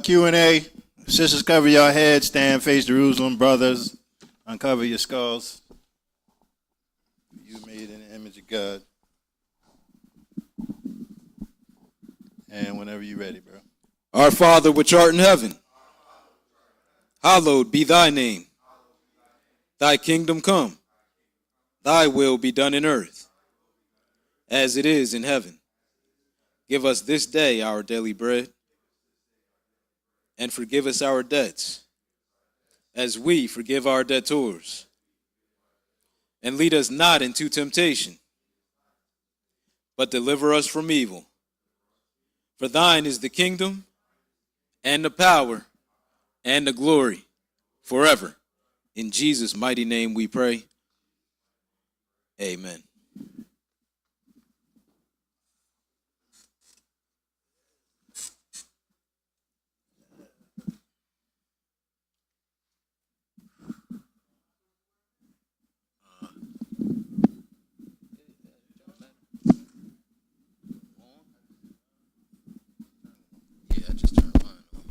Q&A. Sisters, cover your heads. Stand, face Jerusalem. Brothers, uncover your skulls. You made in the image of God. And whenever you're ready, bro. Our Father which art in heaven, hallowed be thy name. Thy kingdom come. Thy will be done in earth, as it is in heaven. Give us this day our daily bread, and forgive us our debts, as we forgive our debtors. And lead us not into temptation, but deliver us from evil. For thine is the kingdom, and the power, and the glory, forever. In Jesus' mighty name we pray. Amen. Yeah, I just turned mine on.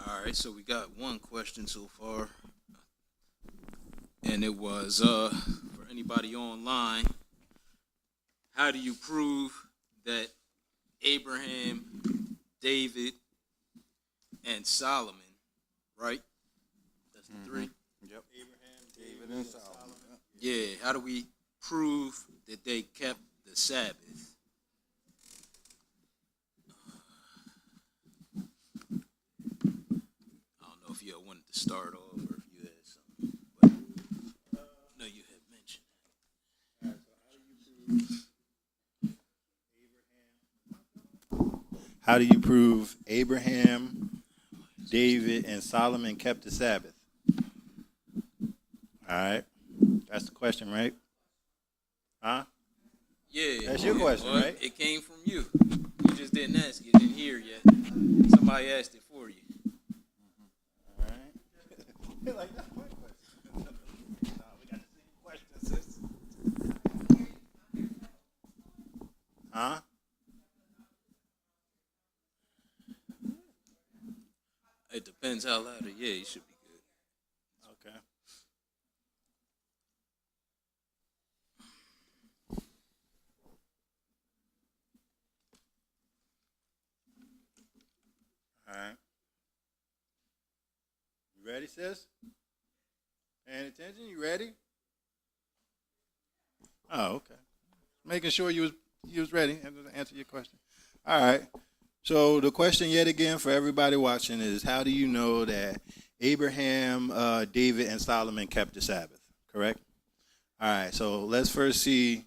All right, so we got one question so far, and it was for anybody online, how do you prove that Abraham, David, and Solomon, right? That's the three? Yep. Abraham, David, and Solomon. Yeah, how do we prove that they kept the Sabbath? I don't know if you wanted to start off or if you had something, but no, you had mentioned that. All right, so how do you prove Abraham, David, and Solomon kept the Sabbath? All right. That's the question, right? Huh? Yeah. That's your question, well, right? It came from you. You just didn't ask it. You didn't hear yet. Somebody asked it for you. All right. Like, that's my question. No, we got the same question, sis. Huh? It depends how loud it. Yeah, you should be good. Okay. All right. You ready, sis? Paying attention? You ready? Oh, okay. Making sure you was ready and to answer your question. All right. So the question yet again for everybody watching is, how do you know that Abraham, David, and Solomon kept the Sabbath? Correct? All right. So let's first see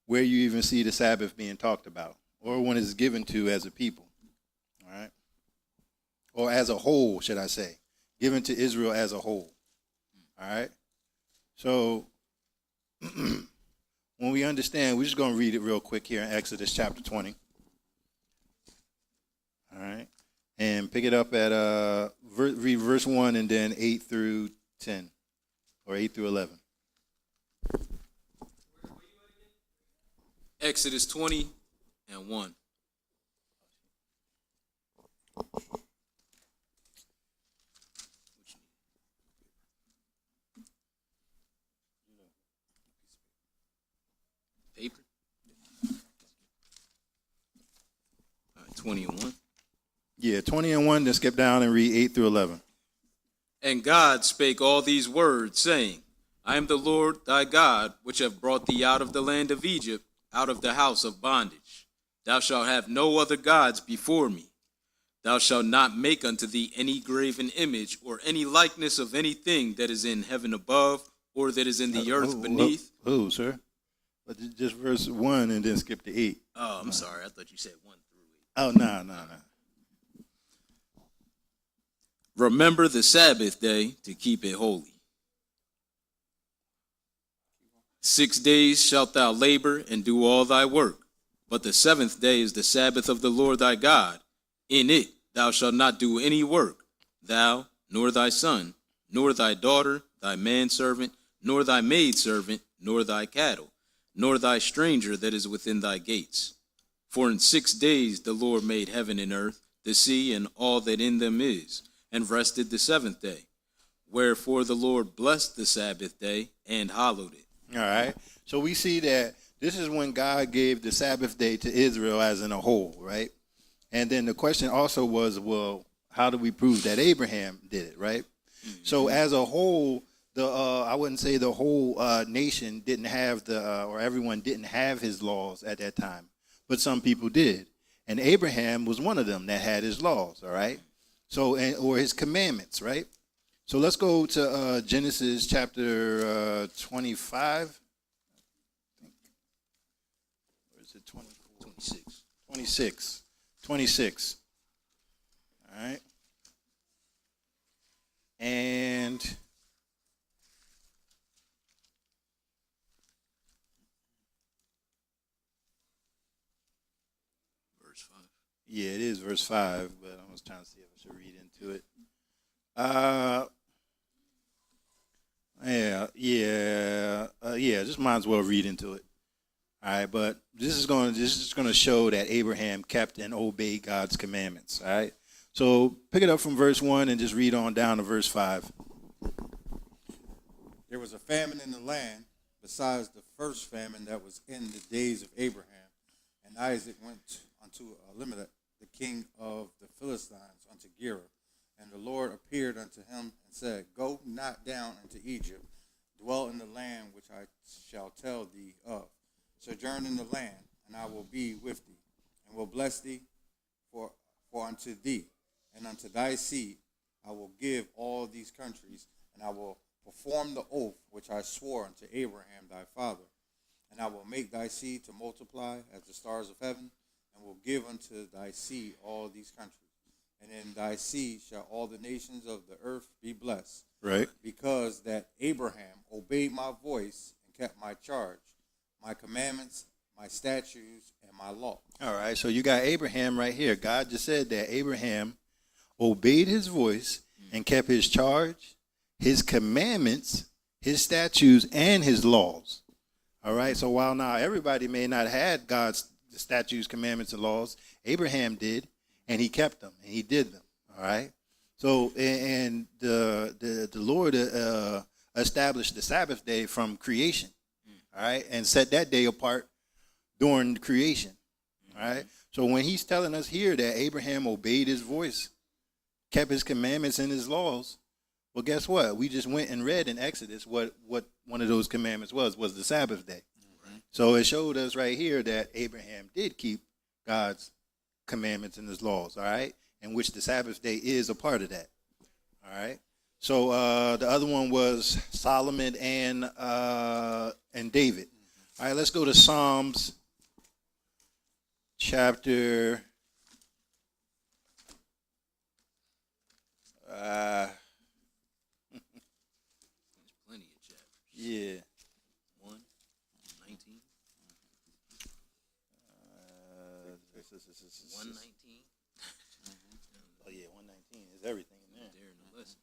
where you even see the Sabbath being talked about, or when it's given to as a people. All right. Or as a whole, should I say. Given to Israel as a whole. All right? So, when we understand, we're just going to read it real quick here in Exodus chapter 20. All right? And pick it up at, read verse 1 and then 8 through 10. Or 8 through 11. Exodus 20 and 1. Paper? All right, 20 and 1. Yeah, 20 and 1, then skip down and read 8 through 11. And God spake all these words, saying, I am the Lord thy God, which have brought thee out of the land of Egypt, out of the house of bondage. Thou shalt have no other gods before me. Thou shalt not make unto thee any graven image, or any likeness of anything that is in heaven above, or that is in the earth beneath. Oh, sir. But just verse 1 and then skip to 8. Oh, I'm sorry. I thought you said 1 through 8. Oh, no. Remember the Sabbath day to keep it holy. 6 days shalt thou labor and do all thy work, but the seventh day is the Sabbath of the Lord thy God. In it thou shalt not do any work, thou, nor thy son, nor thy daughter, thy manservant, nor thy maidservant, nor thy cattle, nor thy stranger that is within thy gates. For in 6 days the Lord made heaven and earth, the sea, and all that in them is, and rested the seventh day. Wherefore the Lord blessed the Sabbath day and hallowed it. All right. So we see that this is when God gave the Sabbath day to Israel as in a whole, right? And then the question also was, well, how do we prove that Abraham did it, right? Mm-hmm. So as a whole, I wouldn't say the whole nation didn't have or everyone didn't have his laws at that time, but some people did. And Abraham was one of them that had his laws, all right? So, or his commandments, right? So let's go to Genesis chapter 25. Or is it 24? 26. 26. All right. And verse 5. Yeah, it is verse 5, but I was trying to see if I should read into it. Just might as well read into it. All right, but this is going to show that Abraham kept and obeyed God's commandments. All right, so pick it up from verse 1 and just read on down to verse 5. There was a famine in the land, besides the first famine that was in the days of Abraham. And Isaac went unto Elimelech, the king of the Philistines, unto Gerar. And the Lord appeared unto him and said, Go not down into Egypt, dwell in the land which I shall tell thee of. Sojourn in the land, and I will be with thee, and will bless thee, for unto thee and unto thy seed I will give all these countries, and I will perform the oath which I swore unto Abraham thy father. And I will make thy seed to multiply as the stars of heaven, and will give unto thy seed all these countries. And in thy seed shall all the nations of the earth be blessed. Right. Because that Abraham obeyed my voice and kept my charge, my commandments, my statutes, and my law. All right, so you got Abraham right here. God just said that Abraham obeyed his voice and kept his charge, his commandments, his statutes, and his laws. All right, so while now everybody may not have had God's statutes, commandments, and laws, Abraham did, and he kept them, and he did them. All right, so and the Lord established the Sabbath day from creation. All right, and set that day apart during creation. All right, so when he's telling us here that Abraham obeyed his voice, kept his commandments and his laws, well, guess what? We just went and read in Exodus what one of those commandments was the Sabbath day. Right. So it showed us right here that Abraham did keep God's commandments and his laws, all right, in which the Sabbath day is a part of that. All right. So the other one was Solomon and David. All right, let's go to Psalms chapter There's plenty of chapters. Yeah. 1:19. 1:19. Oh yeah, 119 is everything in there. There in the lesson.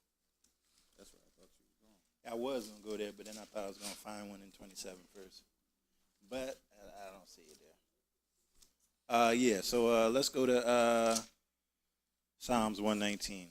That's where I thought you were going. I was gonna go there, but then I thought I was gonna find one in 27 first. But I don't see it there. So let's go to Psalms 119.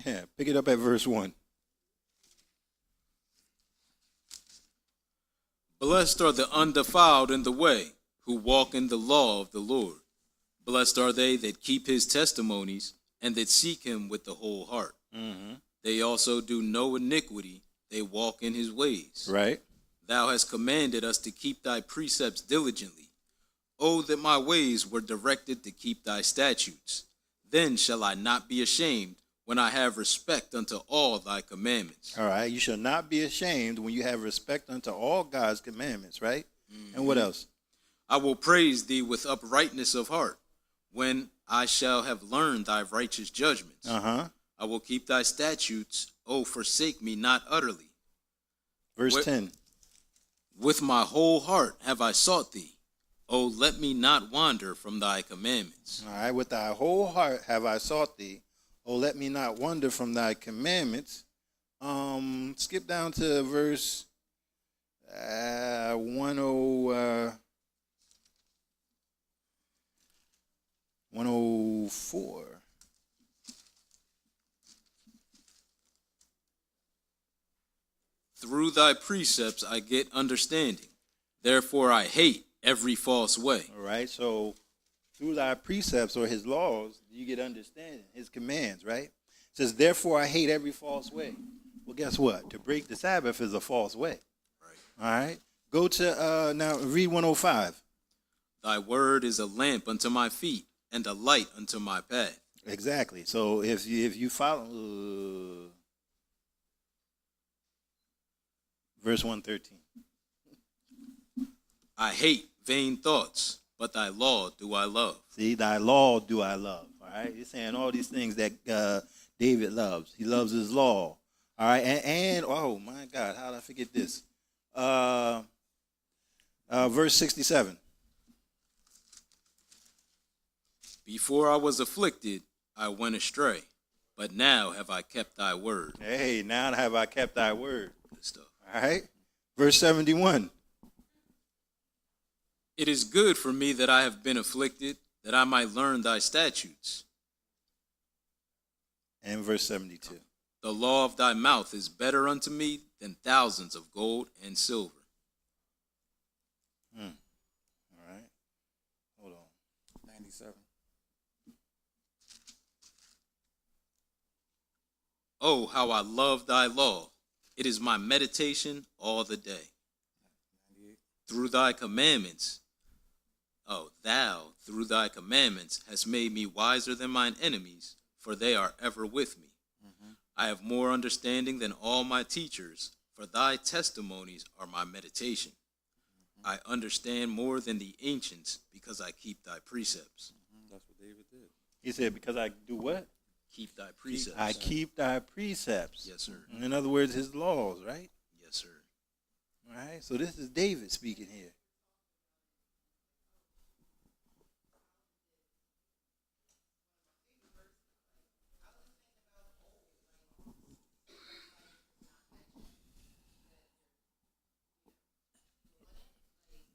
Yeah, pick it up at verse 1. Blessed are the undefiled in the way, who walk in the law of the Lord. Blessed are they that keep his testimonies, and that seek him with the whole heart. Mm-hmm. They also do no iniquity, they walk in his ways. Right. Thou hast commanded us to keep thy precepts diligently. Oh, that my ways were directed to keep thy statutes. Then shall I not be ashamed when I have respect unto all thy commandments. All right. You shall not be ashamed when you have respect unto all God's commandments, right? And what else? I will praise thee with uprightness of heart when I shall have learned thy righteous judgments. Uh-huh. I will keep thy statutes. Oh, forsake me not utterly. Verse 10. With my whole heart have I sought thee. Oh, let me not wander from thy commandments. All right. With thy whole heart have I sought thee. Oh, let me not wander from thy commandments. Skip down to verse 104. Through thy precepts I get understanding. Therefore I hate every false way. All right. So through thy precepts or his laws, you get understanding, his commands, right? It says, therefore I hate every false way. Well, guess what? To break the Sabbath is a false way. Right. All right. Go to, now read 105. Thy word is a lamp unto my feet and a light unto my path. Exactly. So if you follow, verse 113. I hate vain thoughts, but thy law do I love. See, thy law do I love. All right. He's saying all these things that David loves. He loves his law. All right. And oh my God, how did I forget this? Verse 67. Before I was afflicted, I went astray, but now have I kept thy word. Hey, now have I kept thy word. Good stuff. All right. Verse 71. It is good for me that I have been afflicted, that I might learn thy statutes. And verse 72. The law of thy mouth is better unto me than thousands of gold and silver. All right. Hold on. 97. Oh, how I love thy law. It is my meditation all the day. 98. Through thy commandments, thou, through thy commandments, hast made me wiser than mine enemies, for they are ever with me. I have more understanding than all my teachers, for thy testimonies are my meditation. I understand more than the ancients, because I keep thy precepts. That's what David did. He said, because I do what? Keep thy precepts. I keep thy precepts. Yes, sir. In other words, his laws, right? Yes, sir. All right. So this is David speaking here.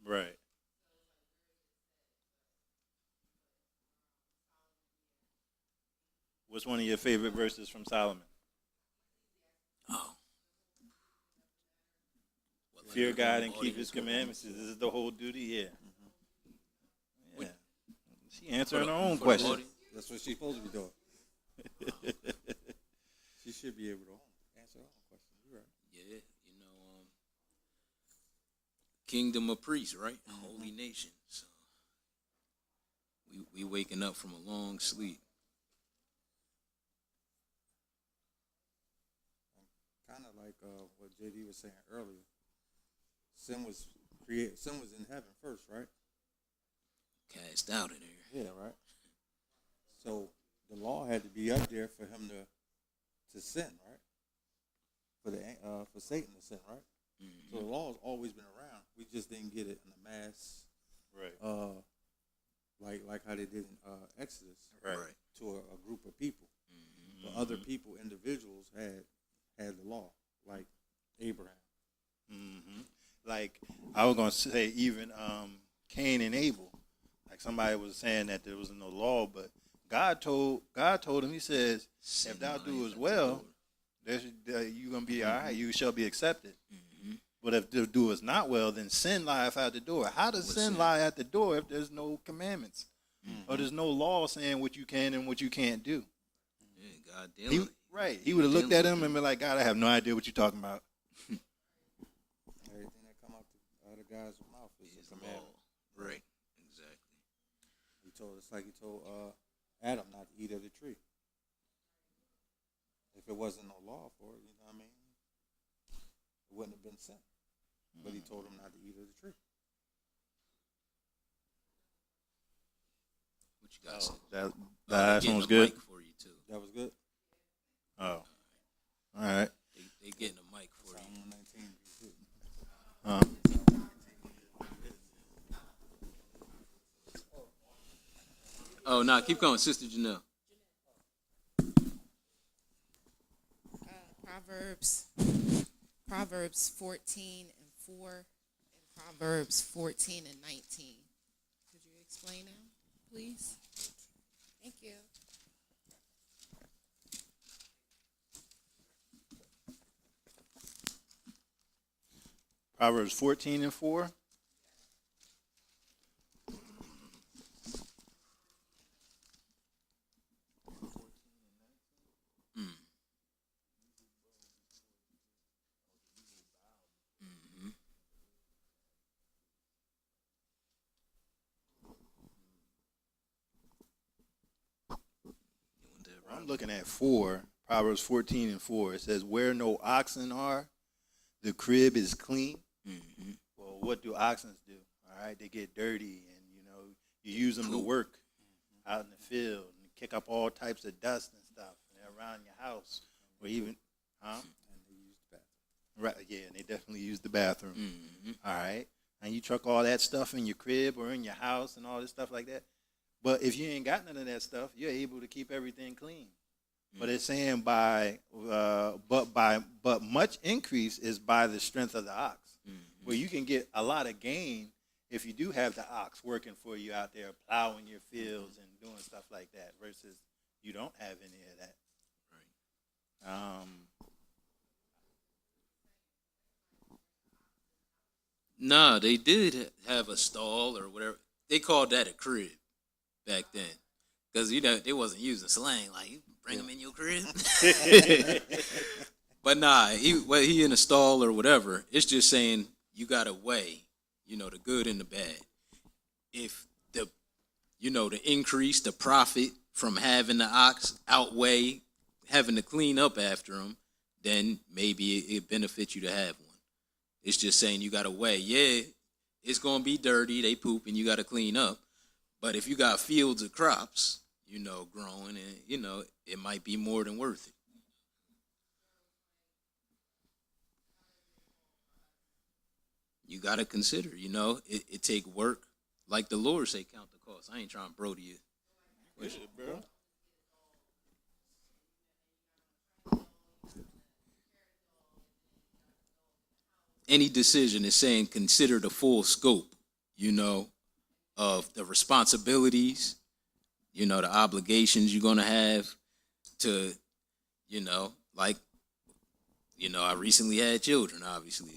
Right. What's one of your favorite verses from Solomon? Oh. Fear God and keep his commandments. This is the whole duty, yeah. Yeah. She answering her own question. That's what she's supposed to be doing. She should be able to answer her own question. You're right. Yeah, kingdom of priests, right? Holy nation. So we waking up from a long sleep. Kind of like what JD was saying earlier. Sin was in heaven first, right? Cast out of there. Yeah, right. So the law had to be up there for him to sin, right? For Satan to sin, right? Mm-hmm. So the law has always been around. We just didn't get it in the mass, Right. Like how they did in Exodus, Right. To a group of people. Mm-hmm. But other people, individuals, had the law, like Abraham. Mm-hmm. Like I was gonna say, even Cain and Abel. Like somebody was saying that there was no law, but God told him. He says, "If thou doest well, you're gonna be all right. You shall be accepted. Mm-hmm. But if thou doest not well, then sin lieth at the door. How does sin lie at the door if there's no commandments or there's no law saying what you can and what you can't do? Yeah, God dealing. He would have looked at him and been like, God, I have no idea what you're talking about. Everything that come out of God's mouth is a commandment. Right, exactly. he told Adam not to eat of the tree. If it wasn't no law for it, you know what I mean? It wouldn't have been sin. But he told him not to eat of the tree. What you guys say? That They getting one's a good. mic for you too. That was good. Oh, all right. They getting a mic for you. Psalm 119. Oh, nah, keep going, Sister Janelle. Proverbs 14 and 4 and Proverbs 14 and 19. Could you explain them, please? Thank you. Proverbs 14 and 4. I'm looking at 4, Proverbs 14 and 4. It says, where no oxen are, the crib is clean. Mm-hmm. Well, what do oxen do? All right, they get dirty, and you use them to work out in the field and kick up all types of dust and stuff around your house, or even, And they used the bathroom. right? Yeah, and they definitely use the bathroom. Mm-hmm. All right, and you truck all that stuff in your crib or in your house and all this stuff like that. But if you ain't got none of that stuff, you're able to keep everything clean. But it's saying but much increase is by the strength of the ox. Where you can get a lot of gain if you do have the ox working for you out there plowing your fields and doing stuff like that versus you don't have any of that. Right. Nah, they did have a stall or whatever. They called that a crib back then. Because, they wasn't using slang. Like, you bring them in your crib. But nah, he in a stall or whatever. It's just saying you got to weigh, the good and the bad. If the increase, the profit from having the ox outweigh having to clean up after them, then maybe it benefits you to have one. It's just saying you got to weigh. Yeah, it's going to be dirty. They poop and you got to clean up. But if you got fields of crops, growing, and, it might be more than worth it. You got to consider, it take work. Like the Lord say, count the cost. I ain't trying to bro to you. Bro. Any decision is saying consider the full scope, of the responsibilities, the obligations you're going to have to, I recently had children, obviously,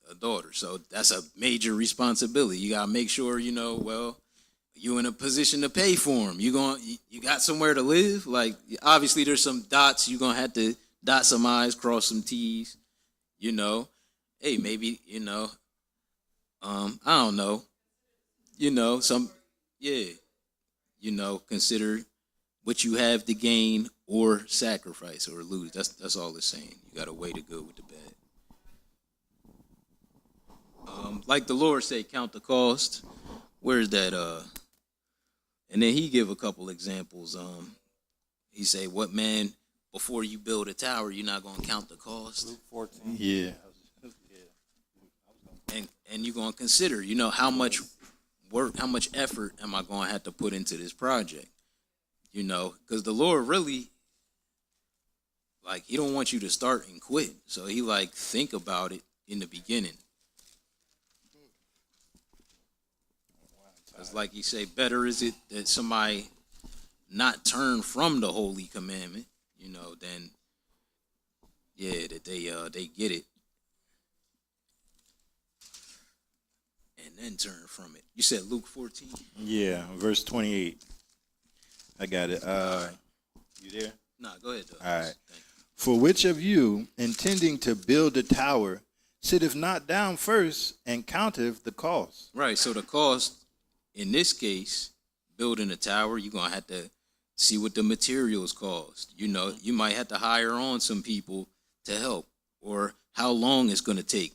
a daughter. So that's a major responsibility. You got to make sure, you in a position to pay for them. You got somewhere to live. Like, obviously there's some dots. You're going to have to dot some I's, cross some T's, Hey, maybe, I don't know. Consider what you have to gain or sacrifice or lose. That's all it's saying. You got to weigh the good with the bad. Like the Lord say, count the cost. Where's that? And then he give a couple examples. He say, what man, before you build a tower, you're not going to count the cost? Luke 14. Yeah. And you're going to consider, how much work, how much effort am I going to have to put into this project? Because the Lord really, he don't want you to start and quit. So he think about it in the beginning. Because like he say, better is it that somebody not turn from the holy commandment, than, that they get it. And then turn from it. You said Luke 14? Yeah, verse 28. I got it. Right. You there? Nah, go ahead, though. All right. Thank you. For which of you, intending to build a tower, sitteth not down first and counteth the cost? Right, so the cost, in this case, building a tower, you're going to have to see what the materials cost. You know, you might have to hire on some people to help, or how long it's going to take.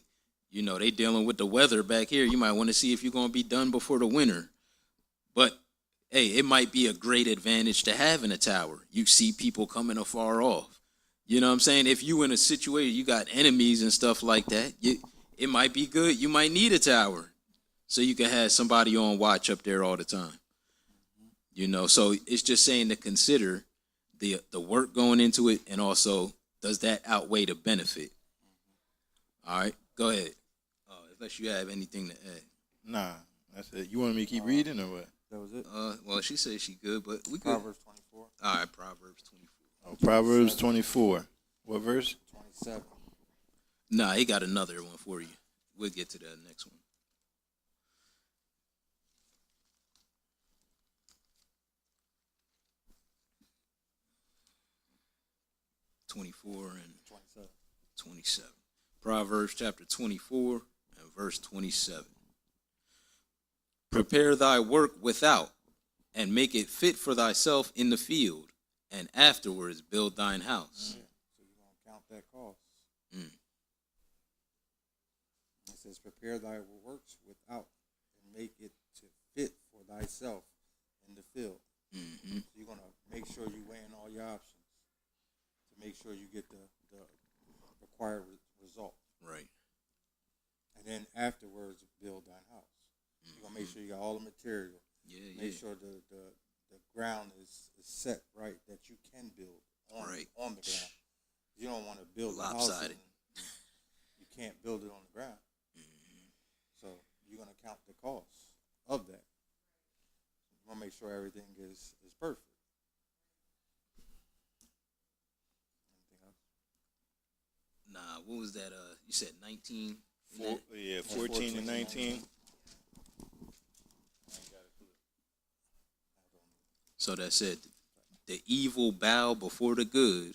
You know, they dealing with the weather back here. You might want to see if you're going to be done before the winter. But, hey, it might be a great advantage to having a tower. You see people coming afar off. You know what I'm saying? If you in a situation, you got enemies and stuff like that, it might be good. You might need a tower so you can have somebody on watch up there all the time. You know, so it's just saying to consider the work going into it, and also, does that outweigh the benefit? All right, go ahead. Unless you have anything to add. Nah, that's it. You want me to keep reading or what? That was it. Well, she said she good, but we good. Proverbs 24. All right, Proverbs 24. Oh, Proverbs 24. What verse? 27. Nah, he got another one for you. We'll get to the next one. (24) and 27. 27. Proverbs chapter 24 and verse 27. Prepare thy work without, and make it fit for thyself in the field, and afterwards build thine house. So you're going to count that cost. It says, prepare thy works without, and make it to fit for thyself in the field. So you're going to make sure you weigh in all your options to make sure you get the required result. Right. And then afterwards, build thine house. You're going to make sure you got all the material. Make sure the ground is set right, that you can build on the ground. You don't want to build lopsided. a house and you can't build it on the ground. So you're going to count the cost of that. You want to make sure everything is perfect. Anything else? Nah, what was that? You said 19? 14 and 19. So that said, the evil bow before the good,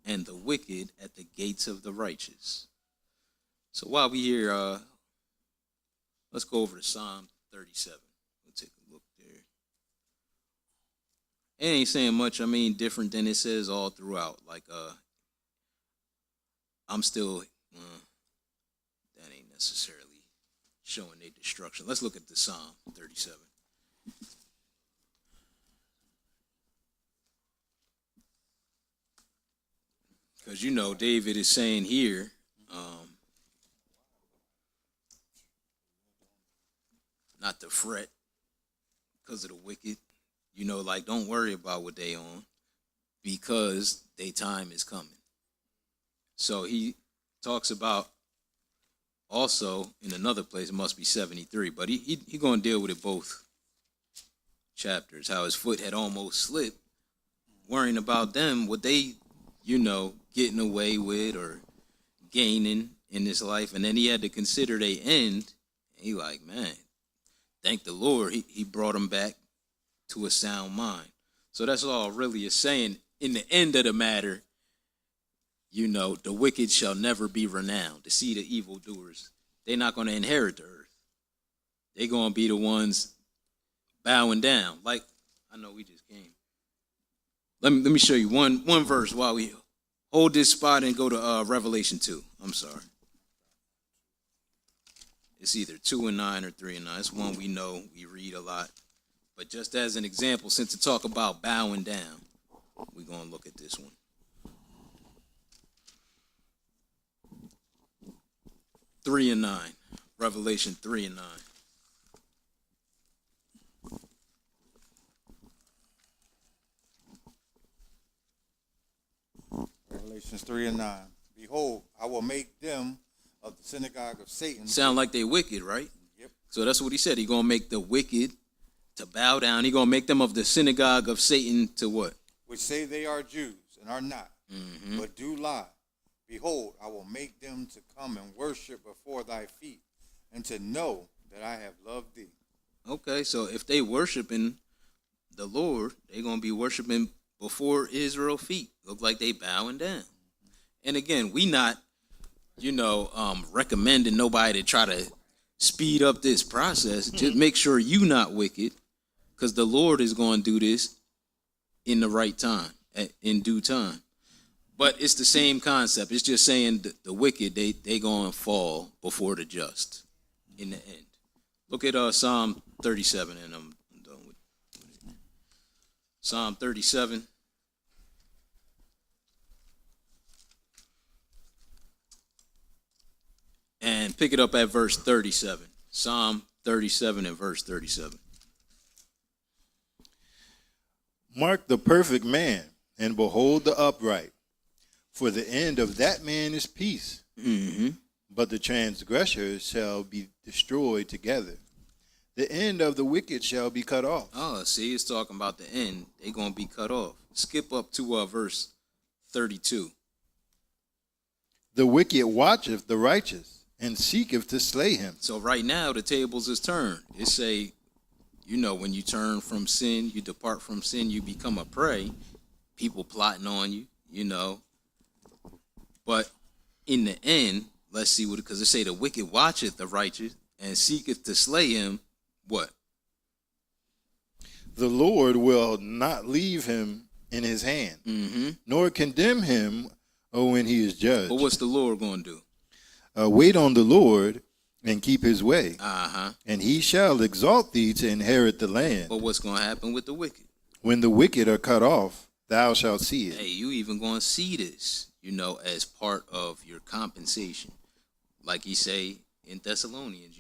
and the wicked at the gates of the righteous. So while we here, let's go over to Psalm 37. We'll take a look there. It ain't saying much, different than it says all throughout. Like, I'm still, that ain't necessarily showing their destruction. Let's look at the Psalm 37. Because, David is saying here, not to fret because of the wicked. Don't worry about what they on, because their time is coming. So he talks about also in another place, it must be 73, but he going to deal with it both chapters, how his foot had almost slipped, worrying about them, what they, getting away with or gaining in this life. And then he had to consider their end. And he like, man, thank the Lord, he brought him back to a sound mind. So that's all really is saying. In the end of the matter, the wicked shall never be renowned. To see the evildoers, they're not going to inherit the earth. They're going to be the ones bowing down. Like, I know we just came. Let me show you one verse while we hold this spot and go to Revelation 2. I'm sorry. It's either 2 and 9 or 3 and 9. It's one we know, we read a lot. But just as an example, since to talk about bowing down, we're going to look at this one. 3 and 9. Revelation 3 and 9. Revelations 3 and 9. Behold, I will make them of the synagogue of Satan. Sound like they wicked, right? Yep. So that's what he said. He's going to make the wicked to bow down. He's going to make them of the synagogue of Satan to what? Which say they are Jews and are not, but do lie. Behold, I will make them to come and worship before thy feet, and to know that I have loved thee. Okay, so if they worshiping the Lord, they're going to be worshiping before Israel's feet. Look like they bowing down. And again, we not, recommending nobody to try to speed up this process. Just make sure you not wicked, because the Lord is going to do this in the right time, in due time. But it's the same concept. It's just saying the wicked, they going to fall before the just in the end. Look at Psalm 37, and I'm done with it. Psalm 37. And pick it up at verse 37. Psalm 37 and verse 37. Mark the perfect man, and behold the upright. For the end of that man is peace. Mm-hmm. But the transgressors shall be destroyed together. The end of the wicked shall be cut off. Oh, see, it's talking about the end. They're going to be cut off. Skip up to verse 32. The wicked watcheth the righteous, and seeketh to slay him. So right now, the tables is turned. It say, when you turn from sin, you depart from sin, you become a prey. People plotting on you, But in the end, let's see because it say the wicked watcheth the righteous and seeketh to slay him. What? The Lord will not leave him in his hand, nor condemn him when he is judged. But what's the Lord going to do? Wait on the Lord and keep his way, Uh-huh. and he shall exalt thee to inherit the land. But what's going to happen with the wicked? When the wicked are cut off, thou shalt see it. Hey, you even going to see this, as part of your compensation. Like he say in Thessalonians,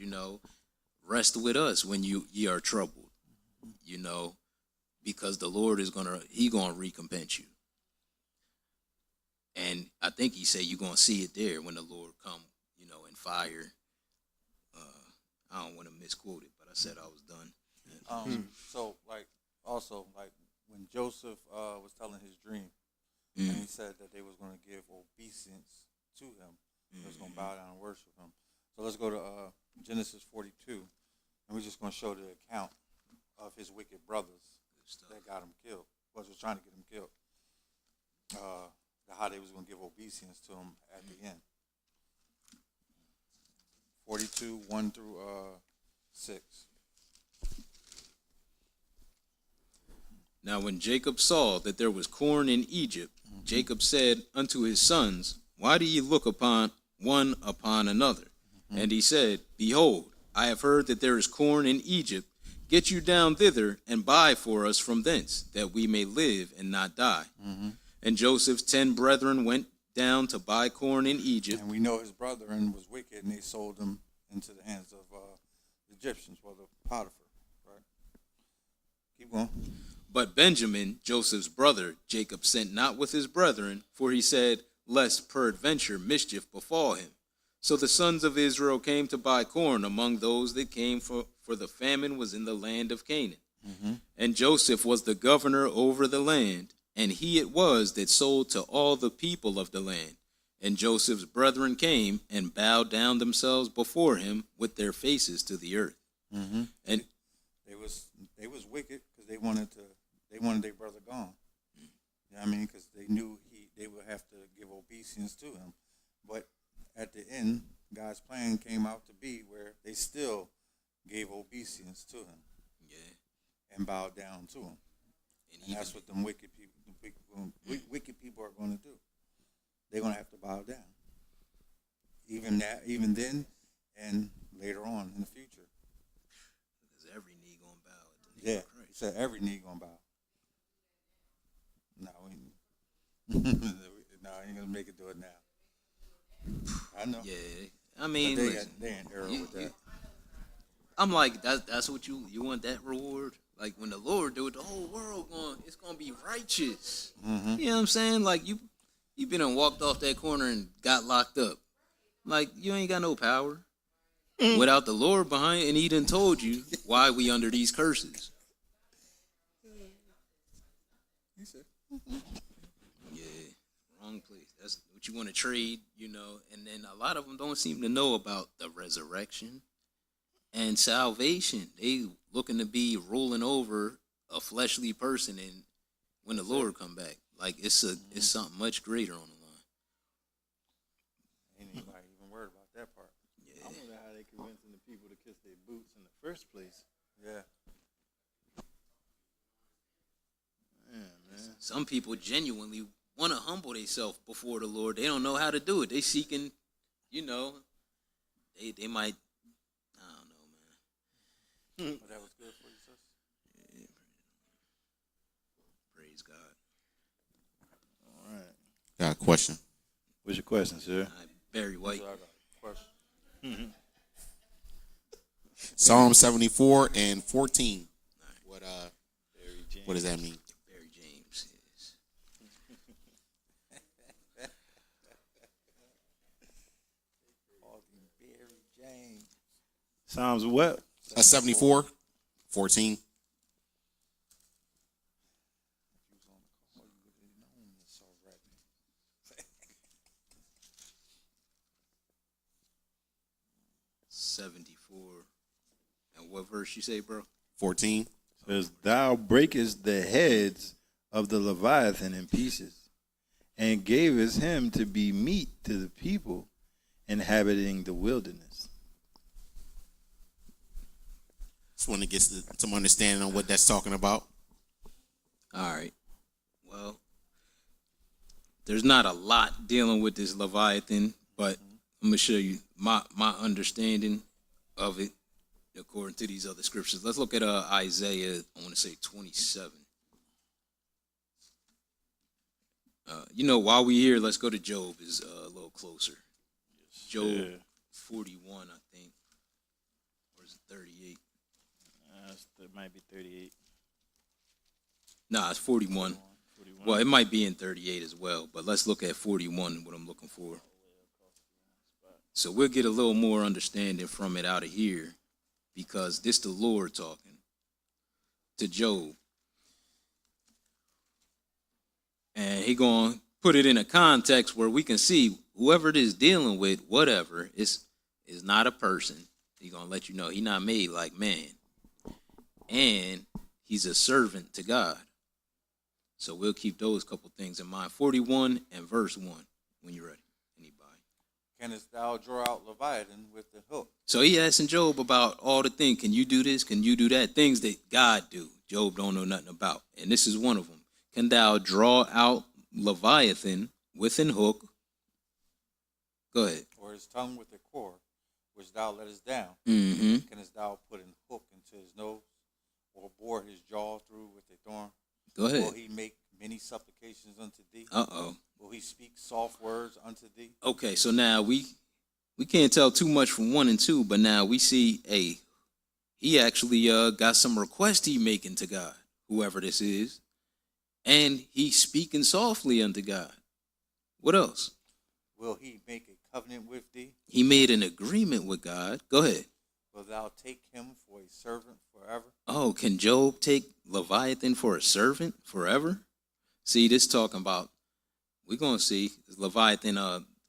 rest with us when ye are troubled, because the Lord is gonna recompense you. And I think he said you're gonna see it there when the Lord come, in fire. I don't want to misquote it, but I said I was done. So, when Joseph was telling his dream, and he said that they was going to give obeisance to him, they was going to bow down and worship him. So let's go to Genesis 42, and we're just going to show the account of his wicked brothers that got him killed, was trying to get him killed. How they was going to give obeisance to him at the end. 42, 1 through 6. Now when Jacob saw that there was corn in Egypt, Jacob said unto his sons, why do ye look upon one upon another? And he said, behold, I have heard that there is corn in Egypt. Get you down thither and buy for us from thence, that we may live and not die. And Joseph's 10 brethren went down to buy corn in Egypt. And we know his brethren was wicked, and they sold him into the hands of the Egyptians, the Potiphar. Right? Keep going. But Benjamin, Joseph's brother, Jacob sent not with his brethren, for he said, lest peradventure mischief befall him. So the sons of Israel came to buy corn among those that came, for the famine was in the land of Canaan. And Joseph was the governor over the land, and he it was that sold to all the people of the land. And Joseph's brethren came and bowed down themselves before him with their faces to the earth. And they was wicked because they wanted their brother gone. You know what I mean? Because they knew they would have to give obeisance to him. But at the end, God's plan came out to be where they still gave obeisance to him. Yeah. And bowed down to him. And that's what them wicked people are going to do. They're going to have to bow down. Even then, and later on in the future. Because every knee going to bow at the name of Christ. He said every knee going to bow. No, I ain't going to make it do it now. I know. Yeah, I mean, they ain't error with that. I'm like, that's what you want, that reward? Like when the Lord do it, the whole world it's gonna be righteous. You know what I'm saying? Like you been and walked off that corner and got locked up. Like you ain't got no power without the Lord behind, and he done told you why we under these curses. Yeah, wrong place. That's what you want to trade, and then a lot of them don't seem to know about the resurrection and salvation. They looking to be ruling over a fleshly person, and when the Lord come back, like it's something much greater on the line. Ain't anybody even worried about that part. I wonder how they convincing the people to kiss their boots in the first place. Yeah. Some people genuinely want to humble themselves before the Lord. They don't know how to do it. They seeking, they might, I don't know, man. But that was good for you, sis. Yeah, praise God. All right. Got a question. What's your question, sir? Barry White. So I got a question. Psalm 74 and 14. What does that mean? Barry James is. Barry James. Psalms what? 74, 14. '74. And what verse you say, bro? 14. Says, thou breakest the heads of the Leviathan in pieces, and gavest him to be meat to the people inhabiting the wilderness. Just want to get some understanding on what that's talking about. All right. Well, there's not a lot dealing with this Leviathan, but I'm going to show you my understanding of it according to these other scriptures. Let's look at Isaiah, I want to say 27. While we're here, let's go to Job. Is a little closer. Job 41, I think. Or is it 38? It might be 38. Nah, it's 41. 41. Well, it might be in 38 as well, but let's look at 41, what I'm looking for. So we'll get a little more understanding from it out of here, because this the Lord talking to Job. And he going to put it in a context where we can see whoever it is dealing with, whatever, is not a person. He's going to let you know he's not made like man. And he's a servant to God. So we'll keep those couple things in mind. 41 and verse 1, when you're ready. Anybody? Canst thou draw out Leviathan with the hook? So he asking Job about all the things. Can you do this? Can you do that? Things that God do. Job don't know nothing about. And this is one of them. Can thou draw out Leviathan with an hook? Go ahead. Or his tongue with a cord, which thou lettest down? Mm-hmm. Canst thou put an hook into his nose, or bore his jaw through with a thorn? Go ahead. Will he make many supplications unto thee? Uh-oh. Will he speak soft words unto thee? Okay, so now we can't tell too much from 1 and 2, but now we see he actually got some request he making to God, whoever this is, and he's speaking softly unto God. What else? Will he make a covenant with thee? He made an agreement with God. Go ahead. Will thou take him for a servant forever? Oh, can Job take Leviathan for a servant forever? See, this talking about, we're going to see, Leviathan,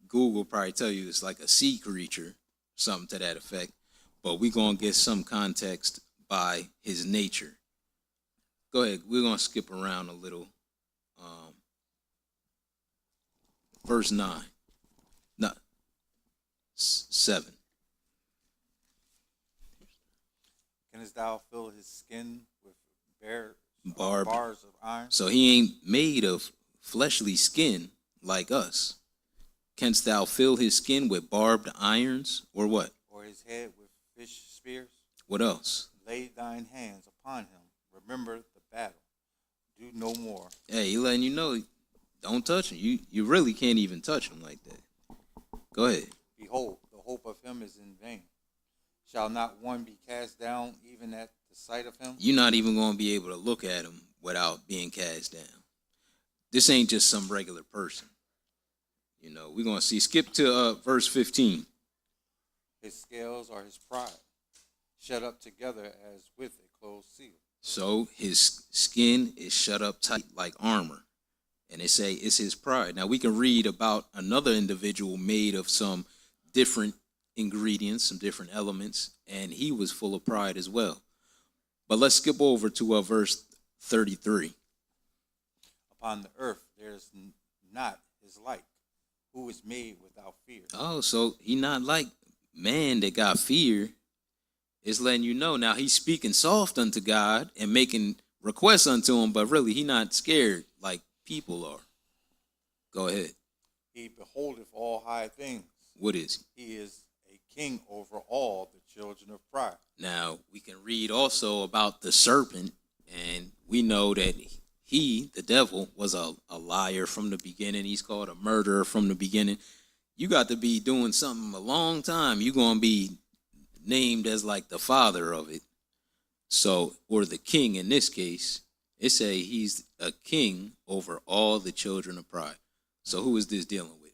Google probably tell you it's like a sea creature, something to that effect, but we're going to get some context by his nature. Go ahead, we're going to skip around a little. Verse 9. No, 7. Canst thou fill his skin with Barbed. bars of iron? So he ain't made of fleshly skin like us. Canst thou fill his skin with barbed irons, or what? Or his head with fish spears? What else? Lay thine hands upon him. Remember the battle. Do no more. Hey, he letting you know, don't touch him. You really can't even touch him like that. Go ahead. Behold, the hope of him is in vain. Shall not one be cast down even at the sight of him? You're not even going to be able to look at him without being cast down. This ain't just some regular person. We're going to see. Skip to verse 15. His scales are his pride, shut up together as with a closed seal. So his skin is shut up tight like armor. And they say it's his pride. Now we can read about another individual made of some different ingredients, some different elements, and he was full of pride as well. But let's skip over to verse 33. Upon the earth there is not his like, who is made without fear. Oh, so he not like man that got fear. It's letting you know now he's speaking soft unto God and making requests unto him, but really he not scared like people are. Go ahead. He beholdeth all high things. What is he? He is a king over all the children of pride. Now, we can read also about the serpent, and we know that he, the devil, was a liar from the beginning. He's called a murderer from the beginning. You got to be doing something a long time. You're going to be named as like the father of it. So, or the king in this case. It say he's a king over all the children of pride. So who is this dealing with?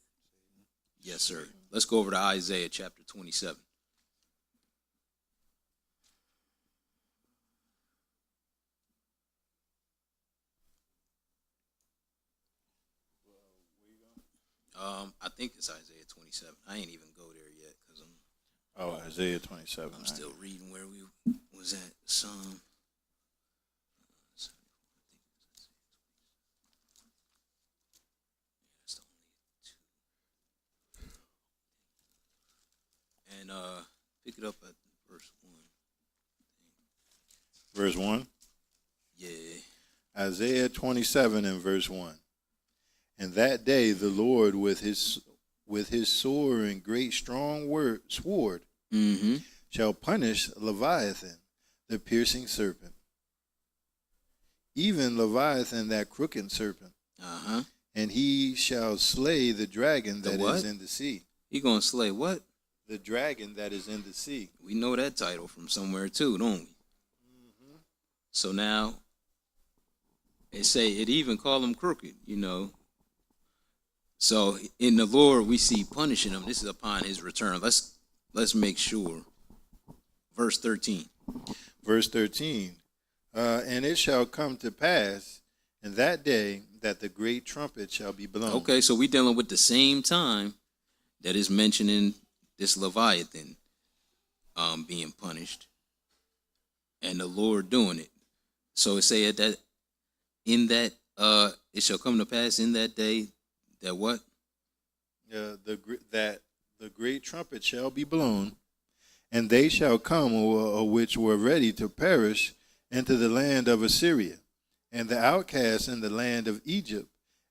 Yes, sir. Let's go over to Isaiah chapter 27. I think it's Isaiah 27. I ain't even go there yet because Isaiah 27. I'm still reading where we was at. Psalm. And pick it up at verse 1. Verse 1? Yeah. Isaiah 27 and verse 1. And that day the Lord with his sword and great strong sword Mm-hmm. shall punish Leviathan, the piercing serpent, even Leviathan, that crooked serpent. Uh-huh. And he shall slay the dragon that is in the sea. He gonna slay what? The dragon that is in the sea. We know that title from somewhere too, don't we? Mm-hmm. So now it say it even call him crooked, you know. So in the Lord we see punishing him. This is upon his return. Let's make sure. Verse 13. Verse 13. And it shall come to pass in that day that the great trumpet shall be blown. Okay, so we dealing with the same time that is mentioning this Leviathan being punished and the Lord doing it. So it said that in that it shall come to pass in that day that what? That the great trumpet shall be blown, and they shall come which were ready to perish into the land of Assyria, and the outcasts in the land of Egypt,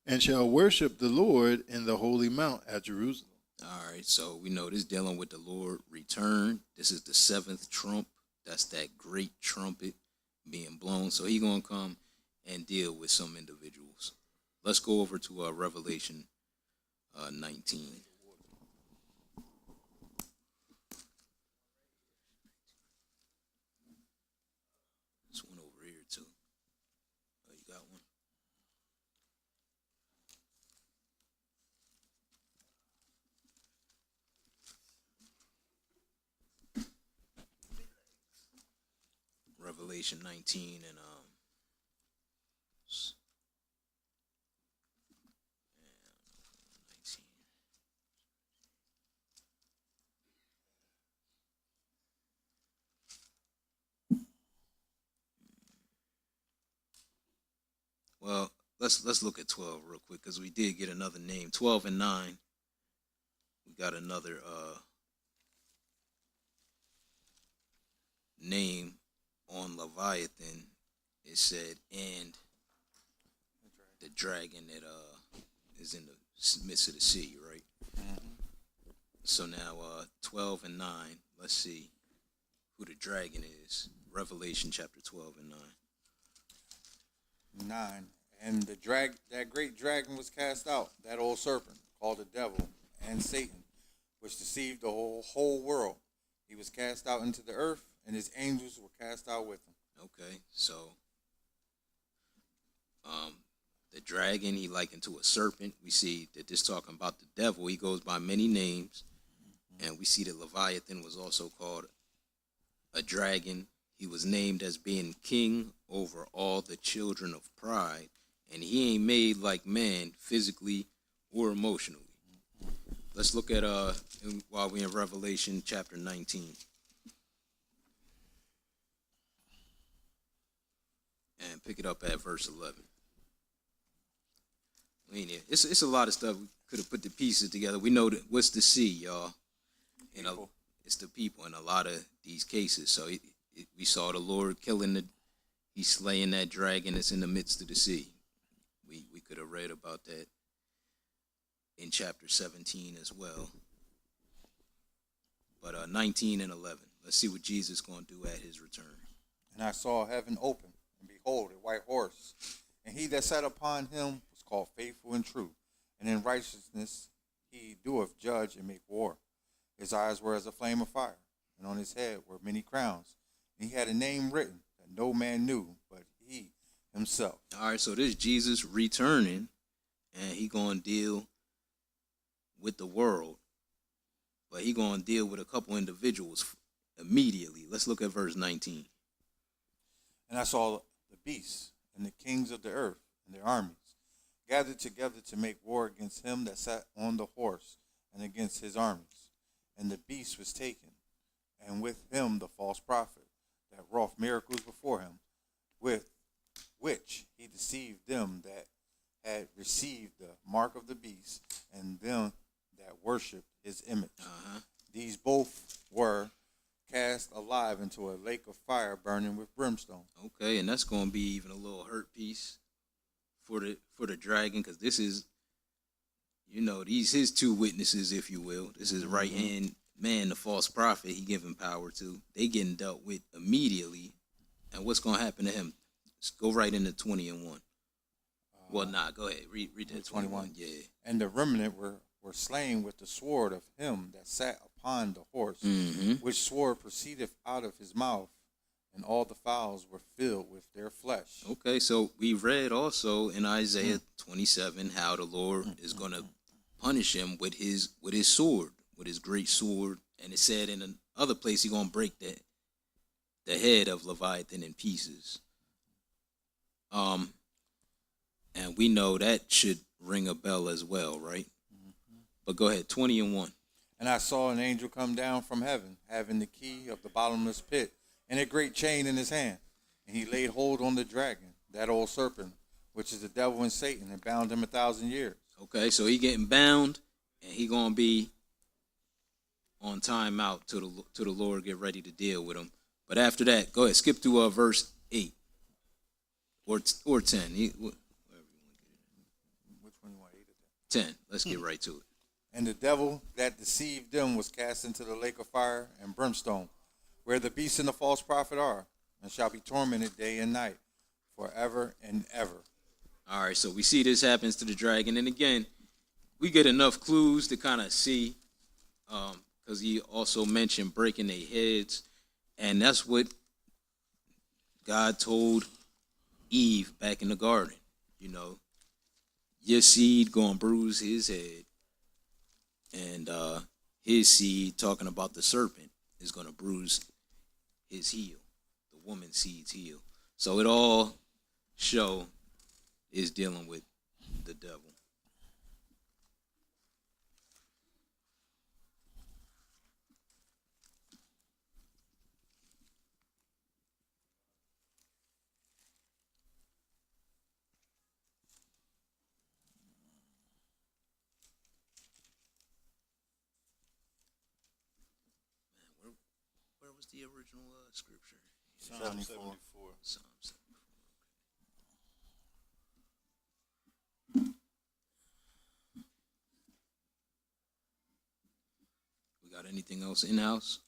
and shall worship the Lord in the holy mount at Jerusalem. All right, so we know this dealing with the Lord return. This is the seventh trump. That's that great trumpet being blown. So he gonna come and deal with some individuals. Let's go over to Revelation 19. This one over here too. Oh, you got one? Revelation 19 and 19. Well, let's look at 12 real quick because we did get another name. 12 and 9. We got another name on Leviathan. It said, and the dragon that is in the midst of the sea, right? Mm-hmm. So now 12 and 9. Let's see who the dragon is. Revelation chapter 12 and 9. 9. And that great dragon was cast out, that old serpent called the devil and Satan, which deceived the whole world. He was cast out into the earth, and his angels were cast out with him. Okay, so the dragon he likened to a serpent. We see that this talking about the devil. He goes by many names, and we see that Leviathan was also called a dragon. He was named as being king over all the children of pride, and he ain't made like man physically or emotionally. Let's look at while we're in Revelation chapter 19. And pick it up at verse 11. It's a lot of stuff. We could have put the pieces together. We know that what's the sea, y'all? It's the people in a lot of these cases. So we saw the Lord killing He's slaying that dragon that's in the midst of the sea. We could have read about that in chapter 17 as well. But 19 and 11. Let's see what Jesus is going to do at his return. And I saw heaven open, and behold, a white horse. And he that sat upon him was called Faithful and True. And in righteousness he doeth judge and make war. His eyes were as a flame of fire, and on his head were many crowns. And he had a name written that no man knew but he himself. All right, so this Jesus returning, and he going to deal with the world, but he going to deal with a couple individuals immediately. Let's look at verse 19. And I saw the beasts and the kings of the earth and their armies gathered together to make war against him that sat on the horse and against his armies. And the beast was taken, and with him the false prophet that wrought miracles before him, with which he deceived them that had received the mark of the beast and them that worshipped his image. These both were cast alive into a lake of fire burning with brimstone. Okay, and that's going to be even a little hurt piece for the dragon, because this is, these his two witnesses, if you will. This is right hand man, the false prophet. He giving power to. They getting dealt with immediately, and what's going to happen to him? Let's go right into 20 and 1. Go ahead. Read that 21. Yeah. And the remnant were slain with the sword of him that sat upon the horse, which sword proceedeth out of his mouth, and all the fowls were filled with their flesh. Okay, so we read also in Isaiah 27 how the Lord is going to punish him with his sword, with his great sword, and it said in another place he's going to break the head of Leviathan in pieces. And we know that should ring a bell as well, right? But go ahead, 20 and 1. And I saw an angel come down from heaven, having the key of the bottomless pit, and a great chain in his hand. And he laid hold on the dragon, that old serpent, which is the devil and Satan, and bound him 1,000 years. Okay, so he getting bound, and he going to be on time out till the Lord get ready to deal with him. But after that, go ahead, skip to verse 8 or 10. Which one you want, 8 or 10? 10. Let's get right to it. And the devil that deceived them was cast into the lake of fire and brimstone, where the beast and the false prophet are, and shall be tormented day and night, forever and ever. All right, so we see this happens to the dragon. And again, we get enough clues to kind of see, because he also mentioned breaking their heads. And that's what God told Eve back in the garden. Your seed going to bruise his head. And his seed, talking about the serpent, is going to bruise his heel, the woman's seed's heel. So it all is dealing with the devil. Where was the original scripture? Psalm 74. Psalm 74. We got anything else in-house?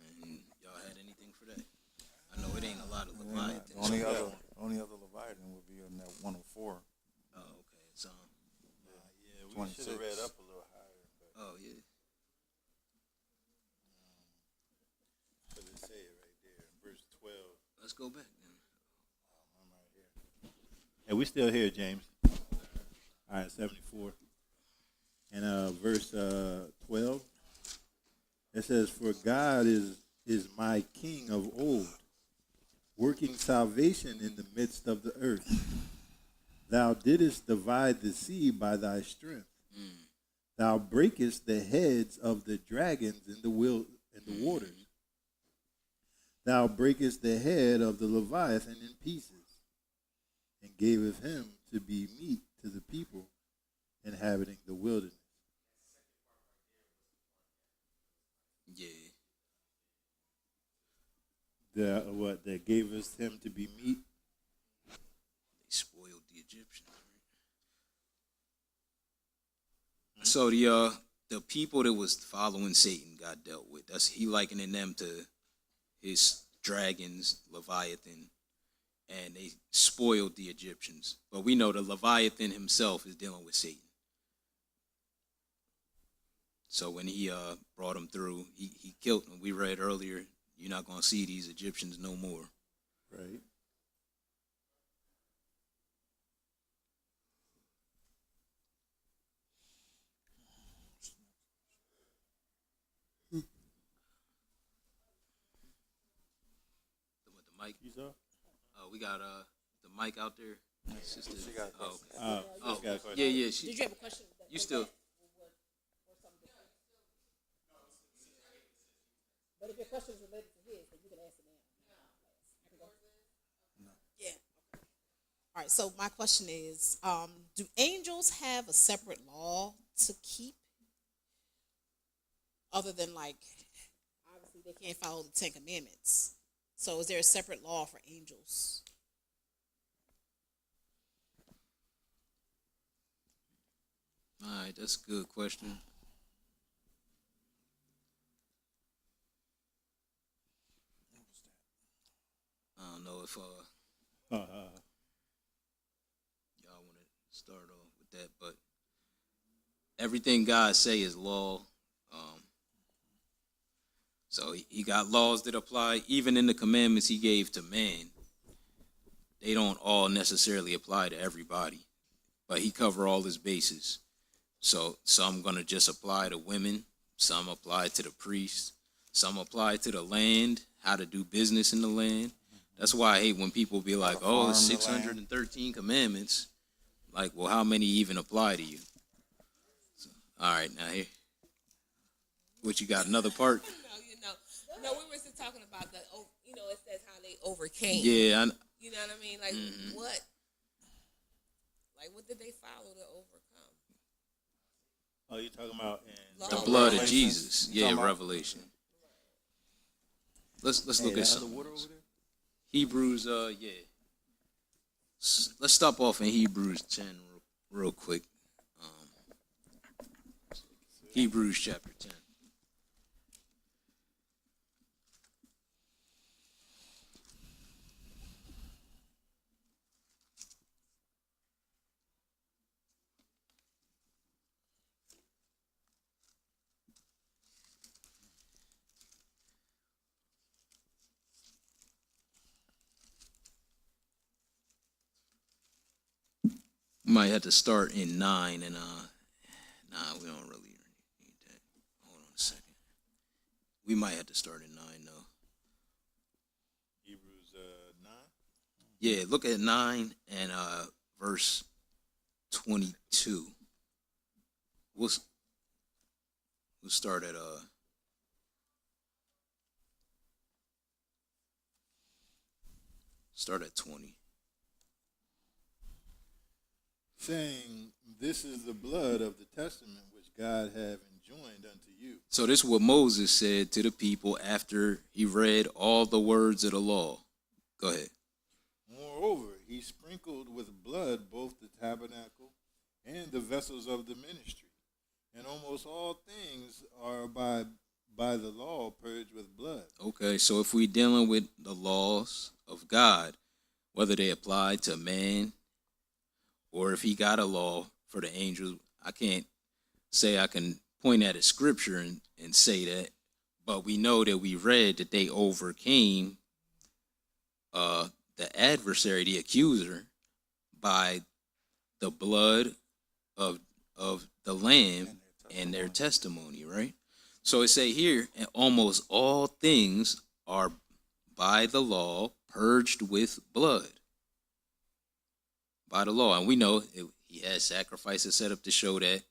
And y'all had anything for that? I know it ain't a lot of Leviathan. The only other Leviathan would be in that 104. Oh, okay. It's Yeah, we 26. should have read up a little higher. oh yeah. But it say it right there in verse 12. Let's go back then. I'm right here. And we still here, James. All right, 74. And verse 12. It says, "For God is my King of old, working salvation in the midst of the earth. Thou didst divide the sea by thy strength. Thou breakest the heads of the dragons in the waters. Thou breakest the head of the Leviathan in pieces, and gavest him to be meat to the people inhabiting the wilderness." that gave us him to be meat? They spoiled the Egyptians. Right? So the people that was following Satan got dealt with. That's he likening them to his dragons, Leviathan, and they spoiled the Egyptians. But we know the Leviathan himself is dealing with Satan. So when he brought him through, he killed him. We read earlier, you're not going to see these Egyptians no more. Right. With the mic, You saw? we got the mic out there. Sister. She got a Oh, question. okay. Oh, got a question. Yeah. Did you have a question? You still. But if your question is related to his, then you can ask it now. I can go. Yeah. Okay. All right. So my question is, do angels have a separate law to keep, other than like, obviously they can't follow the Ten Commandments? So is there a separate law for angels? All right, that's a good question. I don't know if y'all want to start off with that, but everything God say is law. So he got laws that apply even in the commandments he gave to man. They don't all necessarily apply to everybody, but he cover all his bases. So some gonna just apply to women, some apply to the priests, some apply to the land, how to do business in the land. That's why I hate when people be like, oh, farm the 613 commandments. Like, well, how many even apply to you? So, all right, now here. What you got, another part? No, we were just talking about it says how they overcame. Yeah, You know what I mean? Like, what did they follow to overcome? Oh, you talking about in the Law. blood of Revelation. Jesus. You Yeah, talking about- Revelation. Let's look at the something. water over there? Hebrews, yeah. Let's stop off in Hebrews 10 real quick. Hebrews chapter 10. We might have to start in 9 and nah, we don't really need that. Hold on a second. We might have to start in 9 though. Hebrews 9. Yeah, look at 9 and verse 22. We'll start at start at 20. Saying, this is the blood of the testament which God have enjoined unto you. So this is what Moses said to the people after he read all the words of the law. Go ahead. Moreover, he sprinkled with blood both the tabernacle and the vessels of the ministry. And almost all things are by the law purged with blood. Okay, so if we dealing with the laws of God, whether they apply to man or if he got a law for the angels, I can't say I can point at a scripture and say that, but we know that we read that they overcame the adversary, the accuser, by the blood of the Lamb and their testimony, right? So it say here, and almost all things are by the law purged with blood. By the law. And we know he had sacrifices set up to show that.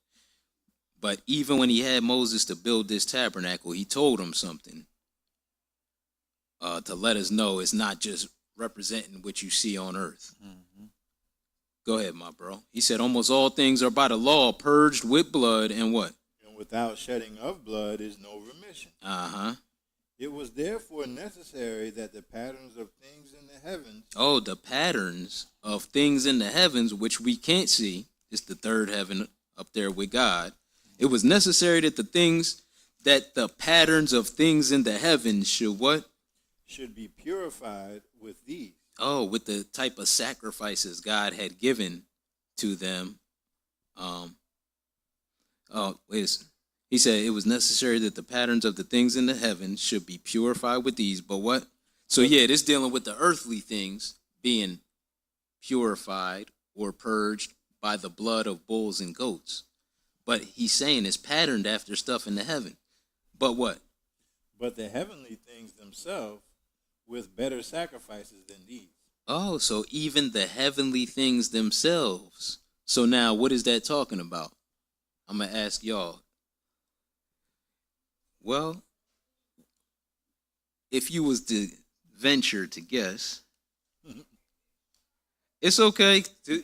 But even when he had Moses to build this tabernacle, he told him something to let us know it's not just representing what you see on earth. Mm-hmm. Go ahead, my bro. He said almost all things are by the law purged with blood and what? And without shedding of blood is no remission. Uh-huh. It was therefore necessary that the patterns of things in the heavens. Oh, the patterns of things in the heavens, which we can't see, is the third heaven up there with God. It was necessary that the patterns of things in the heavens should what? Should be purified with these. Oh, with the type of sacrifices God had given to them. He said it was necessary that the patterns of the things in the heavens should be purified with these. But what? So yeah, this dealing with the earthly things being purified or purged by the blood of bulls and goats. But he's saying it's patterned after stuff in the heaven. But what? But the heavenly things themselves with better sacrifices than these. Oh, so even the heavenly things themselves. So now what is that talking about? I'm going to ask y'all. Well, if you was to venture to guess, it's okay to,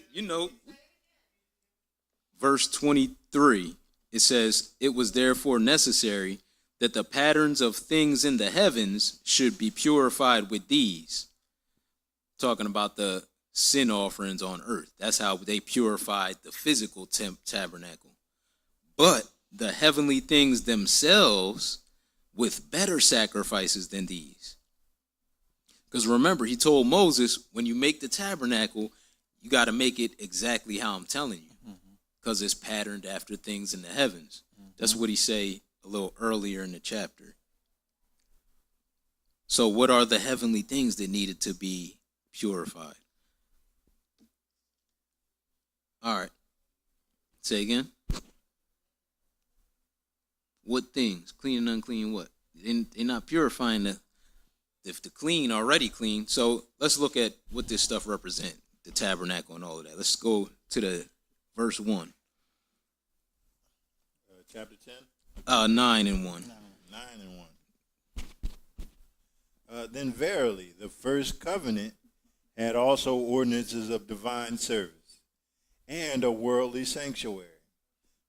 verse 23, it says, it was therefore necessary that the patterns of things in the heavens should be purified with these. Talking about the sin offerings on earth. That's how they purified the physical tabernacle. But the heavenly things themselves with better sacrifices than these. Because remember, he told Moses, when you make the tabernacle, you got to make it exactly how I'm telling you. Because it's patterned after things in the heavens. That's what he say a little earlier in the chapter. So what are the heavenly things that needed to be purified? All right. Say again. What things? Clean and unclean what? They're not purifying if the clean already clean. So let's look at what this stuff represent, the tabernacle and all of that. Let's go to the verse 1. Chapter 10? 9 and 1. 9 and 1. Then verily, the first covenant had also ordinances of divine service and a worldly sanctuary.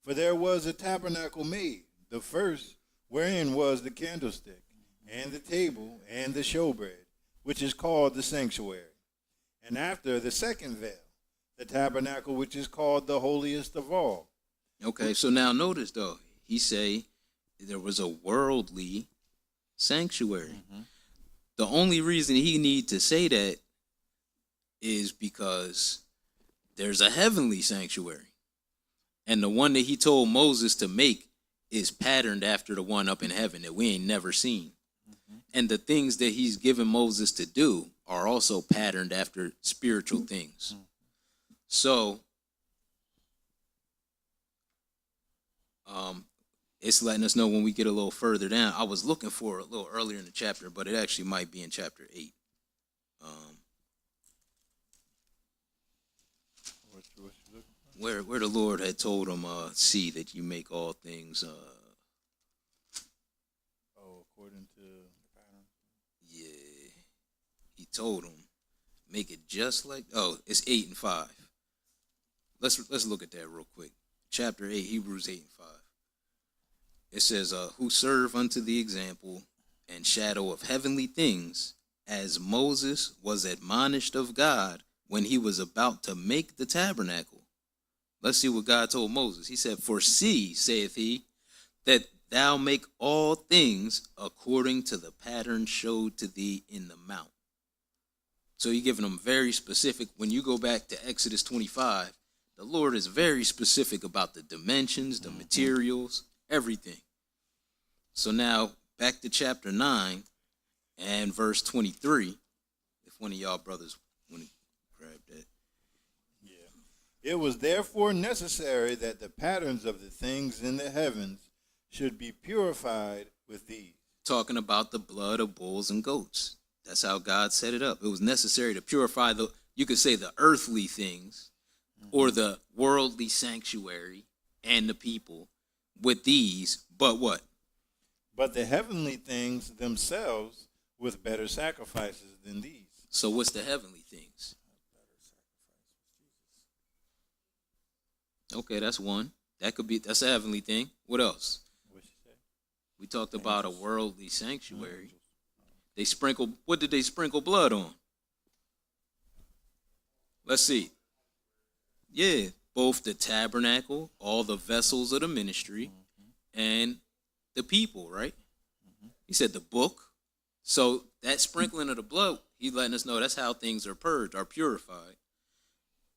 For there was a tabernacle made, the first, wherein was the candlestick, and the table, and the showbread, which is called the sanctuary. And after the second veil, the tabernacle which is called the holiest of all. Okay, so now notice though, he say there was a worldly sanctuary. The only reason he need to say that is because there's a heavenly sanctuary. And the one that he told Moses to make is patterned after the one up in heaven that we ain't never seen. And the things that he's given Moses to do are also patterned after spiritual things. So, it's letting us know when we get a little further down. I was looking for it a little earlier in the chapter, but it actually might be in chapter 8. Where the Lord had told him, see that you make all things. According to the pattern. Yeah, he told him, make it just like. Oh, it's 8 and 5. Let's look at that real quick. Chapter 8, Hebrews 8 and 5. It says, who serve unto the example and shadow of heavenly things, as Moses was admonished of God when he was about to make the tabernacle. Let's see what God told Moses. He said, for see, saith he, that thou make all things according to the pattern showed to thee in the mount. So he's giving them very specific. When you go back to Exodus 25, the Lord is very specific about the dimensions, the materials, everything. So now back to chapter 9 and verse 23. If one of y'all brothers want to grab that. It was therefore necessary that the patterns of the things in the heavens should be purified with these. Talking about the blood of bulls and goats. That's how God set it up. It was necessary to purify you could say the earthly things or the worldly sanctuary and the people with these, but what? But the heavenly things themselves with better sacrifices than these. So what's the heavenly things? Okay, that's one. That's a heavenly thing. What else? What you say? We talked about a worldly sanctuary. They sprinkled, what did they sprinkle blood on? Let's see. Yeah, both the tabernacle, all the vessels of the ministry, and the people, right? He said the book. So that sprinkling of the blood, he's letting us know that's how things are purged, are purified.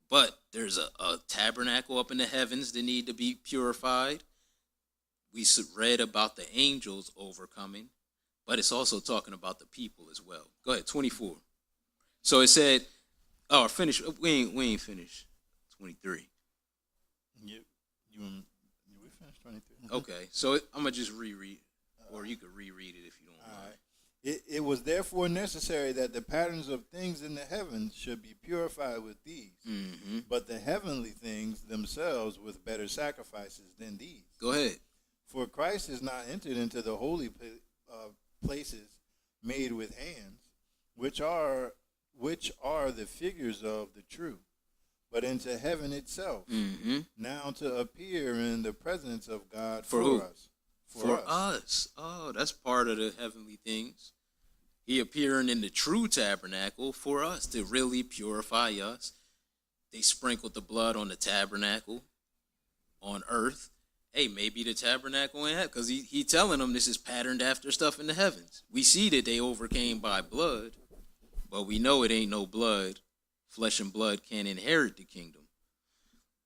But there's a tabernacle up in the heavens that need to be purified. We read about the angels overcoming, but it's also talking about the people as well. Go ahead, 24. So it said, oh, finish. We ain't finished. 23. We finished 23. Okay, so I'm gonna just reread, or you could reread it if you don't mind. It was therefore necessary that the patterns of things in the heavens should be purified with these, but the heavenly things themselves with better sacrifices than these. Go ahead. For Christ is not entered into the holy places made with hands, which are the figures of the true, but into heaven itself, now to appear in the presence of God For who? us. For us. Oh, that's part of the heavenly things. He appearing in the true tabernacle for us to really purify us. They sprinkled the blood on the tabernacle on earth. Hey, maybe the tabernacle in heaven, because he telling them this is patterned after stuff in the heavens. We see that they overcame by blood, but we know it ain't no blood. Flesh and blood can't inherit the kingdom.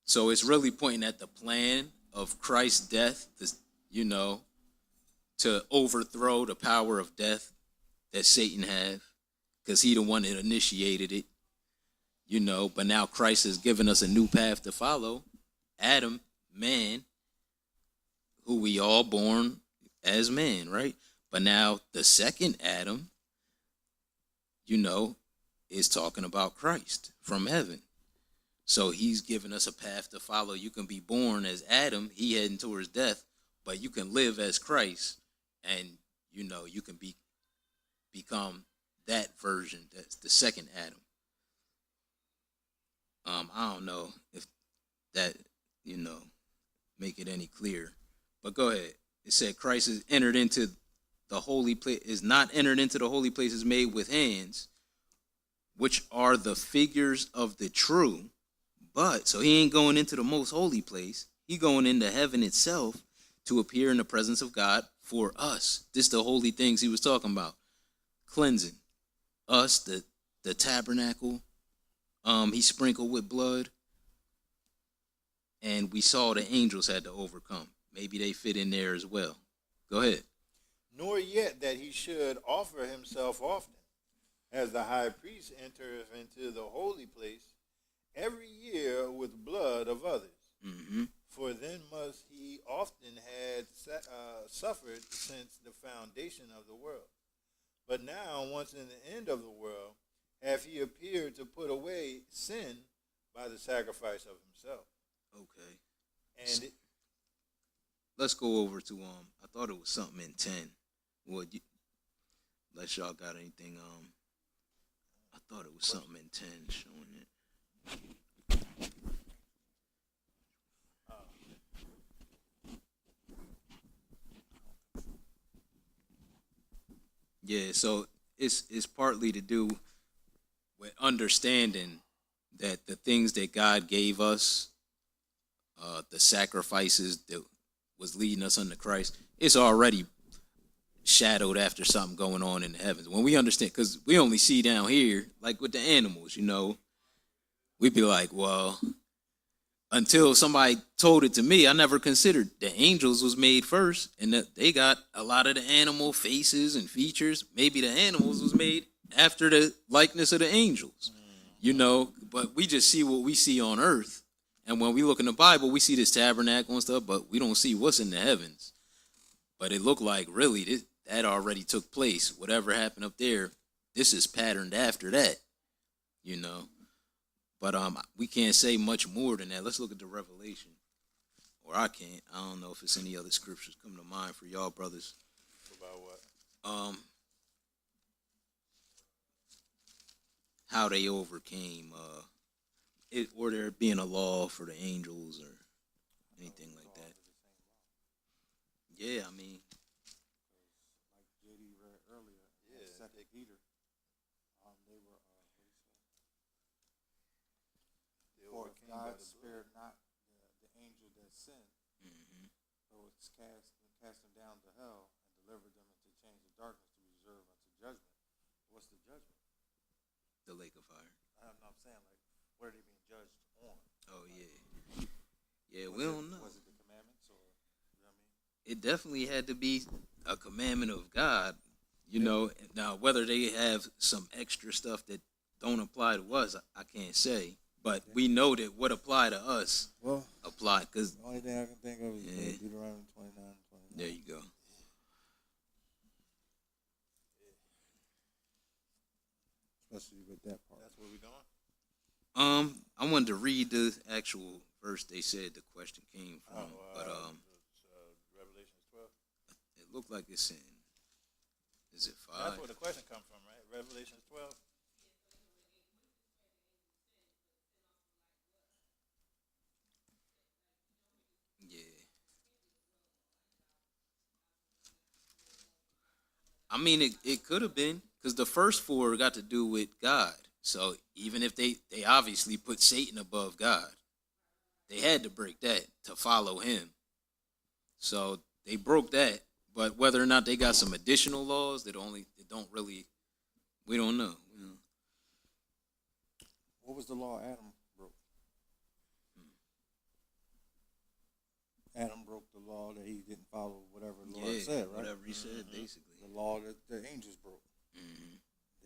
So it's really pointing at the plan of Christ's death, to overthrow the power of death that Satan have, because he the one that initiated it, but now Christ has given us a new path to follow. Adam, man, who we all born as man, right? But now the second Adam, is talking about Christ from heaven. So he's given us a path to follow. You can be born as Adam, he heading towards death, but you can live as Christ, and you can become that version. That's the second Adam. I don't know if that make it any clearer, but go ahead. It said Christ is entered into the holy place, is not entered into the holy places made with hands, which are the figures of the true. But so he ain't going into the most holy place. He going into heaven itself to appear in the presence of God for us. This the holy things he was talking about. Cleansing us, the tabernacle. He sprinkled with blood. And we saw the angels had to overcome. Maybe they fit in there as well. Go ahead. Nor yet that he should offer himself often, as the high priest entereth into the holy place every year with blood of others. For then must he often had suffered since the foundation of the world. But now, once in the end of the world, hath he appeared to put away sin by the sacrifice of himself. Okay. And let's go over to I thought it was something in 10. Unless y'all got anything I thought it was something in 10 showing it. Yeah, so it's partly to do with understanding that the things that God gave us, the sacrifices that was leading us unto Christ, it's already shadowed after something going on in the heavens. When we understand, because we only see down here, like with the animals, we'd be like, well, until somebody told it to me, I never considered the angels was made first, and that they got a lot of the animal faces and features. Maybe the animals was made after the likeness of the angels, but we just see what we see on earth. And when we look in the Bible, we see this tabernacle and stuff, but we don't see what's in the heavens. But it looked like really that already took place. Whatever happened up there, this is patterned after that, But we can't say much more than that. Let's look at the Revelation. Or I can't. I don't know if it's any other scriptures come to mind for y'all brothers. about what? How they overcame it, or there being a law for the angels or anything like that. Yeah, I mean, earlier. Yeah, Second Peter. They were. For God spared not the angel that sinned, though it's cast them down to hell and delivered them into chains of darkness to be reserved unto judgment. What's the judgment? The lake of fire. I'm saying, like, what are they being judged on? Oh yeah, yeah. We don't know. Was it the commandments, or you know what I mean? It definitely had to be a commandment of God. You know, now whether they have some extra stuff that don't apply to us, I can't say. But we know that what apply to us Well, apply because the only thing I can think of is Yeah. Deuteronomy 29. there you go. Especially with that part. That's where we going. I wanted to read the actual verse they said the question came from, but Revelation 12. it looked like it's in. Is it 5? That's where the question come from, right? Revelation 12. Yeah. I mean, it could have been because the first 4 got to do with God. So even if they obviously put Satan above God, they had to break that to follow him. So they broke that. But whether or not they got some additional laws that don't really, we don't know. You know? What was the law Adam broke? Adam broke the law that he didn't follow whatever the Lord said, right? Whatever he said, basically. The law that the angels broke.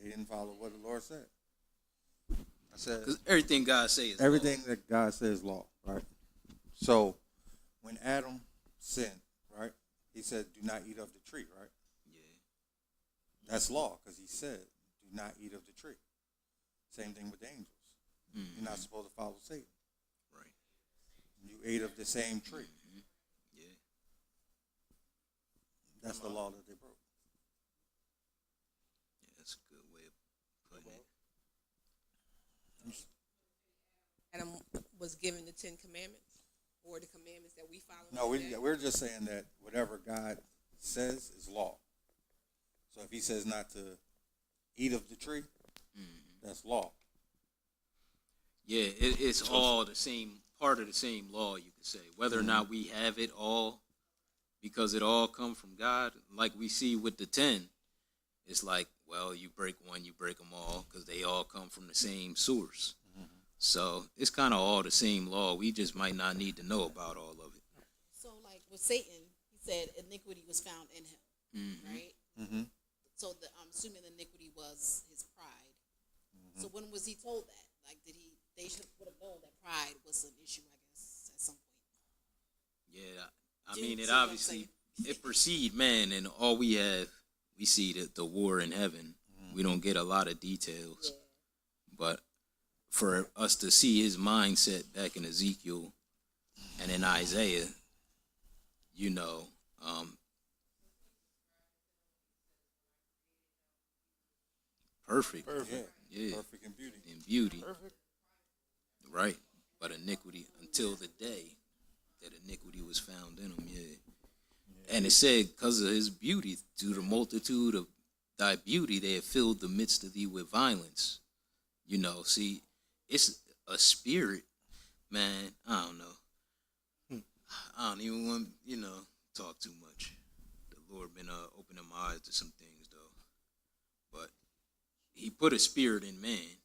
They didn't follow what the Lord said. I said Because everything God says is everything that God says is law, right? So when Adam sinned, right, he said, "Do not eat of the tree," right? Yeah. That's law because he said, "Do not eat of the tree." Same thing with the angels. You're not supposed to follow Satan. Right. You ate of the same tree. Yeah. That's the law that they broke. Yeah, that's a good way of putting it. Adam was given the 10 Commandments, or the commandments that we follow. No, today. we're just saying that whatever God says is law. So if he says not to eat of the tree, that's law. Yeah, it's all the same, part of the same law, you could say. Whether or not we have it all, because it all come from God, like we see with the 10, it's like, well, you break one, you break them all, because they all come from the same source. So it's kind of all the same law. We just might not need to know about all of it. So, like with Satan, he said iniquity was found in him, right? Mm-hmm. So I'm assuming the iniquity was his pride. So when was he told that? Like, they would have known that pride was an issue, I guess, at some point. Yeah, I Do you mean, it see what I'm obviously, saying? it precede man, and all we see the war in heaven. We don't get a lot of details. Yeah. But for us to see his mindset back in Ezekiel and in Isaiah, you know, perfect. Yeah. Perfect in beauty. In beauty. Perfect. Right. But iniquity, until the day that iniquity was found in him, And it said, because of his beauty, through the multitude of thy beauty, they have filled the midst of thee with violence. You know, see, it's a spirit, man. I don't know. I don't even want, talk too much. The Lord been opening my eyes to some things, though. But he put a spirit in man,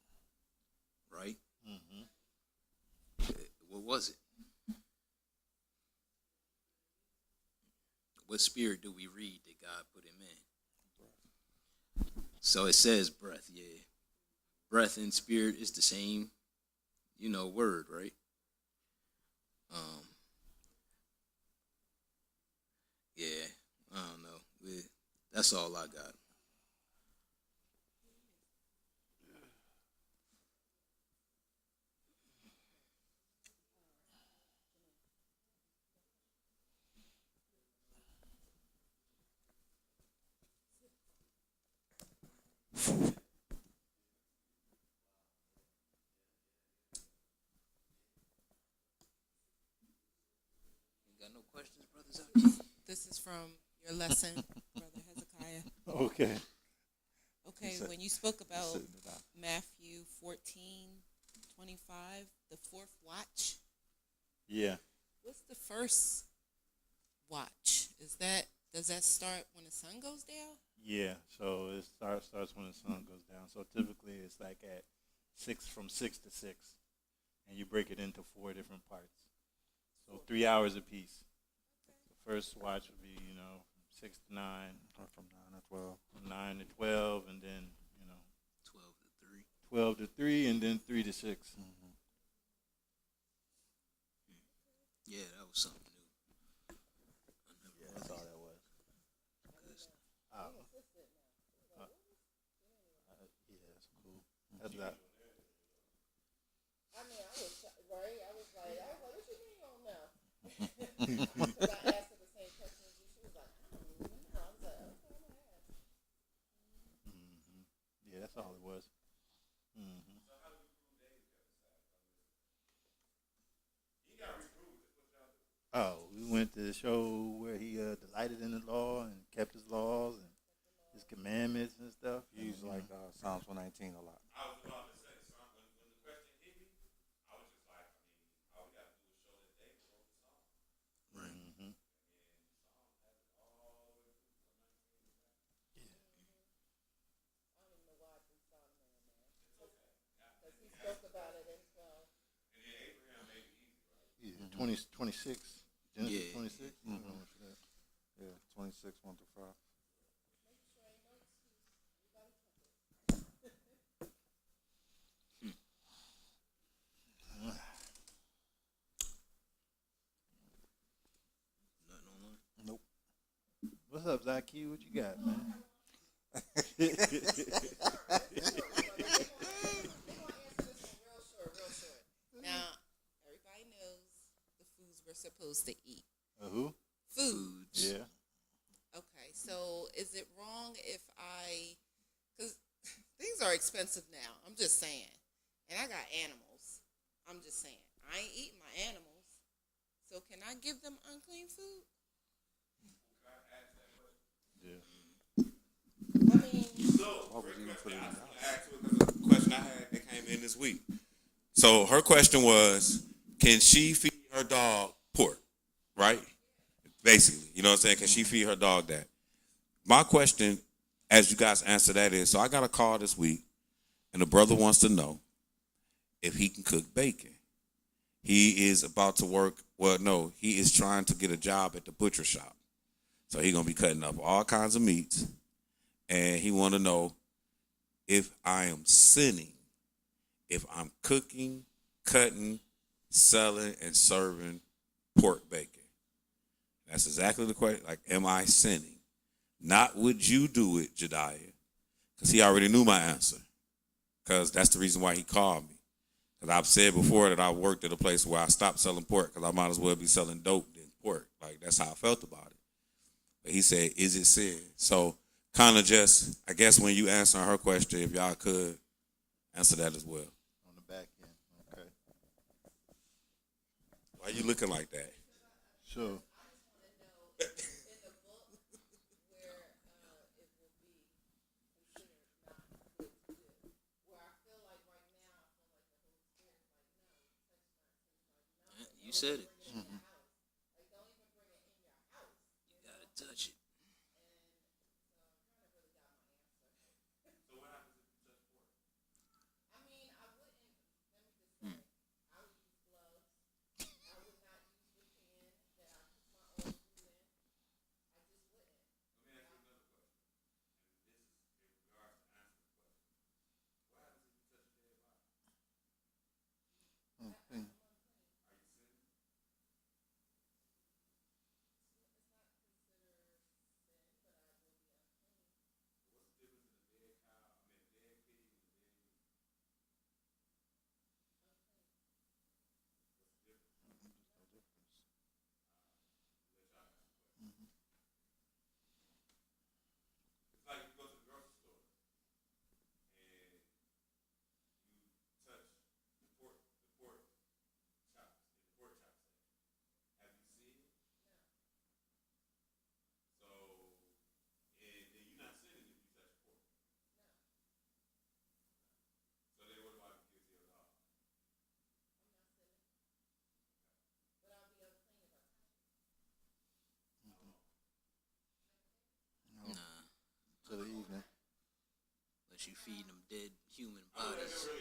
right? What was it? What spirit do we read that God put in man? So it says breath, yeah. Breath and spirit is the same, word, right? Yeah, I don't know. That's all I got. Got no questions, brothers out there? This is from your lesson, Brother Hezekiah. Jedediah. Okay. Okay, when you spoke about Matthew 14:25, the fourth watch, Yeah. what's the first watch? Does that start when the sun goes down? Yeah. So it starts when the sun goes down. So typically it's like at from 6 to 6, and you break it into 4 different parts. So 3 hours apiece. The first watch would be from 6 to 9, Or from 9 to 12. from 9 to 12, and then 12 to 3. 12 to 3, and then 3 to 6. Yeah, that was something new. Yeah, that's all that was. Yeah, that's cool. That's that. Yeah, that's all it was. Oh, we went to the show where he delighted in the law and kept his laws and his commandments and stuff. He used like Psalms 119 a lot. Mhm. Yeah, 26. Genesis Yeah. 26. Yeah, 26, 1 through 5. Nothing online. Nope. What's up, Zaki? What you got, man? Now, everybody knows the foods we're supposed to eat. Who? Foods. Yeah. Okay, so is it wrong if because things are expensive now, I'm just saying, and I got animals, I'm just saying, I ain't eating my animals, so can I give them unclean food? Yeah. I mean, Why would you even put it in the house? Asked her because a question I had that came in this week. So her question was, can she feed her dog pork? Right? Basically, you know what I'm saying? Can she feed her dog that? My question, as you guys answer that, is so I got a call this week, and the brother wants to know if he can cook bacon. He is about to work. Well, no, he is trying to get a job at the butcher shop. So he's gonna be cutting up all kinds of meats, and he want to know if I am sinning, if I'm cooking, cutting, selling, and serving pork bacon. That's exactly the question. Like, am I sinning? Not would you do it, Jedediah, because he already knew my answer. Because that's the reason why he called me. Because I've said before that I worked at a place where I stopped selling pork because I might as well be selling dope than pork. Like, that's how I felt about it. But he said, is it sin? So kind of just, I guess when you answer her question, if y'all could answer that as well. On the back end. Okay. Why you looking like that? So. You said it. You gotta touch it. Mm. What you feeding them dead human bodies?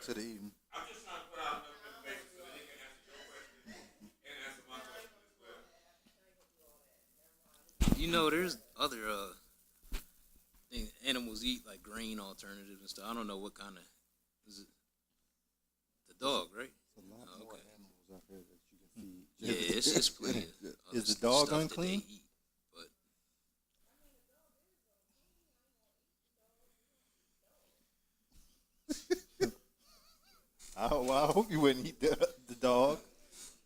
To the eating. I'm just trying to put out enough information so that they can answer your question and answer my question as well. You know, there's other things animals eat, like grain alternatives and stuff. I don't know what kind of is it. The dog, right? There's a lot Oh, more okay. animals out here that you can feed. Yeah, it's plenty. Of other Is the dog stuff that unclean? they eat, but I hope you wouldn't eat the dog.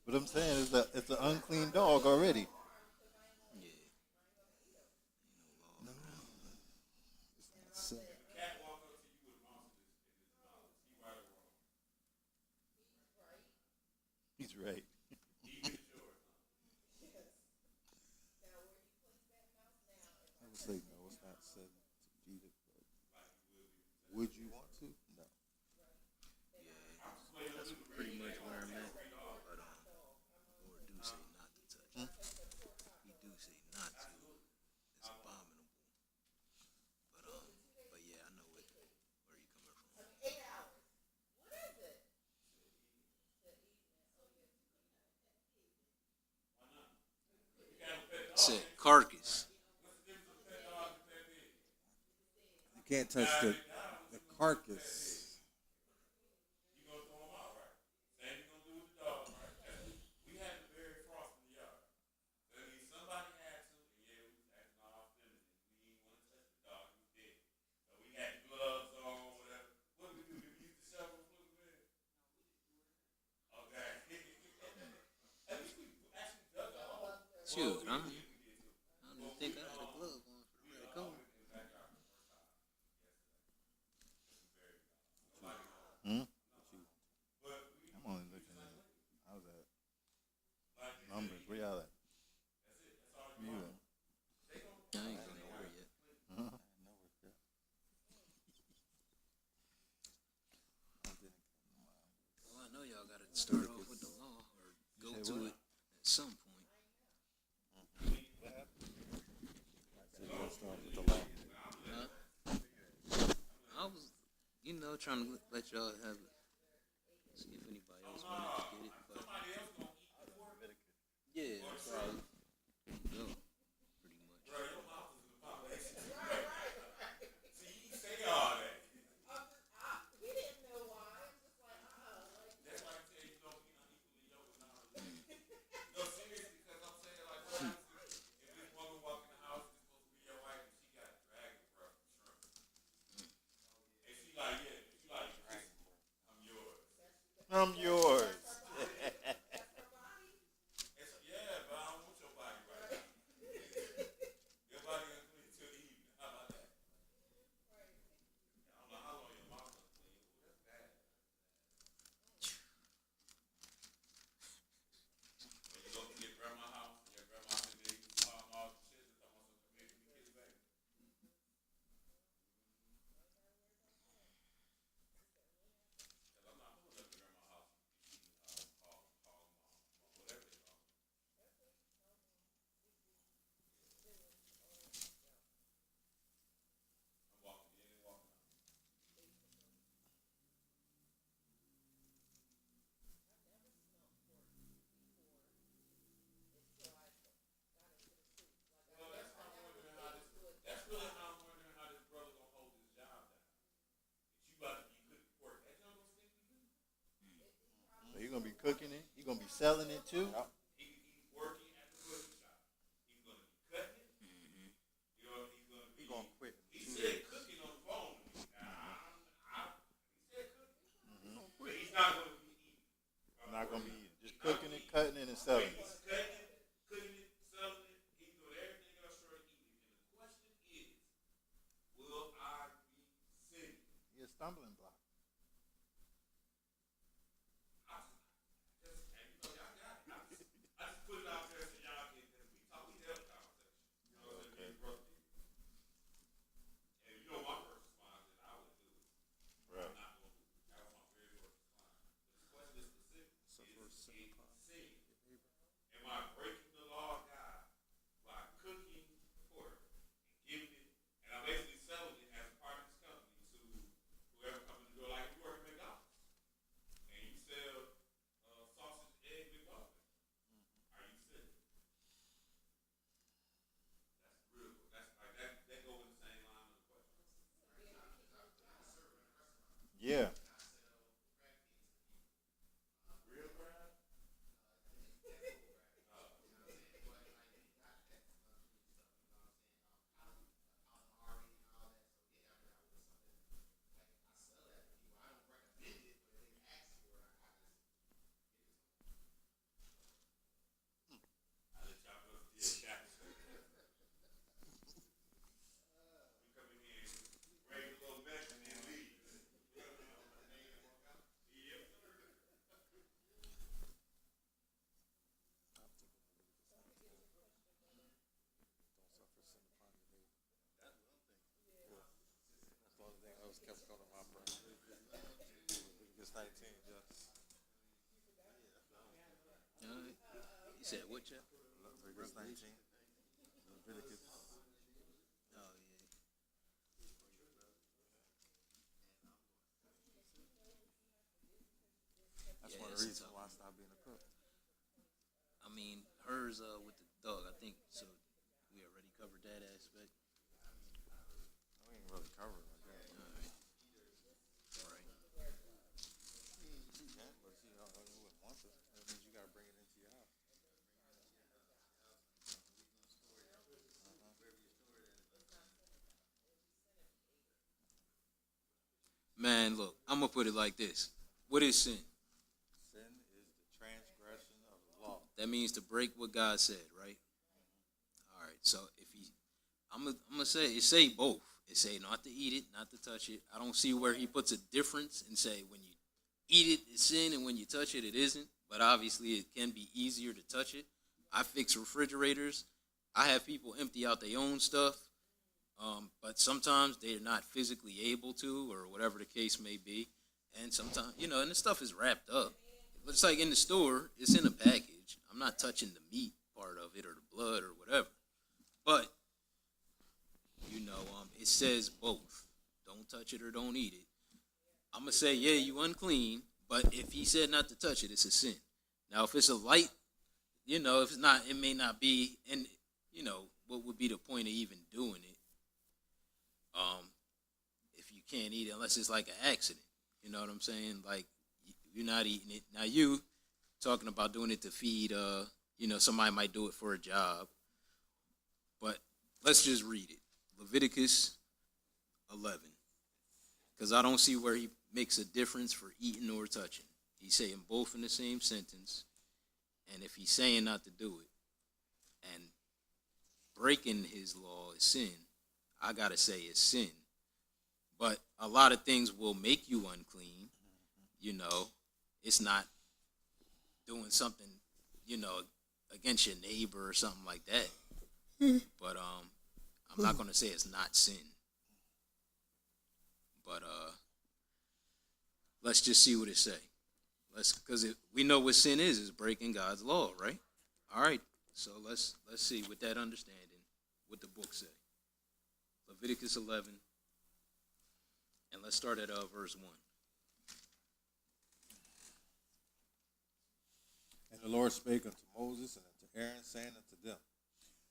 But I'm saying it's an unclean dog already. yeah. So, He's right. I would say no, it's not said to feed it, but would you want to? No. That's pretty much where I'm at. But Lord do say not to touch it. He do say not to. It's abominable. But yeah, I know where you coming from. It said carcass. You can't touch the carcass. Shoot, I don't even think I had a glove on for the red cone. I'm only looking at I was at numbers. Where y'all at? Where you at? I ain't going nowhere yet. Well, I know y'all got to start off with the law or go say to what? it at some point. Let's start with the law. I was, trying to let y'all have it. See if anybody else wanted to get it, but yeah, that's right. Go, pretty much. I'm yours. So you're gonna be cooking it. You're gonna be selling it too. He gonna quit. Not gonna be eating. Just cooking it, cutting it, and selling it. He a stumbling block. Right. Yeah. That's the only thing that was kept going to my brain. Leviticus 19, yeah. You said what chapter? Leviticus 19. Leviticus. Oh yeah. That's Yeah, one of it's the reasons tough. why I stopped being a cook. I mean, hers with the dog. I think so. We already covered that aspect. We ain't really covered it like that. All right. All right. You can, but you know, you wouldn't want to. That means you got to bring it into your house. Man, look, I'm gonna put it like this. What is sin? Sin is the transgression of the law. That means to break what God said, right? All right. So if he, I'm gonna say it say both. It say not to eat it, not to touch it. I don't see where he puts a difference and say when you eat it, it's sin, and when you touch it, it isn't. But obviously, it can be easier to touch it. I fix refrigerators. I have people empty out their own stuff, but sometimes they're not physically able to, or whatever the case may be. And sometimes, and the stuff is wrapped up. It's like in the store, it's in a package. I'm not touching the meat part of it or the blood or whatever. But, it says both. Don't touch it or don't eat it. I'm going to say, yeah, you unclean, but if he said not to touch it, it's a sin. Now, if it's a light, if it's not, it may not be, and, what would be the point of even doing it? If you can't eat it, unless it's like an accident. You know what I'm saying? Like, you're not eating it. Now, you talking about doing it to feed, somebody might do it for a job. But let's just read it. Leviticus 11. Because I don't see where he makes a difference for eating or touching. He's saying both in the same sentence. And if he's saying not to do it, and breaking his law is sin, I got to say it's sin. But a lot of things will make you unclean. It's not doing something, against your neighbor or something like that. But I'm not going to say it's not sin. But let's just see what it say. Because we know what sin is breaking God's law, right? All right. So let's see with that understanding what the book say. Leviticus 11, and let's start at verse 1. And the Lord spake unto Moses and unto Aaron, saying unto them,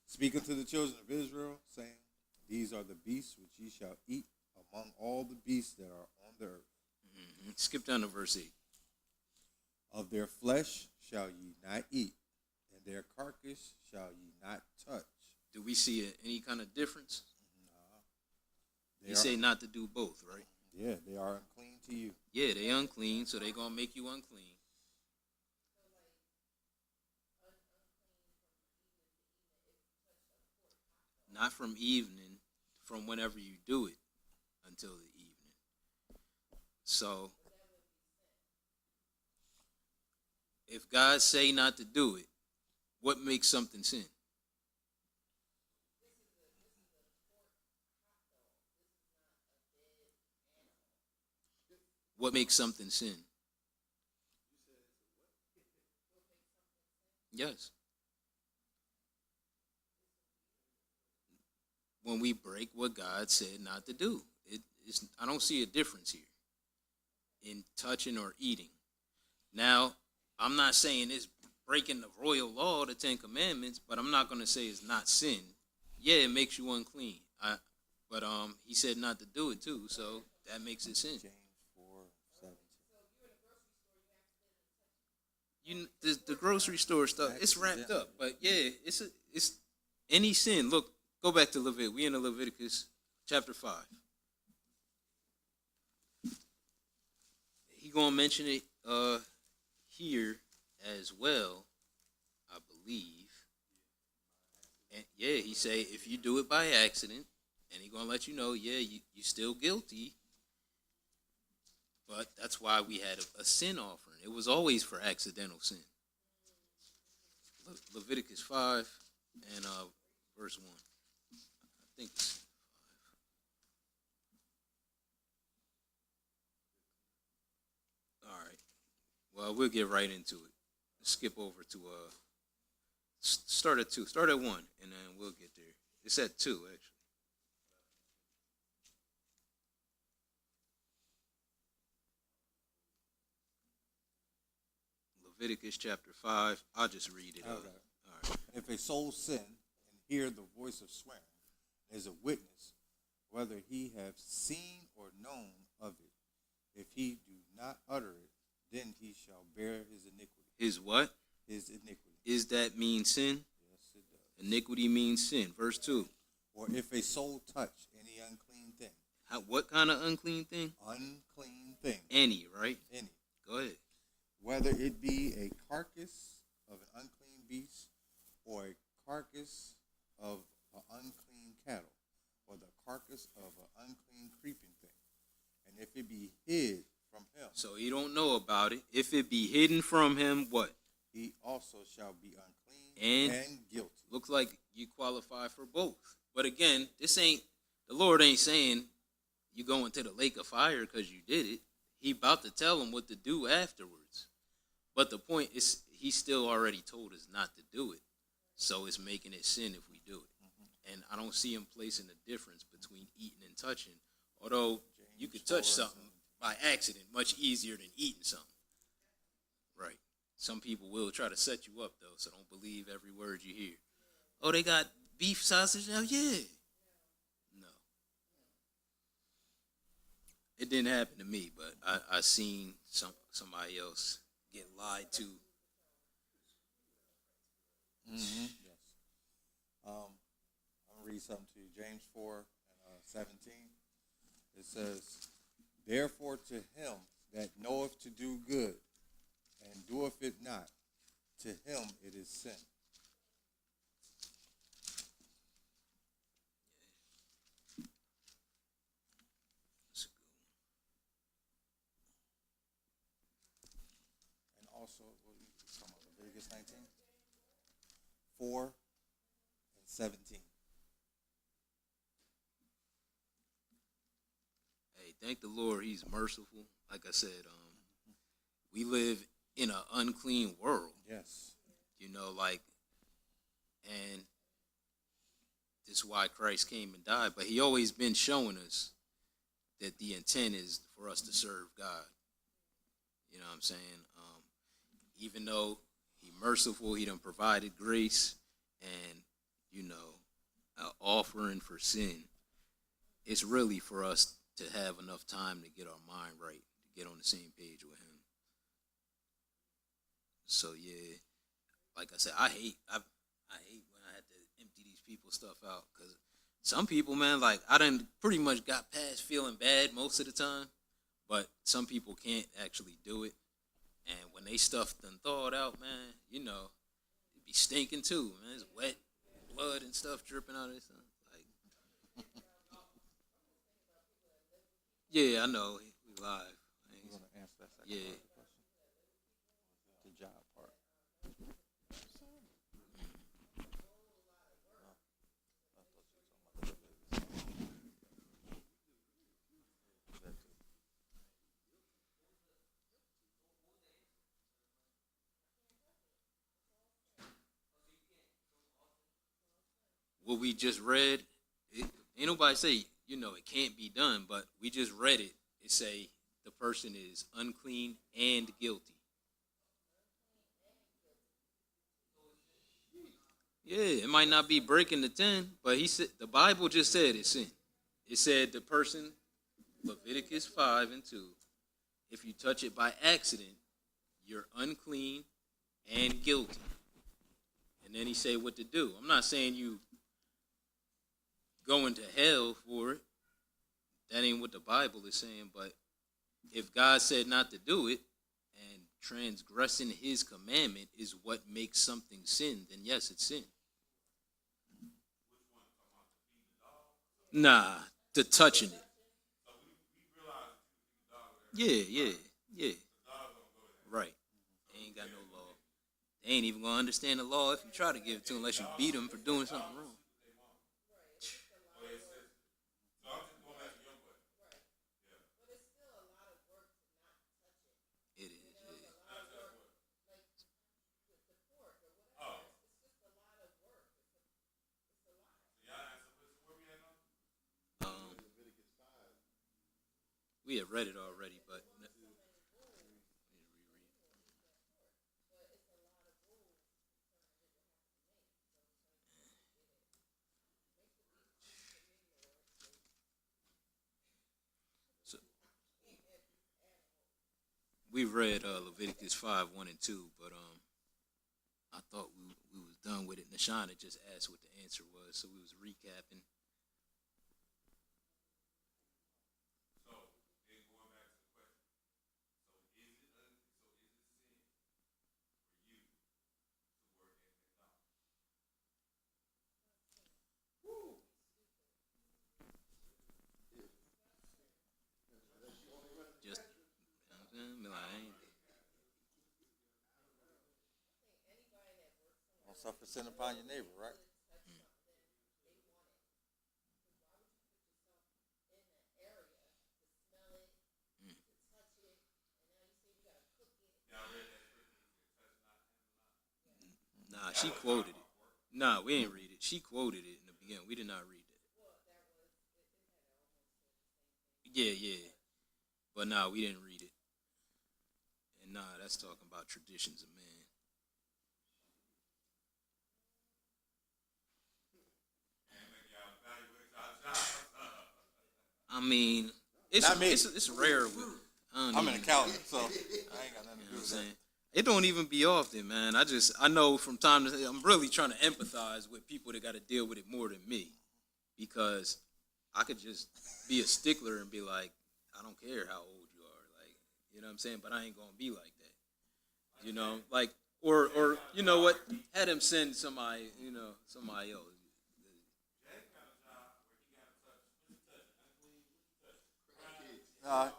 Speak unto the children of Israel, saying, These are the beasts which ye shall eat among all the beasts that are on the earth. Mm-hmm. Skip down to verse 8. Of their flesh shall ye not eat, and their carcass shall ye not touch. Do we see any kind of difference? They You are- say not to do both, right? Yeah, they are unclean to you. Yeah, they unclean, so they going to make you unclean. Not from evening, from whenever you do it until the evening. So, if God say not to do it, what makes something sin? What makes something sin? Yes. When we break what God said not to do. I don't see a difference here in touching or eating. Now, I'm not saying it's breaking the royal law, the Ten Commandments, but I'm not going to say it's not sin. Yeah, it makes you unclean. But he said not to do it too, so that makes it sin. James 4. the grocery store stuff. It's wrapped up, but yeah, it's any sin. Look, go back to Leviticus. We in the Leviticus chapter 5. He gonna mention it here as well, I believe. And yeah, he say if you do it by accident, and he gonna let you know, yeah, you still guilty. But that's why we had a sin offering. It was always for accidental sin. Leviticus 5 and verse 1. I think it's 5. All right. Well, we'll get right into it. Skip over to start at 2. Start at 1, and then we'll get there. It's at 2, actually. Leviticus chapter 5. I'll just read it. All All right. right. If a soul sin and hear the voice of swearing, as a witness, whether he have seen or known of it, if he do not utter it, then he shall bear his iniquity. His what? His iniquity. Is that mean sin? Yes, it does. Iniquity means sin. Verse 2. Or if a soul touch any unclean thing. What kind of unclean thing? Unclean thing. Any, right? Any. Go ahead. Whether it be a carcass of an unclean beast, or a carcass of an unclean cattle, or the carcass of an unclean creeping thing, and if it be hid from him, So he don't know about it. If it be hidden from him, what? he also shall be unclean and guilty. Looks like you qualify for both. But again, the Lord ain't saying you go into the lake of fire because you did it. He about to tell him what to do afterwards. But the point is, he still already told us not to do it. So it's making it sin if we do it. And I don't see him placing a difference between eating and touching. Although you could touch something by accident much easier than eating something. Right. Some people will try to set you up, though, so don't believe every word you hear. Oh, they got beef sausage now? Yeah. No. It didn't happen to me, but I seen somebody else get lied to. Yes. I'm going to read something to you. James 4 and 17. It says, therefore to him that knoweth to do good, and doeth it not, to him it is sin. And also, what are you talking about? Leviticus 19? 4 and 17. Hey, thank the Lord, he's merciful. Like I said, we live in an unclean world. Yes. You know, and this is why Christ came and died. But he always been showing us that the intent is for us to serve God. You know what I'm saying? Even though he merciful, he done provided grace and, an offering for sin. It's really for us to have enough time to get our mind right, to get on the same page with him. So yeah, like I said, I hate when I had to empty these people's stuff out, because some people, man, I done pretty much got past feeling bad most of the time, but some people can't actually do it. And when they stuff done thawed out, man, it be stinking too, man. It's wet, blood and stuff dripping out of it. Yeah, I know. We live. You want to answer that second Yeah. part of the question? The job part. What we just read, ain't nobody say, it can't be done, but we just read it. It say the person is unclean and guilty. Yeah, it might not be breaking the 10, but he said the Bible just said it's sin. It said the person, Leviticus 5 and 2, if you touch it by accident, you're unclean and guilty. And then he say what to do. I'm not saying you going to hell for it. That ain't what the Bible is saying. But if God said not to do it, and transgressing his commandment is what makes something sin, then yes, it's sin. Nah, the touching it. Yeah. Right. They ain't got no law. They ain't even gonna understand the law if you try to give it to them unless you beat them for doing something wrong. It is. Um, we have read it already, but so we read Leviticus 5:1 and 2, but I thought we was done with it. Nashana just asked what the answer was, so we was recapping. Just, you know what I'm saying? Be like, I ain't. Don't suffer sin upon your neighbor, right? Nah, she quoted it. Nah, we ain't read it. She quoted it in the beginning. We did not read that. Yeah. But nah, we didn't read it. And nah, that's talking about traditions of man. I mean, it's Not me. it's rare. I'm an accountant, so I ain't got nothing to do with that. It don't even be often, man. I know from time to time, I'm really trying to empathize with people that got to deal with it more than me, because I could just be a stickler and be like, I don't care how old you are, like, you know what I'm saying, but I ain't gonna be like that, you know, like, or you know what, had him send somebody, somebody else.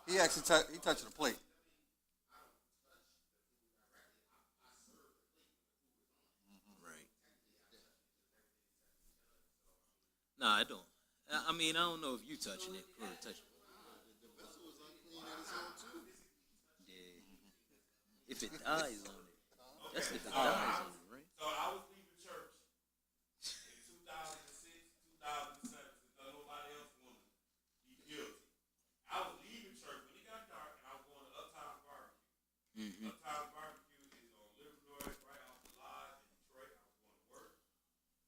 He actually he touched the plate. Right. Nah, I don't. I mean, I don't know if you touching it or touching it. Yeah. If it dies on it, that's if it dies on it, right? So I was leaving church in 2006, 2007, because nobody else wanted to be guilty. I was leaving church when it got dark, and I was going to Uptown Barbecue. Mm-hmm. Uptown Barbecue is on Livernois, right off the lodge in Detroit. I was going to work,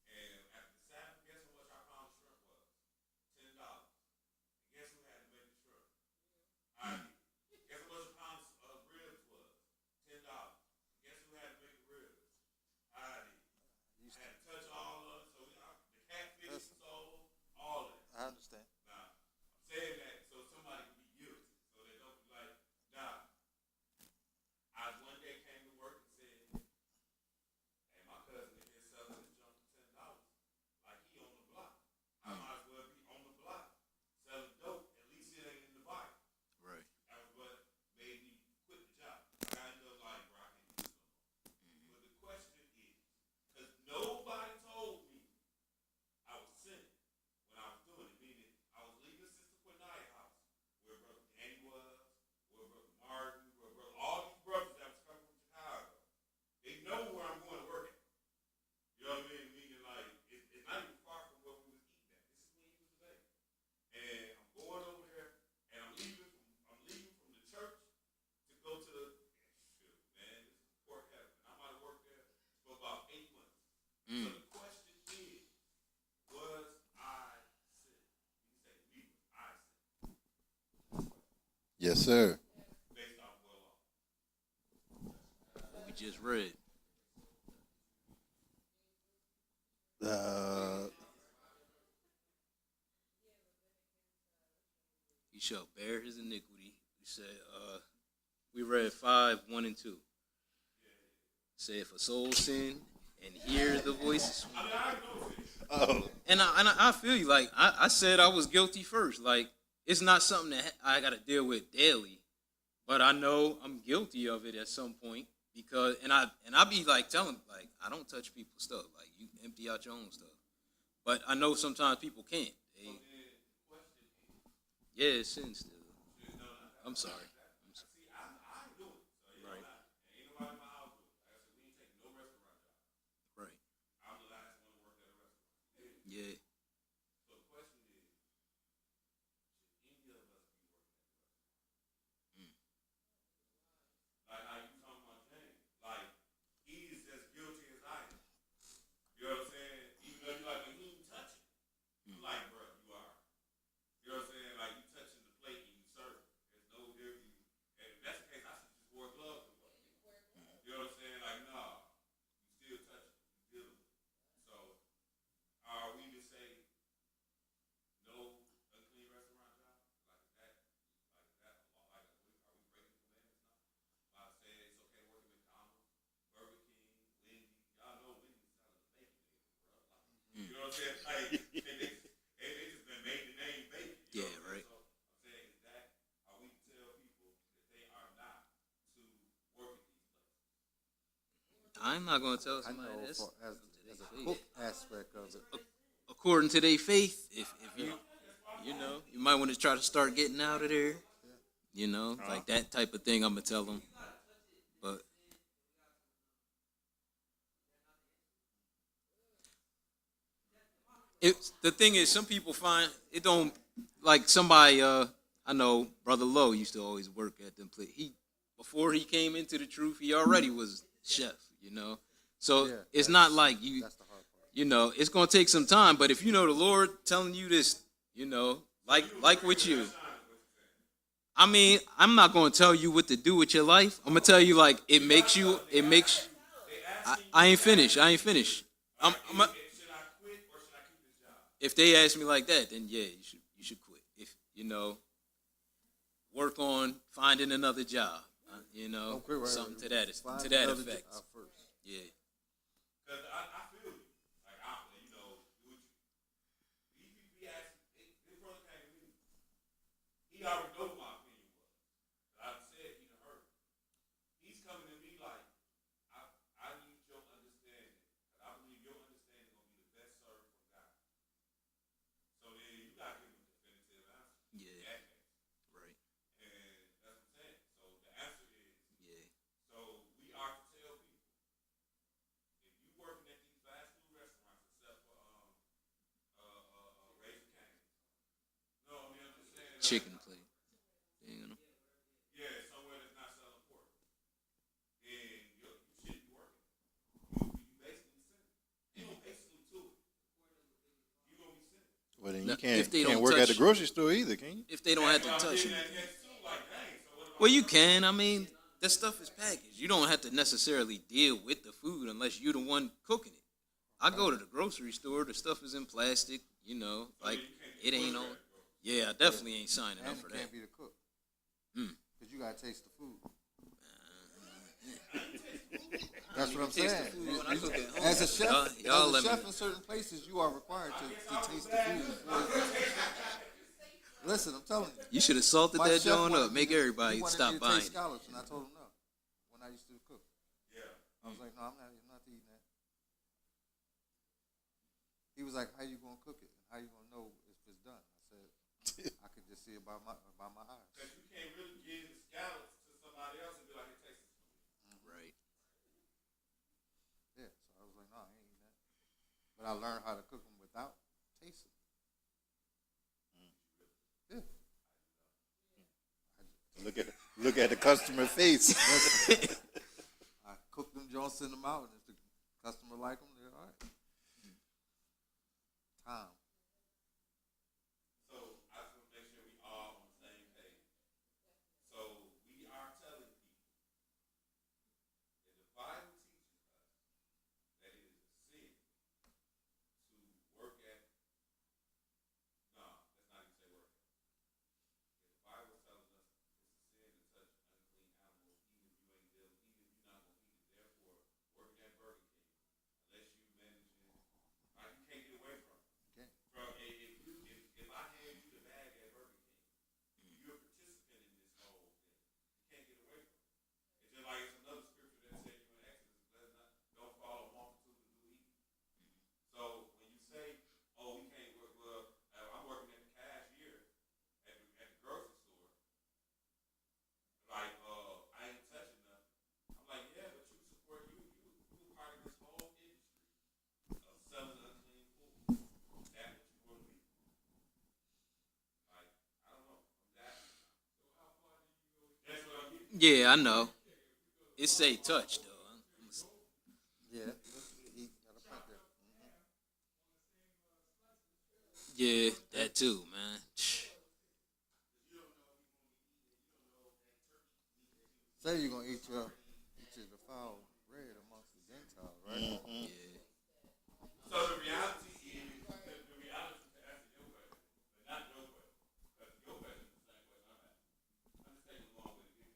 and after the Sabbath, guess how much I found shrimp was? $10. And guess who had to make the shrimp? I did. Guess how much a pound of ribs was? $10. Guess who had to make the ribs? I did. I had to touch all of it, so the catfish was sold, all of it. I understand. Now, I'm saying that so somebody can be guilty, so they don't be like, nah. I one day came to work and said, hey, my cousin in here selling this junk for $10. Like he on the block. I might as well be on the block selling dope. At least it ain't in the body. Right. That was what made me quit the job. I ended up like, bro, I can't do this no more. But the question is, because nobody told me I was sinning when I was doing it, meaning I was leaving Sister Quinaya house, where Brother Danny was, where Brother Martin, where Brother, all these brothers that was coming from Chicago. They know where I'm going to work at. You know what I mean? Meaning like, it's not even far from where we was eating at. This is where he was today. And I'm going over there, and I'm leaving from the church to go to the, shoot, man, this is pork heaven. I might have worked there for about 8 months. So the question is, was I sinning? You say we was I sinning Yes, sir. based off what law? What we just read. He shall bear his iniquity. We said, we read 5:1 and 2. Say if a soul sin and hear the voice. And I feel you. Like I said, I was guilty first. Like it's not something that I got to deal with daily, but I know I'm guilty of it at some point because I be like telling like I don't touch people's stuff. Like you empty out your own stuff, but I know sometimes people can't. Yeah, it's sin still. I'm sorry. Right. Right. Yeah. Yeah, right. I'm not going to tell I know somebody this. as a cook aspect of it. According to their faith, if you know, you might want to try to start getting out of there. You know, like that type of thing. I'm gonna tell them, but the thing is, some people find it don't like somebody. I know Brother Lowe used to always work at them place. Before he came into the truth, he already was chef. You know, so Yeah, it's not like you. That's the hard part. You know, it's gonna take some time. But if you know the Lord telling you this, you know, like with you. I mean, I'm not gonna tell you what to do with your life. I'm gonna tell you like it makes. I ain't finished. If they ask me like that, then yeah, you should quit. If you know, work on finding another job. You know, Don't quit right something away. to that Find to that another effect. job first. Yeah. Because I feel you. Like, you know, he asked, his brother came to me. He already knows my opinion was. I said he done heard. He's coming to me like, I need your understanding. Because I believe your understanding is going to be the best served for God. So then you got to give him a definitive answer. Yeah. Right. And that's what I'm saying. So the answer is, Yeah. so we are to tell people, if you working at these fast food restaurants, except for Raising Cane's. No, I mean I'm just saying. Chicken plate. You know. Yeah, somewhere that's not selling pork. Then you shouldn't be working. You basically sinning. You don't basically to it. You gonna be sinning. Well, then Now, you can't, if they can't don't work at the touch- grocery store either, can you? If they don't have to I'm touch getting it. that next too, like dang. So what about Well, you can. I mean, that stuff is packaged. You don't have to necessarily deal with the food unless you're the one cooking it. I go to the grocery store. The stuff is in plastic. You know, like it ain't on. Yeah, I definitely ain't signing up And for you that. can't be the cook. Mm. Because you got to taste the food. That's what I'm Taste the saying. food when I cook at home. As a chef, Y'all let me- in certain places, you are required to taste the food before. Listen, I'm telling you. You should have salted My that chef joint wanted up. me Make to- everybody he wanted stop me to buying taste it. scallops, and I told him no when I used to cook. Yeah. I was like, no, I'm not eating that. He was like, how you gonna cook it? How you gonna know if it's done? I said, I could just see it by my eyes. Because you can't really give the scallops to somebody else and be like, it tastes. Right. Yeah, so I was like, no, I ain't eating that. But I learned how to cook them without tasting. Yeah. Look at the customer face. I cook them joints, send them out, and if the customer like them, they're all right. Time. So I just want to make sure we all on the same page. So we are telling people that the Bible teaches us that it is a sin to Yeah, I know. It say touch though. Yeah. He got a point there. Yeah, that too, man. Say you're gonna eat your defiled bread amongst the Gentiles, right? Yeah. So the reality is, the reality to answer your question, but not your question, because your question is the same question I'm asking. I'm just taking a long way to get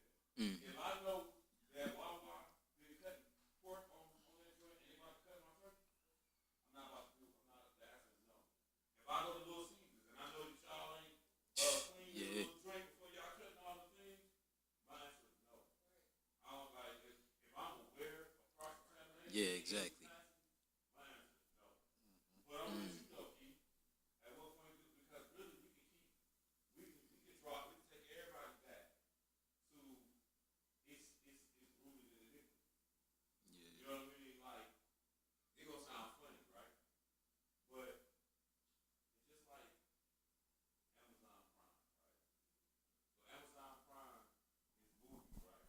there. If I know that Wawa been cutting pork on that joint and they about to cut my turkey, I'm not about to do. I'm not. The answer is no. If I go to Little Caesars and I know that y'all ain't clean your Yeah. little drink before y'all cutting all the things, my answer is no. I don't like if I'm aware of cross contamination. Yeah, exactly. My answer is no. But I'm gonna let you know, Keith. At what point do because really we can draw we can take everybody back to it's rooted in iniquity. You know what I mean? Like it gonna sound funny, right? But it's just like Amazon Prime, right? So Amazon Prime is movies, right?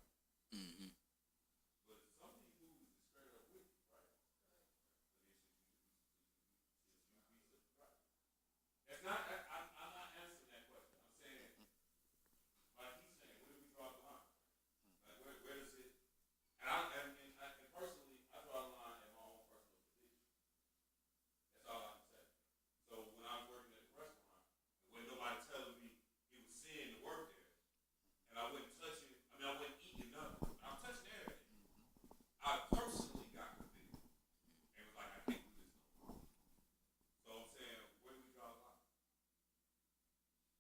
Mm-hmm. But some of these movies is straight up wicked, right? Right. That's not. I'm not answering that question. I'm saying, like he's saying, where do we draw the line? Like where does it? And personally, I draw the line at my own personal position. That's all I can say. So when I was working at the restaurant, when nobody telling me it was sin to work there, and I wouldn't touch it. I mean, I wouldn't eat nothing. I'm touching everything. I personally got convicted and was like, I can't do this no more. So I'm saying, where do we draw the line?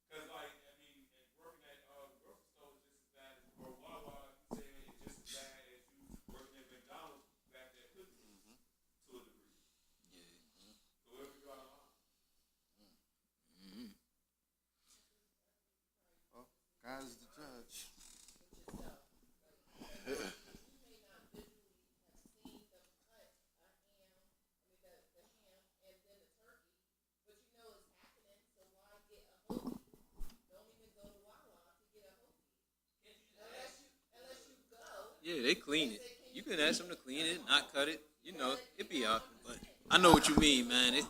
Because, like, I mean, working at the grocery store is just as bad as, or Wawa, you said, it's just as bad as you working at McDonald's back there cooking to a degree. So where do we draw the line? Well, God is the judge. Yeah, they clean it. You can ask them to clean it, not cut it. You know, it be out. But I know what you mean, man.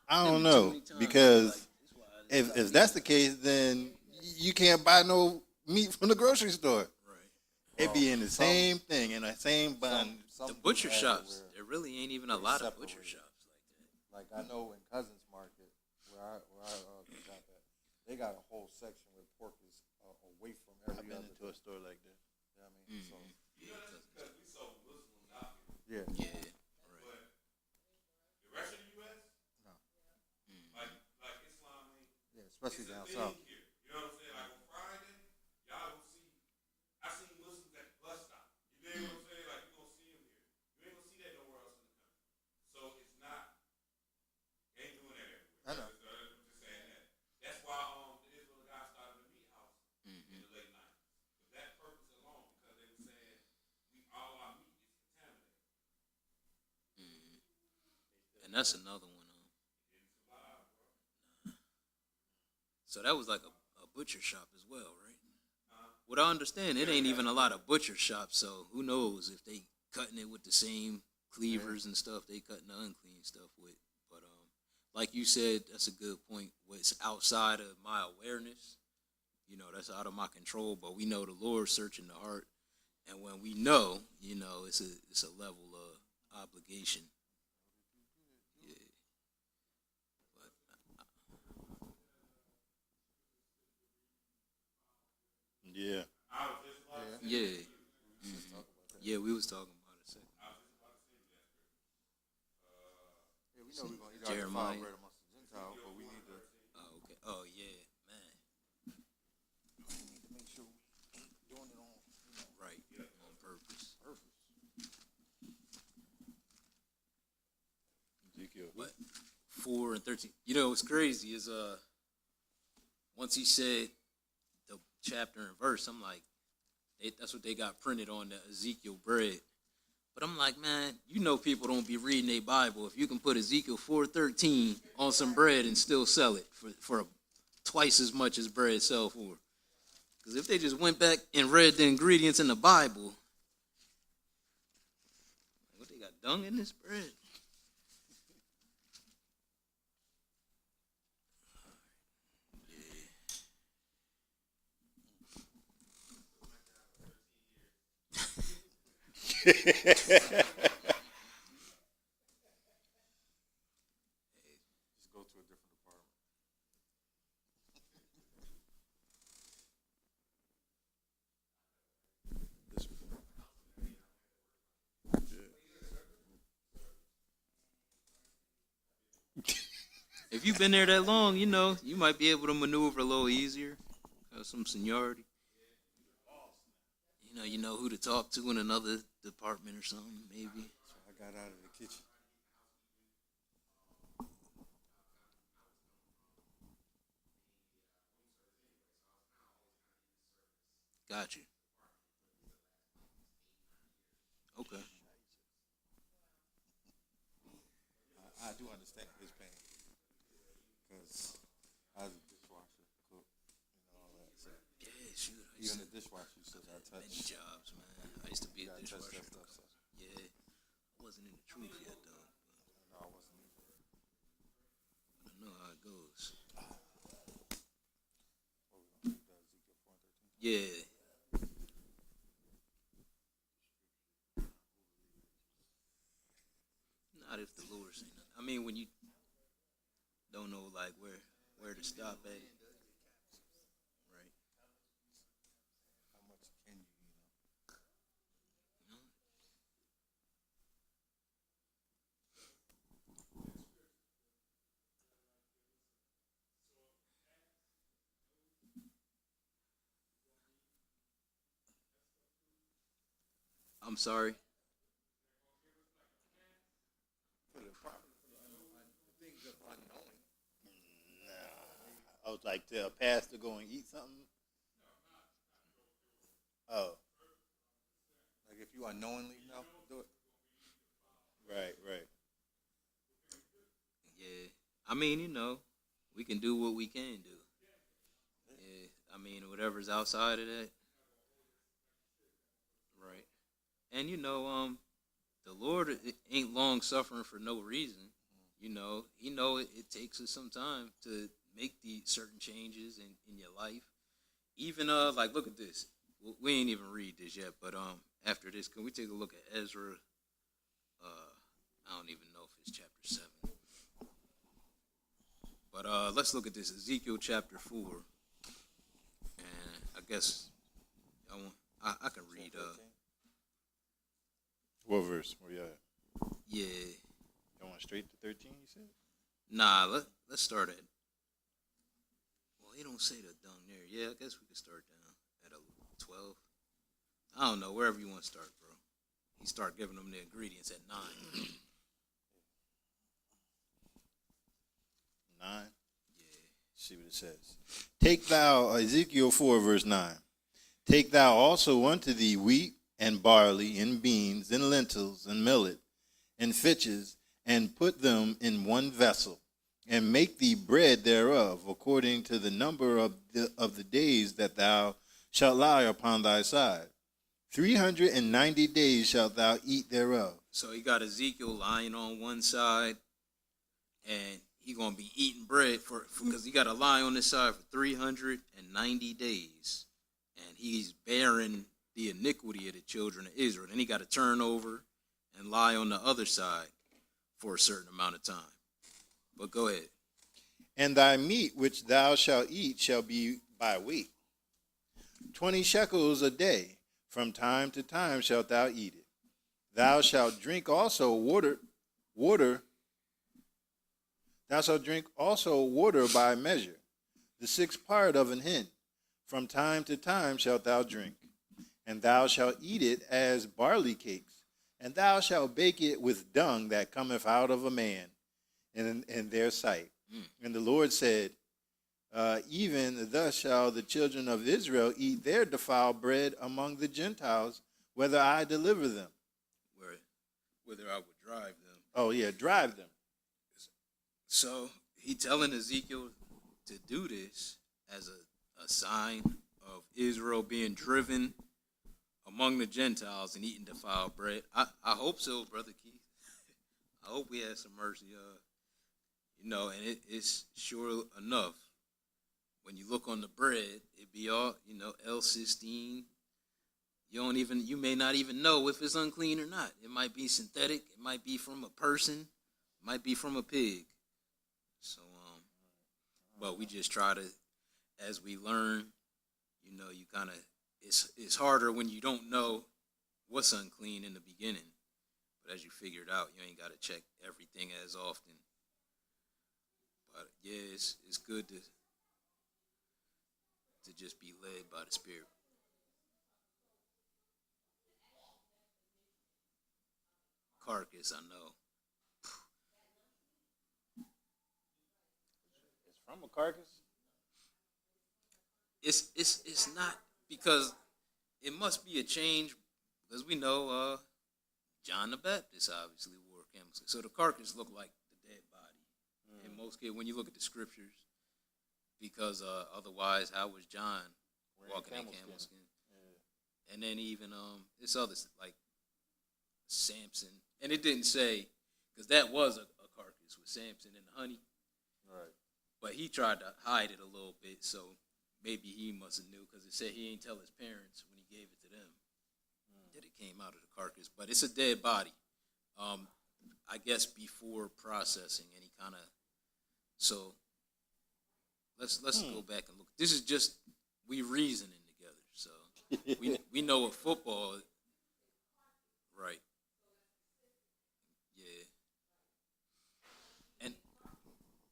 I don't know because if that's the case, then you can't buy no meat from the grocery store. Right. It be in the same thing in the same bun. The butcher shops, there really ain't even a lot of butcher shops like that. Like I know in Cousins Market where I shop at, they got a whole section where pork is away from I've every been other. into a store like that. You know what I mean? So You know, that's because we so Muslim out here. yeah. Yeah. But the rest of the U.S., No. like Islam ain't. Yeah, especially It's a down thing south. here. You know what I'm saying? Like on Friday, y'all gonna see. I seen Muslims at the bus stop. You dig what I'm saying? Like you gonna see them here. You ain't gonna see that nowhere else in the country. So it's not. Ain't doing that everywhere. I know. I'm just saying that. That's why the Israel guy started the meat house in the late '90s. For that purpose alone, because they were saying all our meat is contaminated. And that's another one. So that was like a butcher shop as well, right? What I understand, it ain't even a lot of butcher shops, so who knows if they cutting it with the same cleavers and stuff they cutting the unclean stuff with. But like you said, that's a good point. What's outside of my awareness, you know, that's out of my control. But we know the Lord's searching the heart, and when we know, you know, it's a level of obligation. Yeah. Yeah. Yeah. Yeah, we was talking about it. Yeah, we know we're gonna eat Jeremiah. our defiled bread amongst the Gentiles, but we need to Oh, okay. Oh, yeah, man. make sure we ain't doing it on Right. On purpose. purpose. Ezekiel. But 4 and 13. You know what's crazy is once he said the chapter and verse, I'm like, that's what they got printed on the Ezekiel bread. But I'm like, man, you know people don't be reading their Bible. If you can put Ezekiel 4:13 on some bread and still sell it for twice as much as bread sell for, Because if they just went back and read the ingredients in the Bible, what, they got dung in this bread? Just go to a different department. If you've been there that long, you know, you might be able to maneuver a little easier, have some seniority. You know who to talk to in another department or something, maybe. So I got out of the kitchen. Got you. Okay. I do understand his pain because I was a dishwasher, cook, all that. So Yeah, shoot. even the dishwasher, you still got to touch. Many jobs, man. I used to be a Gotta touch dishwasher. that stuff. So. Yeah. I wasn't in the truth yet, though. No, I wasn't either. I know how it goes. What we gonna do, Ezekiel 4:13? Yeah. Not if the Lord say nothing. I mean, when you don't know, like, where to stop at. Right. How much can you, I'm sorry. I was like, tell a pastor go and eat something. Oh, like if you unknowingly do it? right. Yeah. I mean, you know, we can do what we can do. Yeah. I mean, whatever's outside of that. Right. And you know, the Lord ain't long suffering for no reason. You know, He know it takes us some time to make the certain changes in your life. Even like look at this. We ain't even read this yet, but after this, can we take a look at Ezra? I don't even know if it's chapter 7. But let's look at this, Ezekiel chapter 4. And I guess I can read What verse? Where you at? yeah. Going straight to 13, you said? Nah, let's start at. Well, he don't say the down there. Yeah, I guess we could start down at a 12. I don't know, wherever you want to start, bro. He start giving them the ingredients at 9. 9. Yeah. See what it says. Take thou, Ezekiel 4, verse 9. Take thou also unto thee wheat and barley and beans and lentils and millet and fitches, and put them in one vessel, and make thee bread thereof, according to the number of the days that thou shalt lie upon thy side. 390 days shalt thou eat thereof. So you got Ezekiel lying on one side, and he gonna be eating bread because he got to lie on this side for 390 days, and he's bearing the iniquity of the children of Israel. Then he got to turn over and lie on the other side for a certain amount of time. But go ahead. And thy meat which thou shalt eat shall be by weight. 20 shekels a day, from time to time shalt thou eat it. Thou shalt drink also water. Thou shalt drink also water by measure, the 6th part of an hin. From time to time shalt thou drink. And thou shalt eat it as barley cakes. And thou shalt bake it with dung that cometh out of a man in their sight. And the Lord said, even thus shall the children of Israel eat their defiled bread among the Gentiles, whether I deliver them. Whether I would drive them. Oh, yeah, drive them. So he telling Ezekiel to do this as a sign of Israel being driven among the Gentiles and eating defiled bread. I hope so, Brother Keith. I hope we had some mercy. And it's sure enough. When you look on the bread, it be all, L-cysteine. You may not even know if it's unclean or not. It might be synthetic. It might be from a person. It might be from a pig. So, but we just try to, as we learn, you kind of, it's harder when you don't know what's unclean in the beginning. But as you figure it out, you ain't got to check everything as often. But yeah, it's good to just be led by the Spirit. Carcass, I know. It's from a carcass. It's not, because it must be a change, because we know John the Baptist obviously wore camel skin. So the carcass looked like the dead body in most cases when you look at the scriptures, because otherwise how was John walking in camel skin? Yeah. And then even this other, like Samson, and it didn't say, because that was a carcass with Samson and the honey. Right. But he tried to hide it a little bit, so maybe he must have knew, because it said he ain't tell his parents when he gave it to them that it came out of the carcass. But it's a dead body. I guess before processing any kind of. So let's go back and look. This is just we reasoning together. So we know what football. Right. Yeah. And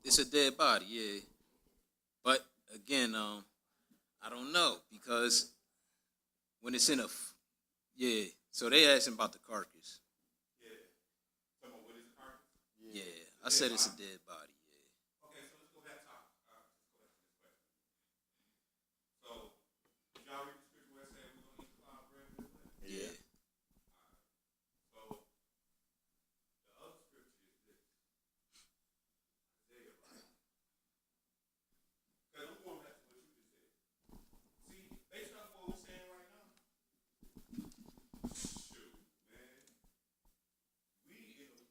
it's a dead body, yeah. But again, I don't know, because when it's in a, yeah. So they asked him about the carcass. Yeah. Someone with his carcass? Yeah. I said it's a dead body, yeah. Okay, so let's go back to this question. So, did y'all read the scripture where it said we're going to eat the cloud bread? Yeah. So, the other scripture is this. Isaiah, right? Because I'm going back to what you just said. See, based on what we're saying right now, shoot, man. We in the,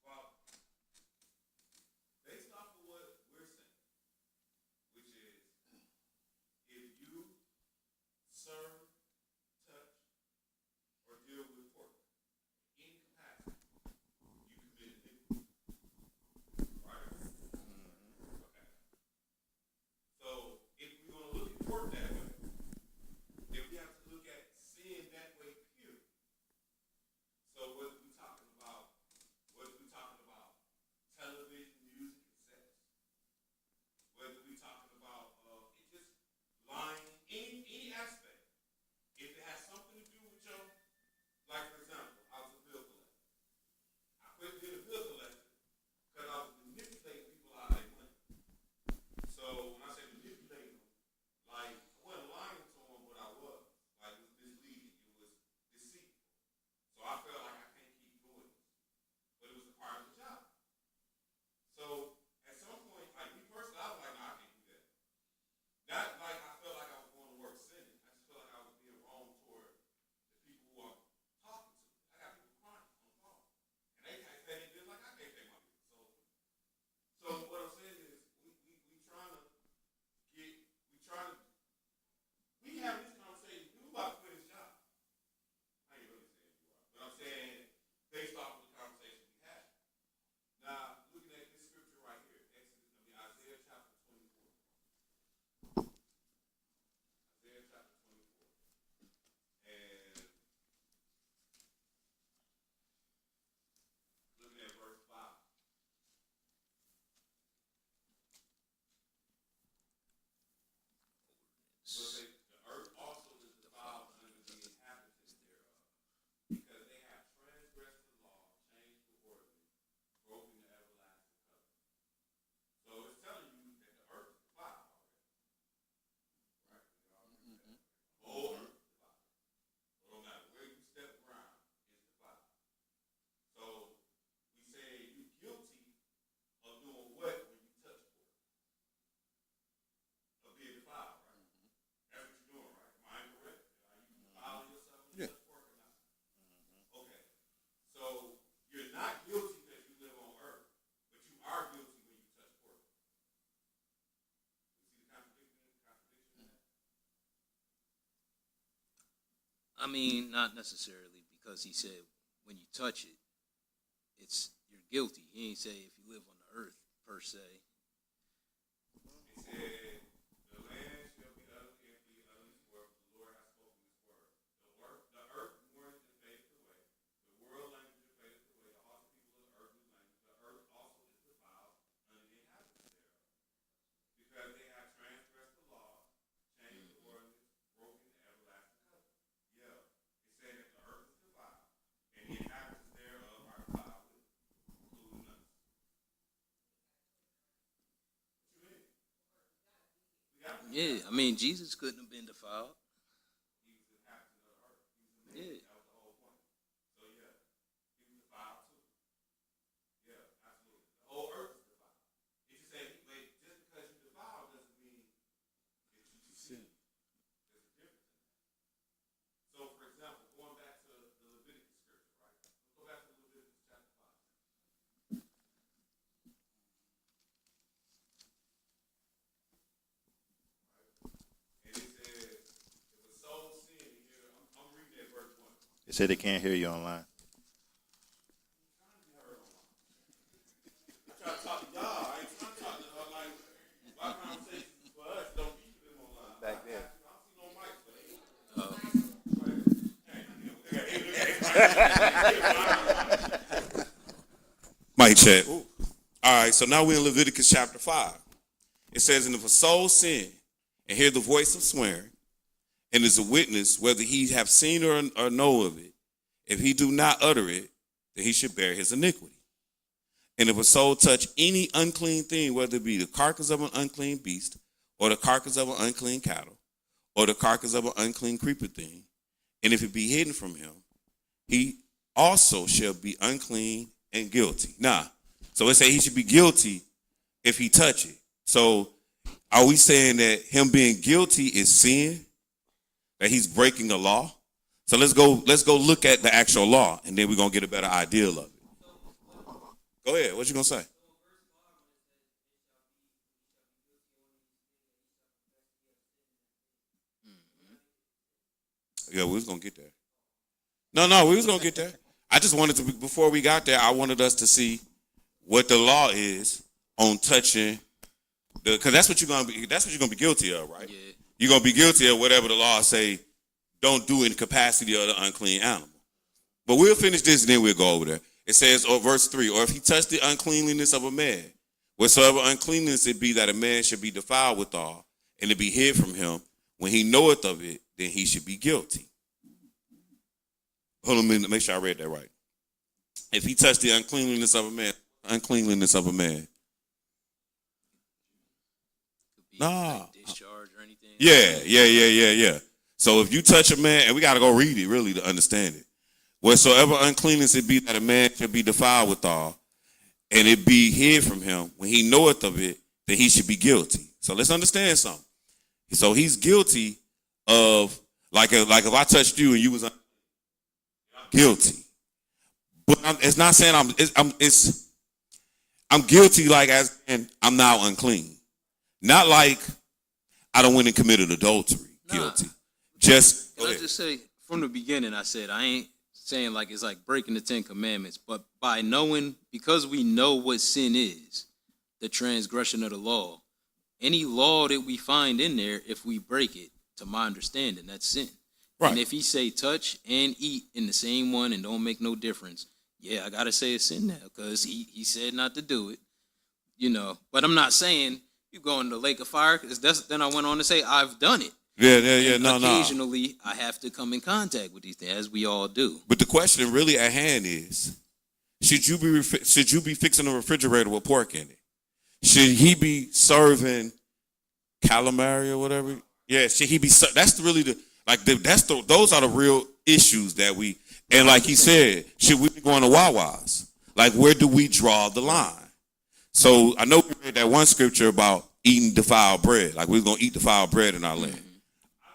well, I mean, not necessarily, because he said when you touch it, you're guilty. He ain't say if you live on the earth per se. It said, the land shall be utterly empty, utterly spoiled, for the Lord has spoken his word. The earth mourneth and fadeth away. The world language fadeth away. All the people of the earth do language. The earth also is defiled under the inhabitants thereof. Because they have transgressed the law, changed the ordinance, broken the everlasting covenant. Yeah. It said that the earth is defiled, and the inhabitants thereof are defiled, including us. Yeah, I mean, Jesus couldn't have been defiled. Yeah. So, for example, going back to the Leviticus scripture, right? Let's go back to Leviticus chapter 5. And it says, if a soul sin, here, I'm reading at verse 1. They said they can't hear you online. I try to talk to y'all. I ain't trying to talk to her like, my conversations for us don't keep them online. Back there. I don't see no mics, but mic check. All right, so now we're in Leviticus chapter 5. It says, and if a soul sin and hear the voice of swearing, and is a witness, whether he have seen or know of it, if he do not utter it, then he should bear his iniquity. And if a soul touch any unclean thing, whether it be the carcass of an unclean beast, or the carcass of an unclean cattle, or the carcass of an unclean creeper thing, and if it be hidden from him, he also shall be unclean and guilty. Now, so it say he should be guilty if he touch it. So are we saying that him being guilty is sin? That he's breaking the law? So let's go look at the actual law, and then we're gonna get a better idea of it. Go ahead, what you gonna say? Yeah, we was gonna get there. No, we was gonna get there. I just wanted to, before we got there, I wanted us to see what the law is on touching because that's what you're gonna be guilty of, right? Yeah. You're gonna be guilty of whatever the law say don't do in the capacity of the unclean animal. But we'll finish this and then we'll go over there. It says, verse 3, or if he touch the uncleanliness of a man, whatsoever uncleanness it be that a man should be defiled withal, and it be hid from him, when he knoweth of it, then he should be guilty. Hold on a minute, make sure I read that right. If he touch the uncleanliness of a man. Nah. Like discharge or anything. Yeah. So if you touch a man, and we got to go read it really to understand it. Whatsoever uncleanness it be that a man should be defiled withal, and it be hid from him, when he knoweth of it, then he should be guilty. So let's understand something. So he's guilty of, like if I touched you and you was guilty. But it's not saying I'm guilty like as and I'm now unclean. Not like I don't went and committed adultery. Guilty. Can I just say, from the beginning, I said I ain't saying like it's like breaking the 10 Commandments, but by knowing, because we know what sin is, the transgression of the law, any law that we find in there, if we break it, to my understanding, that's sin. Right. And if he say touch and eat in the same one and don't make no difference, yeah, I gotta say it's sin now because he said not to do it, But I'm not saying you go in the lake of fire because then I went on to say I've done it. Yeah. No. Occasionally, I have to come in contact with these things, as we all do. But the question really at hand is, should you be fixing a refrigerator with pork in it? Should he be serving calamari or whatever? Yeah, should he be? That's really those are the real issues that we. And like he said, should we be going to Wawa's? Like, where do we draw the line? So I know we read that one scripture about eating defiled bread. Like, we're going to eat defiled bread in our land.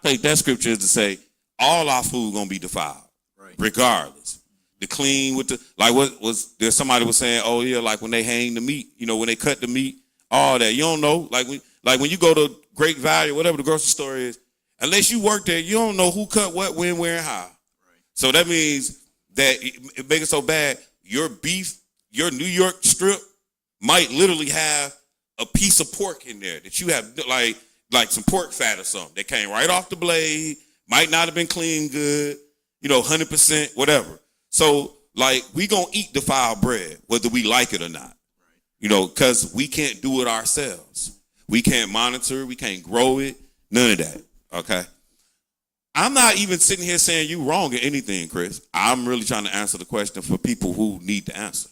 I think that scripture is to say all our food going to be defiled, Right. regardless. The clean with the, like what was there, somebody was saying, oh yeah, like when they hang the meat, when they cut the meat, all that. You don't know. Like when you go to Great Value, whatever the grocery store is, unless you work there, you don't know who cut what, when, where, and how. So that means that it makes it so bad. Your beef, your New York strip might literally have a piece of pork in there that you have like some pork fat or something that came right off the blade, might not have been cleaned good, 100%, whatever. So like we gonna eat defiled bread, whether we like it or not, because we can't do it ourselves. We can't monitor, we can't grow it, none of that, okay? I'm not even sitting here saying you wrong in anything, Chris. I'm really trying to answer the question for people who need the answer.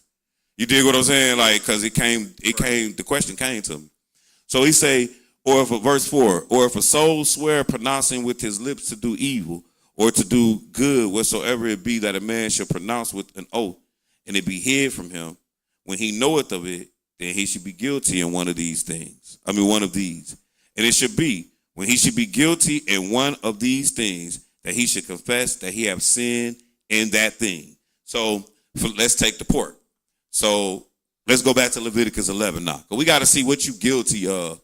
You dig what I'm saying? Like, because the question came to me. So he say, or if verse 4, or if a soul swear pronouncing with his lips to do evil, or to do good, whatsoever it be that a man shall pronounce with an oath, and it be hid from him, when he knoweth of it, then he should be guilty in one of these things. One of these. And it should be, when he should be guilty in one of these things, that he should confess that he have sinned in that thing. So let's take the pork. So let's go back to Leviticus 11 now. We got to see what you guilty of.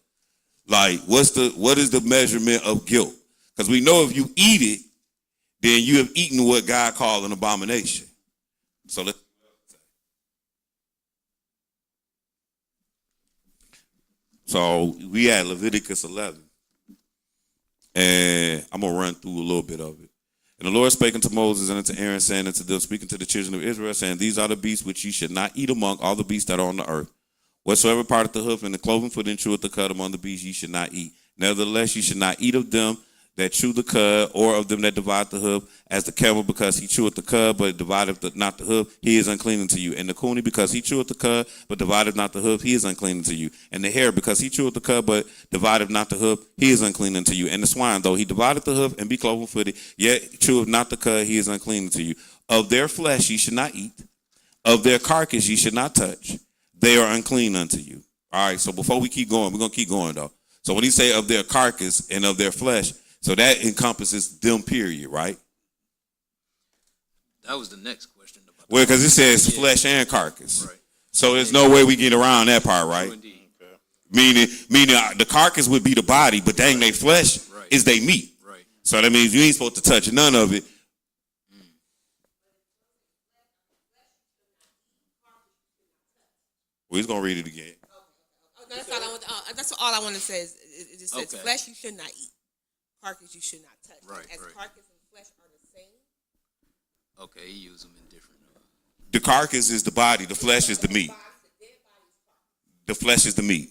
Like, what is the measurement of guilt? Because we know if you eat it, then you have eaten what God called an abomination. So we had Leviticus 11. And I'm going to run through a little bit of it. And the Lord spake unto Moses and unto Aaron, saying unto them, speaking to the children of Israel, saying, these are the beasts which ye should not eat among all the beasts that are on the earth. Whatsoever part of the hoof and the cloven foot and cheweth the cud among the beasts ye should not eat. Nevertheless, ye should not eat of them that chew the cud, or of them that divide the hoof, as the camel, because he cheweth the cud, but divideth not the hoof, he is unclean unto you. And the coney, because he cheweth the cud, but divideth not the hoof, he is unclean unto you. And the hare, because he cheweth the cud, but divideth not the hoof, he is unclean unto you. And the swine, though he divideth the hoof and be cloven footed, yet cheweth not the cud, he is unclean unto you. Of their flesh ye should not eat, of their carcass ye should not touch, they are unclean unto you. All right, so before we keep going, we're going to keep going, though. So when he say of their carcass and of their flesh, so that encompasses them, period, right? That was the next question. Well, because it says flesh and carcass. Right. So there's no way we get around that part, right? Indeed. Meaning the carcass would be the body, but dang, they flesh is they meat. Right. So that means you ain't supposed to touch none of it. We're just going to read it again. That's all I want to say is it just says Okay. flesh you should not eat, carcass you should not touch. Right, As right. carcass and flesh are the same. Okay, he used them in different. The carcass is the body. The flesh is the meat. The flesh is the meat.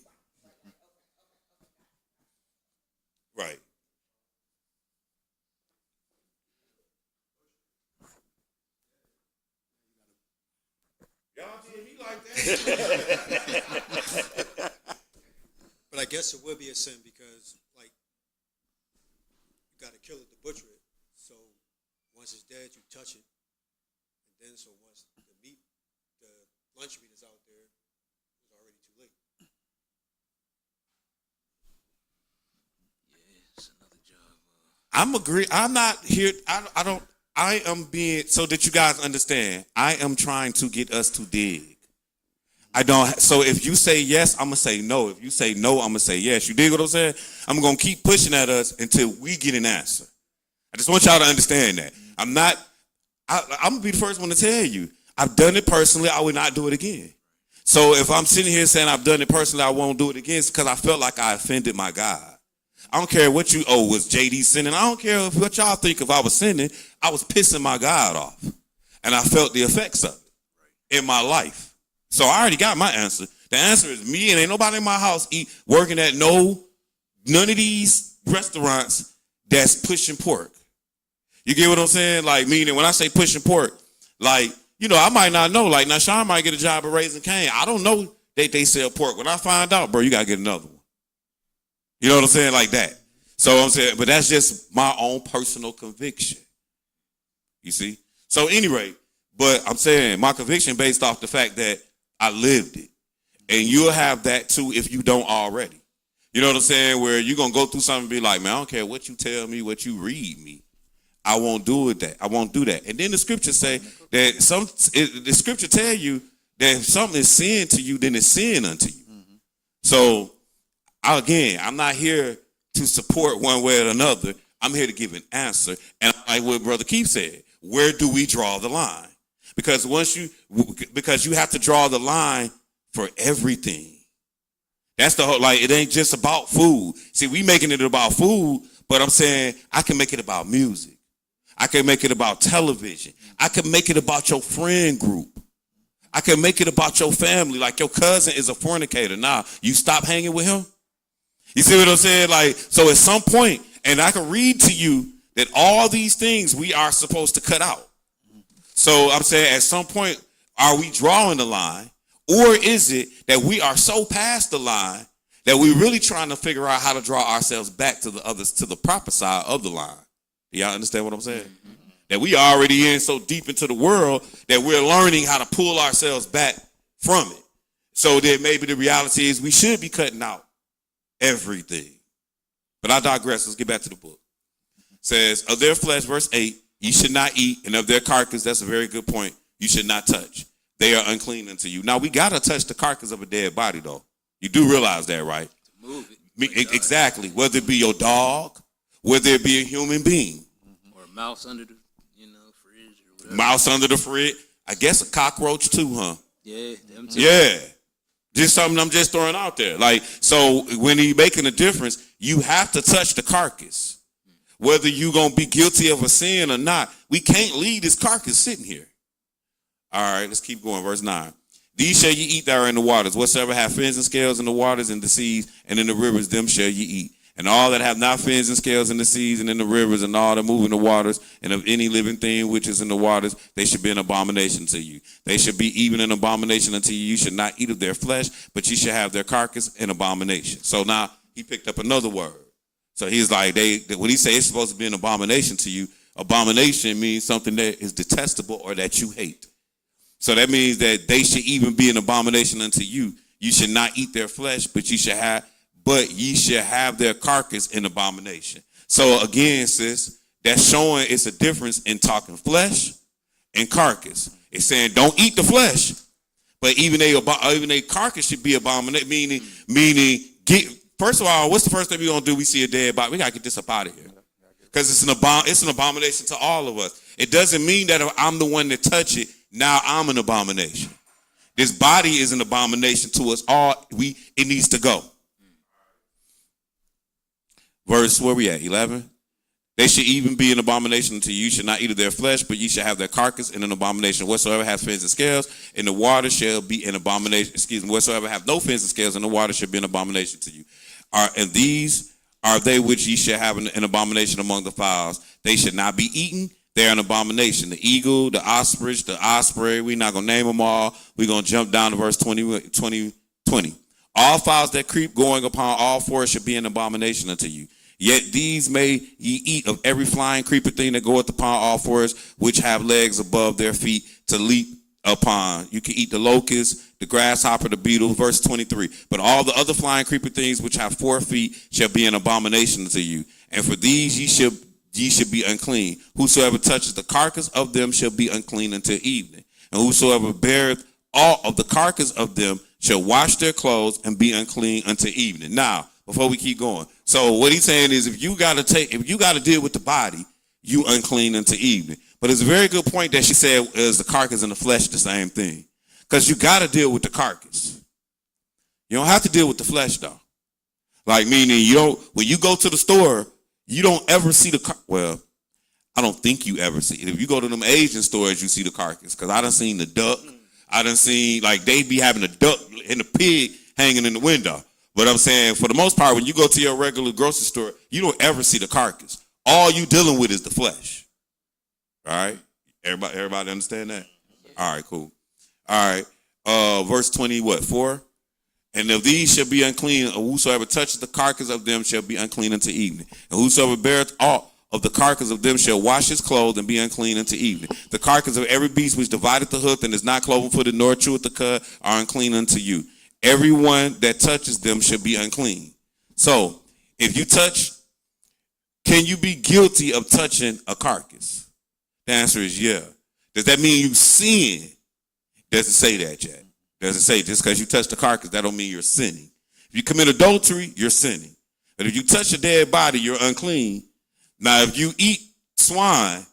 Right. Y'all did me like that. But I guess it would be a sin because, like, you got to kill it to butcher it. So once it's dead, you touch it. And then so once the lunch meat is out there, it's already too late. Yeah, it's another job. I'm agree. I'm not here. I am being, so that you guys understand, I am trying to get us to dig. So if you say yes, I'm going to say no. If you say no, I'm going to say yes. You dig what I'm saying? I'm going to keep pushing at us until we get an answer. I just want y'all to understand that. I'm going to be the first one to tell you. I've done it personally. I would not do it again. So if I'm sitting here saying I've done it personally, I won't do it again, it's because I felt like I offended my God. I don't care what was JD sinning. I don't care what y'all think if I was sinning. I was pissing my God off. And I felt the effects of it in my life. So I already got my answer. The answer is me and ain't nobody in my house working at none of these restaurants that's pushing pork. You get what I'm saying? Like, meaning when I say pushing pork, like, I might not know. Like, now Sean might get a job at Raising Cane. I don't know that they sell pork. When I find out, bro, you got to get another one. You know what I'm saying? Like that. So I'm saying, but that's just my own personal conviction. You see? So anyway, but I'm saying my conviction based off the fact that I lived it. And you'll have that too if you don't already. You know what I'm saying? Where you're going to go through something and be like, man, I don't care what you tell me, what you read me. I won't do it. I won't do that. And then the scriptures say that the scripture tell you that if something is sin to you, then it's sin unto you. Mm-hmm. So again, I'm not here to support one way or another. I'm here to give an answer. And like what Brother Keith said, where do we draw the line? Because because you have to draw the line for everything. That's the whole, like, it ain't just about food. See, we making it about food, but I'm saying I can make it about music. I can make it about television. I can make it about your friend group. I can make it about your family. Like, your cousin is a fornicator. Now, you stop hanging with him? You see what I'm saying? Like, so at some point, and I can read to you that all these things we are supposed to cut out. So I'm saying at some point, are we drawing the line? Or is it that we are so past the line that we're really trying to figure out how to draw ourselves back to the proper side of the line? Do y'all understand what I'm saying? That we already in so deep into the world that we're learning how to pull ourselves back from it. So that maybe the reality is we should be cutting out everything. But I digress. Let's get back to the book. It says, of their flesh, verse 8, ye should not eat, and of their carcass, that's a very good point, you should not touch. They are unclean unto you. Now, we got to touch the carcass of a dead body, though. You do realize that, right? To move it. Exactly. Whether it be your dog, whether it be a human being. Or a mouse under the fridge or whatever. Mouse under the fridge. I guess a cockroach too, huh? Yeah, them too. Yeah. Just something I'm just throwing out there. Like, so when you're making a difference, you have to touch the carcass. Whether you're going to be guilty of a sin or not, we can't leave this carcass sitting here. All right, let's keep going. Verse 9. These shall ye eat that are in the waters. Whatsoever have fins and scales in the waters and the seas and in the rivers, them shall ye eat. And all that have not fins and scales in the seas and in the rivers and all that move in the waters and of any living thing which is in the waters, they should be an abomination to you. They should be even an abomination unto you. You should not eat of their flesh, but you shall have their carcass an abomination. So now he picked up another word. So he's like, when he say it's supposed to be an abomination to you, abomination means something that is detestable or that you hate. So that means that they should even be an abomination unto you. You should not eat their flesh, but ye shall have their carcass an abomination. So again, sis, that's showing it's a difference in talking flesh and carcass. It's saying don't eat the flesh, but even a carcass should be abomination. Meaning, first of all, what's the first thing we're gonna do? We see a dead body. We gotta get this up out of here because it's an abomination to all of us. It doesn't mean that if I'm the one that touch it, now I'm an abomination. This body is an abomination to us all. It needs to go. Verse, where we at? 11. They should even be an abomination to you. You should not eat of their flesh, but ye shall have their carcass in an abomination. Whatsoever has fins and scales in the water shall be an abomination. Whatsoever have no fins and scales in the water shall be an abomination to you. And these are they which ye shall have an abomination among the fowls. They should not be eaten. They're an abomination. The eagle, the ostrich, the osprey. We're not going to name them all. We're going to jump down to verse 20. All fowls that creep going upon all fours should be an abomination unto you. Yet these may ye eat of every flying creeper thing that goeth upon all fours, which have legs above their feet to leap upon. You can eat the locust, the grasshopper, the beetle. Verse 23. But all the other flying creeper things which have 4 feet shall be an abomination to you. And for these ye should be unclean. Whosoever touches the carcass of them shall be unclean until evening. And whosoever beareth all of the carcass of them shall wash their clothes and be unclean until evening. Now, before we keep going. So what he's saying is if you got to deal with the body, you unclean until evening. But it's a very good point that she said is the carcass and the flesh the same thing. Because you got to deal with the carcass. You don't have to deal with the flesh though. Like meaning when you go to the store, you don't ever see well, I don't think you ever see it. If you go to them Asian stores, you see the carcass. Because I done seen the duck. I done seen, like, they be having a duck and a pig hanging in the window. But I'm saying, for the most part, when you go to your regular grocery store, you don't ever see the carcass. All you dealing with is the flesh. All right? Everybody understand that? All right, cool. All right. Verse 4? And of these shall be unclean, and whosoever touches the carcass of them shall be unclean until evening. And whosoever beareth all of the carcass of them shall wash his clothes and be unclean until evening. The carcass of every beast which divideth the hoof and is not cloven-footed nor cheweth the cud are unclean unto you. Everyone that touches them shall be unclean. So, if you touch, can you be guilty of touching a carcass? The answer is yeah. Does that mean you sin? Doesn't say that yet. Doesn't say just because you touch the carcass, that don't mean you're sinning. If you commit adultery, you're sinning. But if you touch a dead body, you're unclean. Now, if you eat swine,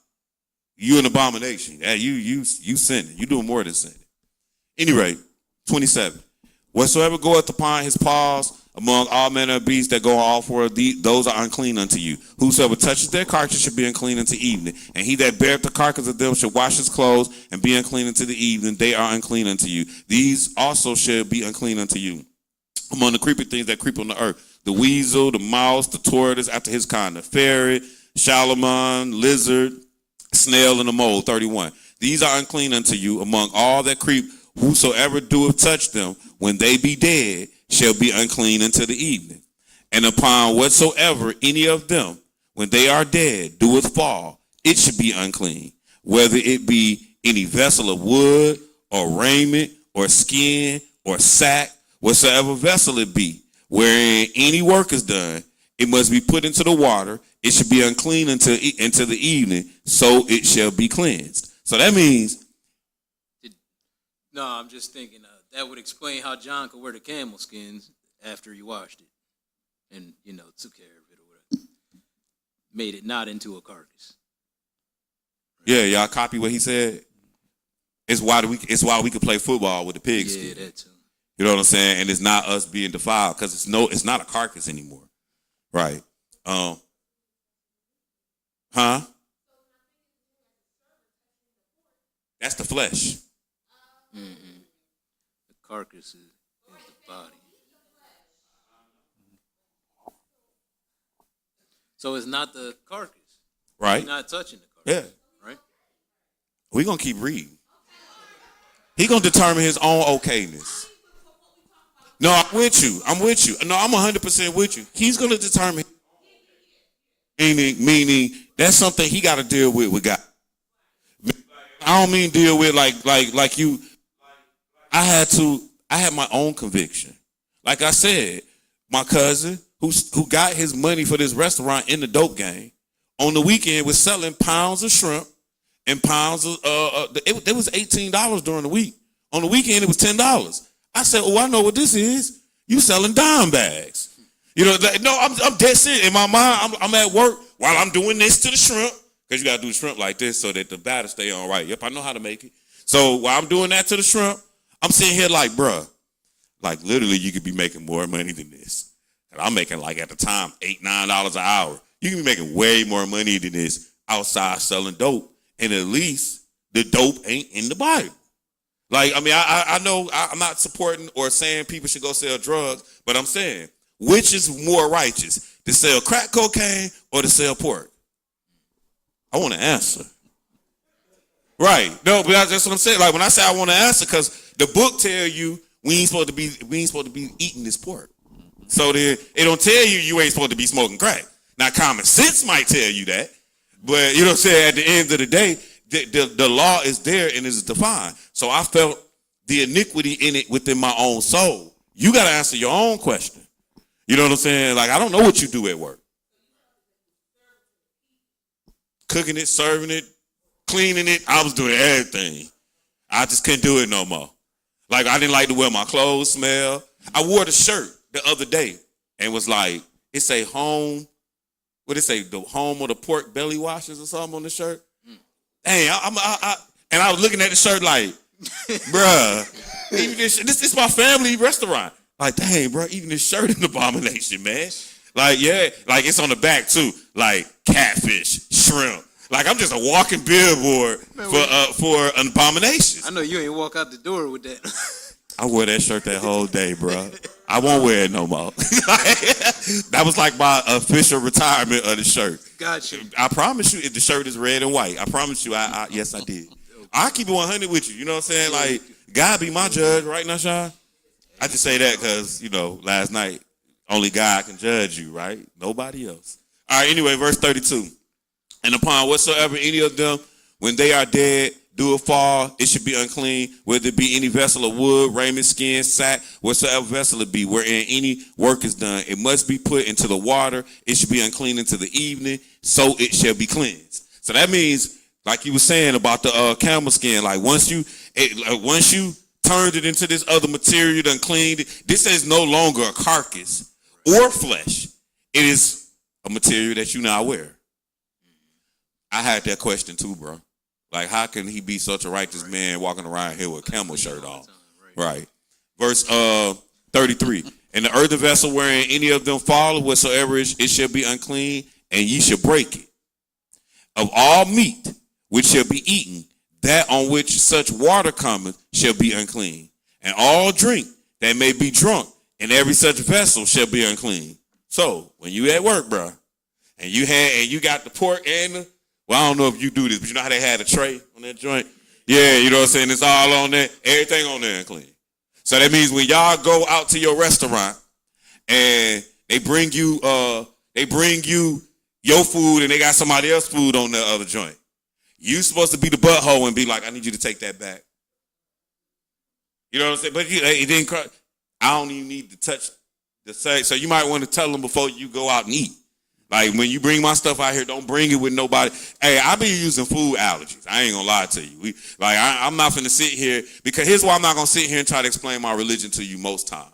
You an abomination. Yeah, you sinning. You doing more than sinning. Anyway, 27. Whatsoever goeth upon his paws among all manner of beasts that go all four of those are unclean unto you. Whosoever touches their carcass shall be unclean unto evening. And he that beareth the carcass of them shall wash his clothes and be unclean unto the evening. They are unclean unto you. These also shall be unclean unto you. Among the creeping things that creep on the earth, the weasel, the mouse, the tortoise after his kind, the ferret, shalamon, lizard, snail, and the mole. 31. These are unclean unto you. Among all that creep, whosoever doeth touch them, when they be dead, shall be unclean until the evening. And upon whatsoever any of them, when they are dead, doeth fall, it should be unclean, whether it be any vessel of wood, or raiment, or skin, or sack, whatsoever vessel it be, wherein any work is done, it must be put into the water. It should be unclean until the evening, so it shall be cleansed. So that means. No, I'm just thinking that would explain how John could wear the camel skins after he washed it, and took care of it or whatever, made it not into a carcass. Yeah, y'all copy what he said. It's why we could play football with the pigs. Yeah, that too. You know what I'm saying? And it's not us being defiled because it's not a carcass anymore, right? That's the flesh. Mm-hmm. The carcass is the body. So it's not the carcass. Right. You're not touching the carcass. Yeah. Right? We're going to keep reading. He's going to determine his own okayness. No, I'm with you. No, I'm 100% with you. He's going to determine. Meaning that's something he got to deal with God. I don't mean deal with like you. I had my own conviction. Like I said, my cousin who got his money for this restaurant in the dope game on the weekend was selling pounds of shrimp and pounds of it was $18 during the week. On the weekend it was $10. I said, "Oh, I know what this is. You selling dime bags." No, I'm dead serious. In my mind, I'm at work while I'm doing this to the shrimp, because you got to do the shrimp like this so that the batter stay on right. Yep, I know how to make it. So while I'm doing that to the shrimp, I'm sitting here like, bruh, like literally you could be making more money than this. And I'm making like at the time $8, $9 an hour. You can be making way more money than this outside selling dope. And at least the dope ain't in the Bible. Like, I mean, I know I'm not supporting or saying people should go sell drugs, but I'm saying, which is more righteous, to sell crack cocaine or to sell pork? I want to answer. Right. No, but that's what I'm saying. Like when I say I want to answer, because the book tell you we ain't supposed to be eating this pork. So then it don't tell you ain't supposed to be smoking crack. Now common sense might tell you that, but you know what I'm saying, at the end of the day, the law is there and is defined. So I felt the iniquity in it within my own soul. You got to answer your own question. You know what I'm saying? Like, I don't know what you do at work. Cooking it, serving it, cleaning it. I was doing everything. I just couldn't do it no more. Like, I didn't like the way my clothes smell. I wore the shirt the other day and was like, it say home. What it say? The home of the pork belly washers or something on the shirt. Dang, and I was looking at the shirt like, bruh, even this is my family restaurant. Like, dang, bro, even this shirt is an abomination, man. Like, yeah, like it's on the back too. Like catfish, shrimp. Like I'm just a walking billboard for an abomination. I know you ain't walk out the door with that. I wore that shirt that whole day, bro. I won't wear it no more. That was like my official retirement of the shirt. Gotcha. I promise you, if the shirt is red and white, I promise you, yes, I did. I'll keep it 100 with you. You know what I'm saying? Like, God be my judge, right now, Sean? I just say that because, last night, only God can judge you, right? Nobody else. All right, anyway, verse 32. And upon whatsoever any of them, when they are dead, do a fall, it should be unclean, whether it be any vessel of wood, raiment, skin, sack, whatsoever vessel it be, wherein any work is done. It must be put into the water. It should be unclean until the evening, so it shall be cleansed. So that means, like you were saying about the camel skin, like once you turned it into this other material, done cleaned it, this is no longer a carcass or flesh. It is a material that you now wear. I had that question too, bro. Like, how can he be such a righteous man walking around here with a camel shirt on? Right. Verse 33. And the earthen vessel wherein any of them fall, whatsoever it shall be unclean, and ye shall break it. Of all meat which shall be eaten, that on which such water cometh shall be unclean. And all drink that may be drunk, and every such vessel shall be unclean. So, when you at work, bro, and you got the pork and the, well, I don't know if you do this, but you know how they had a tray on that joint? Yeah, you know what I'm saying? It's all on there. Everything on there unclean. So that means when y'all go out to your restaurant and they bring you your food and they got somebody else's food on the other joint, you supposed to be the butthole and be like, I need you to take that back. You know what I'm saying? But it didn't. I don't even need to touch the say. So you might want to tell them before you go out and eat. Like, when you bring my stuff out here, don't bring it with nobody. Hey, I be using food allergies. I ain't gonna lie to you. I'm not finna sit here, because here's why I'm not gonna sit here and try to explain my religion to you most time.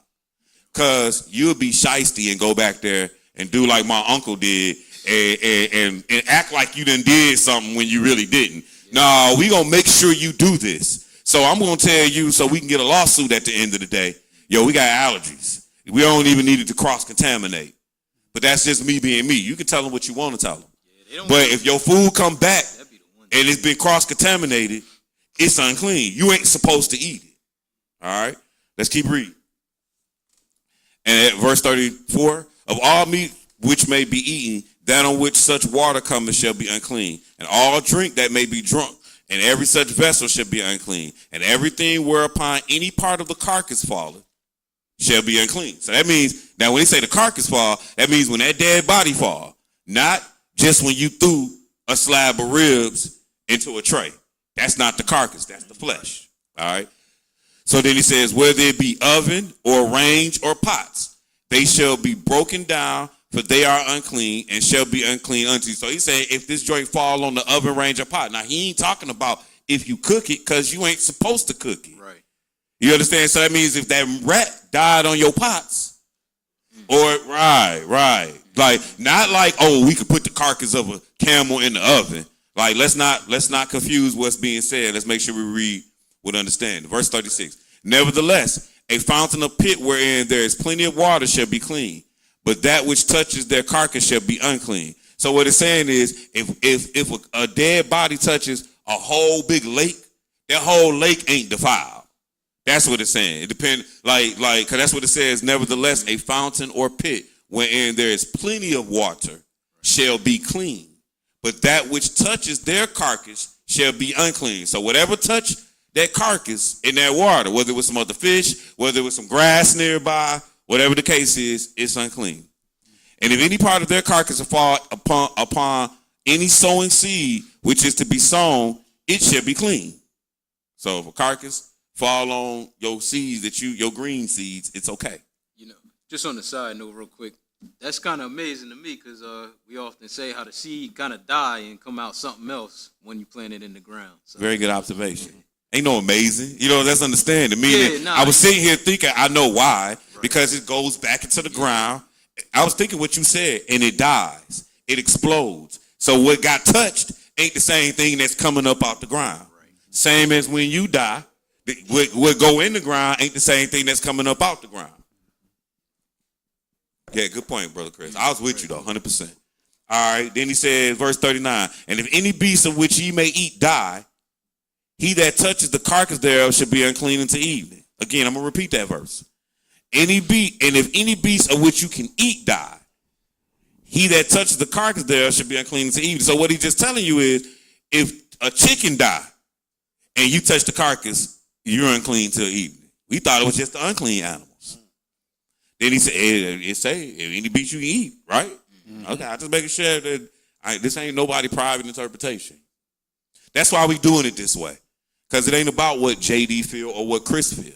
Because you'll be shiesty and go back there and do like my uncle did and act like you done did something when you really didn't. No, we gonna make sure you do this. So I'm gonna tell you so we can get a lawsuit at the end of the day. Yo, we got allergies. We don't even need it to cross-contaminate. But that's just me being me. You can tell them what you want to tell them. Yeah, but if your food come back and it's been cross-contaminated, it's unclean. You ain't supposed to eat it. All right? Let's keep reading. And at verse 34, of all meat which may be eaten, that on which such water cometh shall be unclean. And all drink that may be drunk, and every such vessel shall be unclean. And everything whereupon any part of the carcass falleth shall be unclean. So that means, now when they say the carcass fall, that means when that dead body fall, not just when you threw a slab of ribs into a tray. That's not the carcass, that's the flesh. All right. So then he says, whether it be oven or range or pots, they shall be broken down, for they are unclean and shall be unclean unto you. So he's saying if this joint fall on the oven, range, or pot. Now he ain't talking about if you cook it, because you ain't supposed to cook it. Right. You understand? So that means if that rat died on your pots, or right. Like, not like, oh, we could put the carcass of a camel in the oven. Like, let's not confuse what's being said. Let's make sure we read with understanding. Verse 36. Nevertheless, a fountain of pit wherein there is plenty of water shall be clean, but that which touches their carcass shall be unclean. So what it's saying is, if a dead body touches a whole big lake, that whole lake ain't defiled. That's what it's saying. It depends, because that's what it says. Nevertheless, a fountain or pit wherein there is plenty of water shall be clean, but that which touches their carcass shall be unclean. So whatever touch that carcass in that water, whether it was some other fish, whether it was some grass nearby, whatever the case is, it's unclean. And if any part of their carcass fall upon any sowing seed which is to be sown, it shall be clean. So if a carcass fall on your seeds your green seeds, it's okay. You know, just on the side note real quick, that's kind of amazing to me, because we often say how the seed kind of die and come out something else when you plant it in the ground. So, very good observation. Ain't no amazing. You know, that's understanding. Meaning, I was sitting here thinking, I know why, because it goes back into the ground. I was thinking what you said, and it dies. It explodes. So what got touched ain't the same thing that's coming up out the ground. Right. Same as when you die, what go in the ground ain't the same thing that's coming up out the ground. Yeah, good point, Brother Chris. I was with you, though, 100%. All right, then he says, verse 39, and if any beast of which ye may eat die, he that touches the carcass thereof should be unclean unto evening. Again, I'm going to repeat that verse. And if any beast of which you can eat die, he that touches the carcass thereof should be unclean unto evening. So what he's just telling you is, if a chicken die and you touch the carcass, you're unclean till evening. We thought it was just the unclean animals. Then he said, it say, if any beast you can eat, right? Mm-hmm. Okay, I'm just making sure that this ain't nobody private interpretation. That's why we doing it this way. Because it ain't about what JD feel or what Chris feel.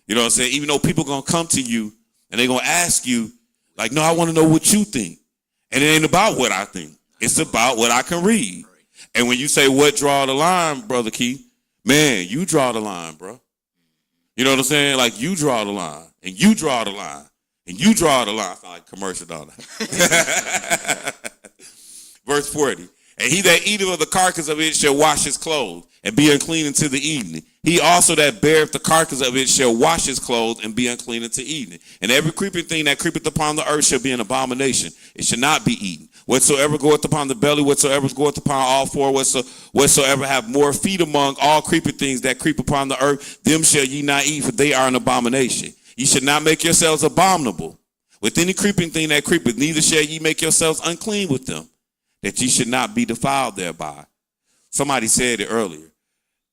You know what I'm saying? Even though people going to come to you and they going to ask you, like, no, I want to know what you think. And it ain't about what I think. It's about what I can read. And when you say what draw the line, Brother Keith, man, you draw the line, bro. You know what I'm saying? Like, you draw the line, and you draw the line, and you draw the line. I sound like a commercial, don't I? Verse 40. And he that eateth of the carcass of it shall wash his clothes, and be unclean until the evening. He also that beareth the carcass of it shall wash his clothes, and be unclean until evening. And every creeping thing that creepeth upon the earth shall be an abomination. It shall not be eaten. Whatsoever goeth upon the belly, whatsoever goeth upon all four, whatsoever have more feet among all creeping things that creep upon the earth, them shall ye not eat, for they are an abomination. Ye should not make yourselves abominable with any creeping thing that creepeth, neither shall ye make yourselves unclean with them, that ye should not be defiled thereby. Somebody said it earlier,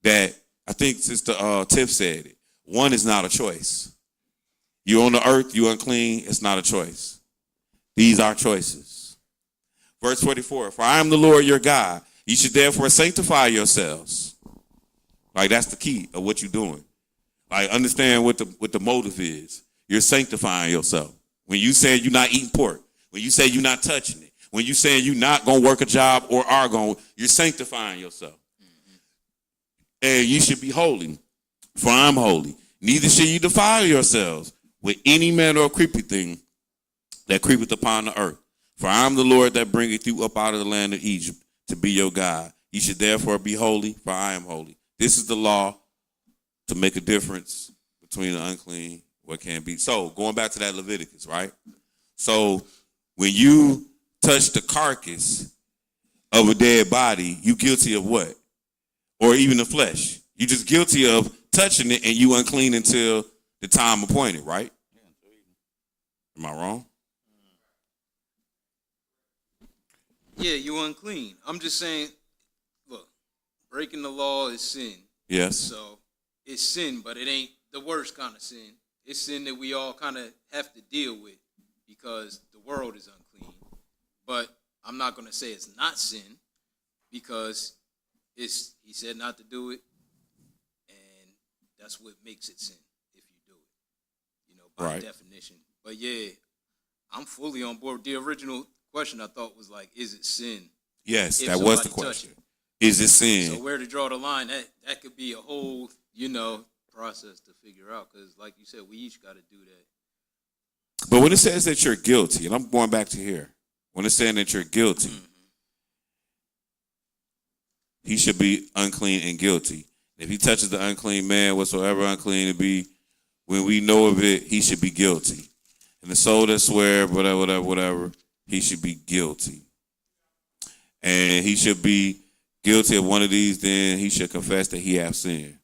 that I think Sister Tiff said it. One is not a choice. You're on the earth, you're unclean, it's not a choice. These are choices. Verse 44, for I am the Lord your God. You should therefore sanctify yourselves. Like, that's the key of what you're doing. Like, understand what the motive is. You're sanctifying yourself. When you say you're not eating pork, when you say you're not touching it, when you say you're not going to work a job or are going, you're sanctifying yourself. And you should be holy, for I'm holy. Neither shall you defile yourselves with any manner of creepy thing that creepeth upon the earth. For I am the Lord that bringeth you up out of the land of Egypt to be your God. You should therefore be holy, for I am holy. This is the law to make a difference between the unclean, what can be. So going back to that Leviticus, right? So when you touch the carcass of a dead body, you guilty of what? Or even the flesh. You're just guilty of touching it, and you unclean until the time appointed, right? Am I wrong? Yeah, you unclean. I'm just saying, look, breaking the law is sin. Yes. So it's sin, but it ain't the worst kind of sin. It's sin that we all kind of have to deal with because the world is unclean. But I'm not going to say it's not sin because he said not to do it, and that's what makes it sin if you do it, by definition. But yeah, I'm fully on board. The original question I thought was like, is it sin? Yes, that was the question. Is it sin? So where to draw the line, that could be a whole, process to figure out, because like you said, we each got to do that. But when it says that you're guilty, and I'm going back to here, when it's saying that you're guilty, he should be unclean and guilty. If he touches the unclean man, whatsoever unclean it be, when we know of it, he should be guilty. And the soul that swear, whatever, he should be guilty. And he should be guilty of one of these, then he should confess that he have sinned.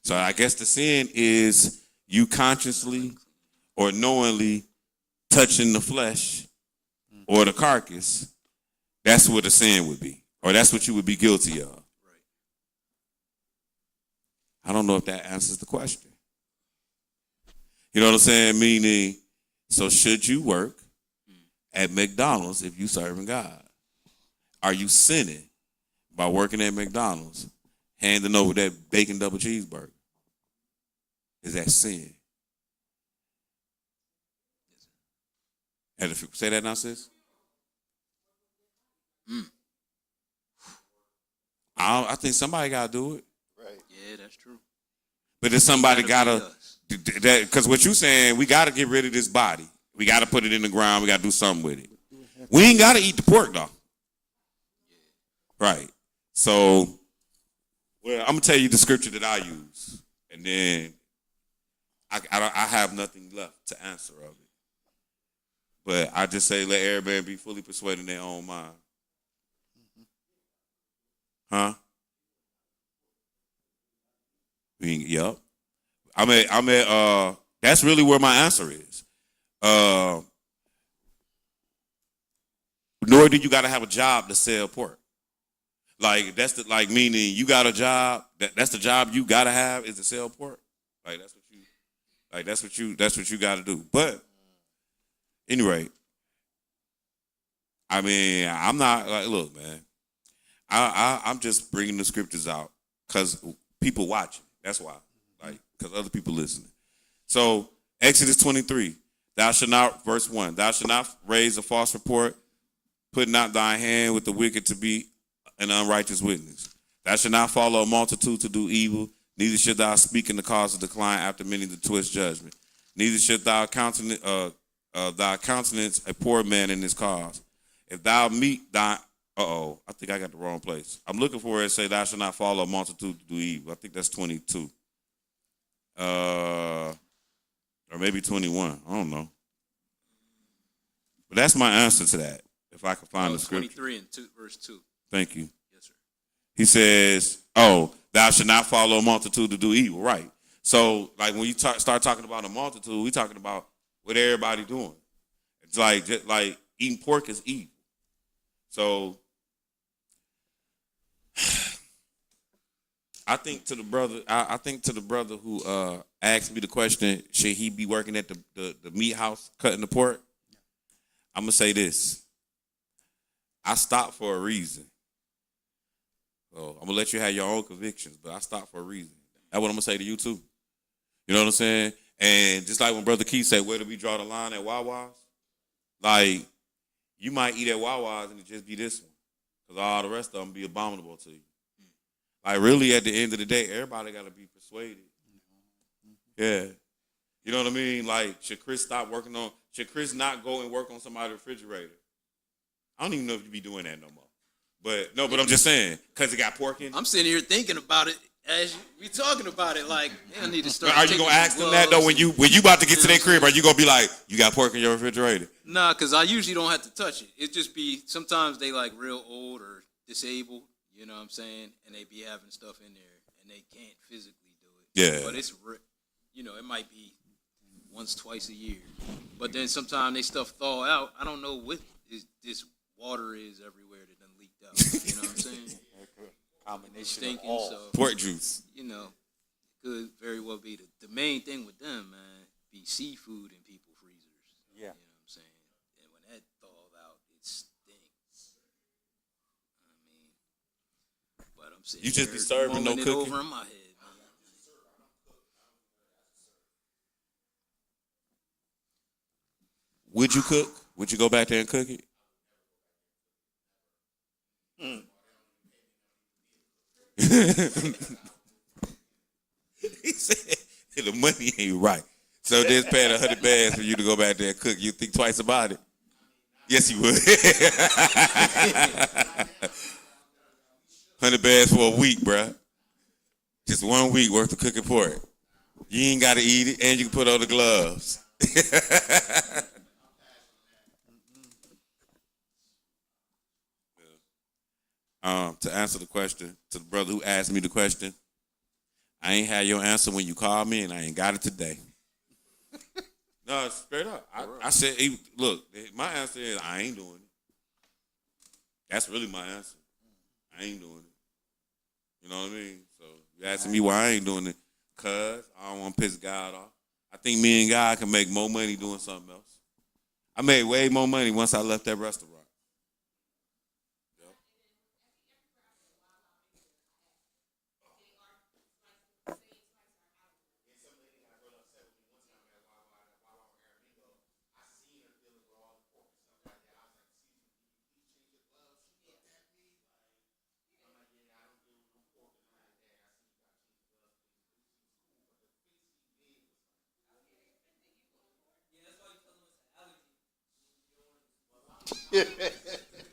So I guess the sin is you consciously or knowingly touching the flesh or the carcass. That's what a sin would be. Or that's what you would be guilty of. I don't know if that answers the question. You know what I'm saying? Meaning, so should you work at McDonald's if you serving God? Are you sinning by working at McDonald's, handing over that bacon double cheeseburger? Is that sin? Say that now, sis? I think somebody got to do it. Right. Yeah, that's true. But then somebody got to, because what you saying, we got to get rid of this body. We got to put it in the ground. We got to do something with it. We ain't got to eat the pork, though. Right. So, well, I'm going to tell you the scripture that I use. And then I have nothing left to answer of it. But I just say let everybody be fully persuaded in their own mind. Huh? Yep. I'm at that's really where my answer is. Nor do you gotta have a job to sell pork. Like that's meaning you got a job, that's the job you gotta have is to sell pork. That's what you gotta do. But anyway, I mean, I'm not look, man. I'm just bringing the scriptures out because people watching. That's why, because other people listening. So Exodus 23, thou shalt not, verse 1, thou shalt not raise a false report, put not thy hand with the wicked to be an unrighteous witness. Thou shalt not follow a multitude to do evil, neither shalt thou speak in the cause of decline after many to twist judgment. Neither shalt thou countenance a poor man in his cause. If thou meet Uh-oh, I think I got the wrong place. I'm looking for it. Say, thou shalt not follow a multitude to do evil. I think that's 22. Or maybe 21. I don't know. But that's my answer to that, if I can find the scripture. 23 and verse 2. Thank you. Yes, sir. He says, oh, thou shalt not follow a multitude to do evil. Right. So, like, when you start talking about a multitude, we talking about what everybody doing. It's like, just like eating pork is evil. So, I think to the brother who asked me the question, should he be working at the meat house cutting the pork? I'm gonna say this. I stopped for a reason. So I'm gonna let you have your own convictions, but I stopped for a reason. That's what I'm gonna say to you too. You know what I'm saying? And just like when Brother Keith said, where do we draw the line at Wawa's? Like, you might eat at Wawa's and it just be this one, because all the rest of them be abominable to you. Like, really, at the end of the day, everybody got to be persuaded. Yeah. You know what I mean? Like, should Chris not go and work on somebody's refrigerator? I don't even know if you be doing that no more. But I'm just saying, because it got pork in it. I'm sitting here thinking about it as we talking about it. Like, man, I need to start. Are you gonna ask them that though when you about to get to their crib? Are you gonna be like, you got pork in your refrigerator? Nah, because I usually don't have to touch it. It just be sometimes they like real old or disabled. You know what I'm saying? And they be having stuff in there and they can't physically do it. Yeah. But it's, it might be once, twice a year. But then sometimes they stuff thaw out. I don't know what this water is everywhere that done leaked out. You know what I'm saying? Combination Stinking, of all. so Pork juice. Could very well be the main thing with them, man, be seafood in people's freezers. Yeah. You know what I'm saying? And when that thawed out, it stinks. I mean, but I'm saying You just be serving no cooking? over in my head, man. Would you cook? Would you go back there and cook it? He said the money ain't right. So they're paying $100 for you to go back there and cook. You think twice about it? Yes, you would. $100 for a week, bruh. Just 1 week worth of cooking pork. You ain't got to eat it, and you can put on the gloves. To answer the question, to the brother who asked me the question, I ain't had your answer when you called me, and I ain't got it today. No, straight up. I said, hey, look, my answer is I ain't doing it. That's really my answer. I ain't doing it. You know what I mean? So you asking me why I ain't doing it? Because I don't want to piss God off. I think me and God can make more money doing something else. I made way more money once I left that restaurant.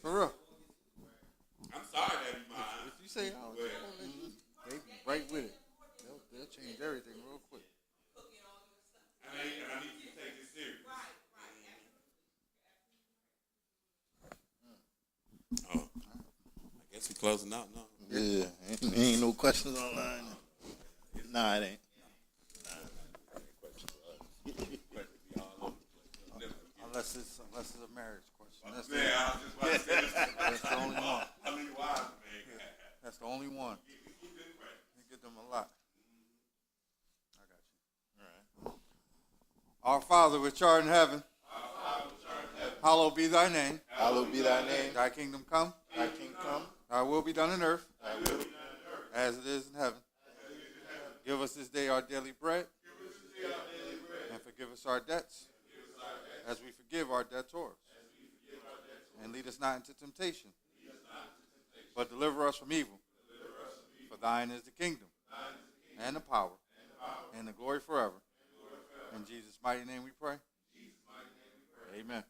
For real. I'm sorry that be mine. If you say allergy, they be right with it. They'll change everything real quick. I need you to take this serious. Oh, I guess we're closing out now. Yeah, ain't no questions online. Nah, it ain't. Unless it's a marriage question. That's Man, I was just about to say this. that's the only one. How many wives, man? That's the only one. You get them a lot. I got you. All right. Our Father which art in heaven, hallowed be thy name. Hallowed be thy name. Thy kingdom come. Thy kingdom come. Thy will be done in earth Thy will be done on earth as it is in heaven. Give us this day our daily bread. And forgive us our debts as we forgive our debtors. And lead us not into temptation, but deliver us from evil. For thine is the kingdom, and the power, and the glory forever. In Jesus' mighty name we pray. Amen.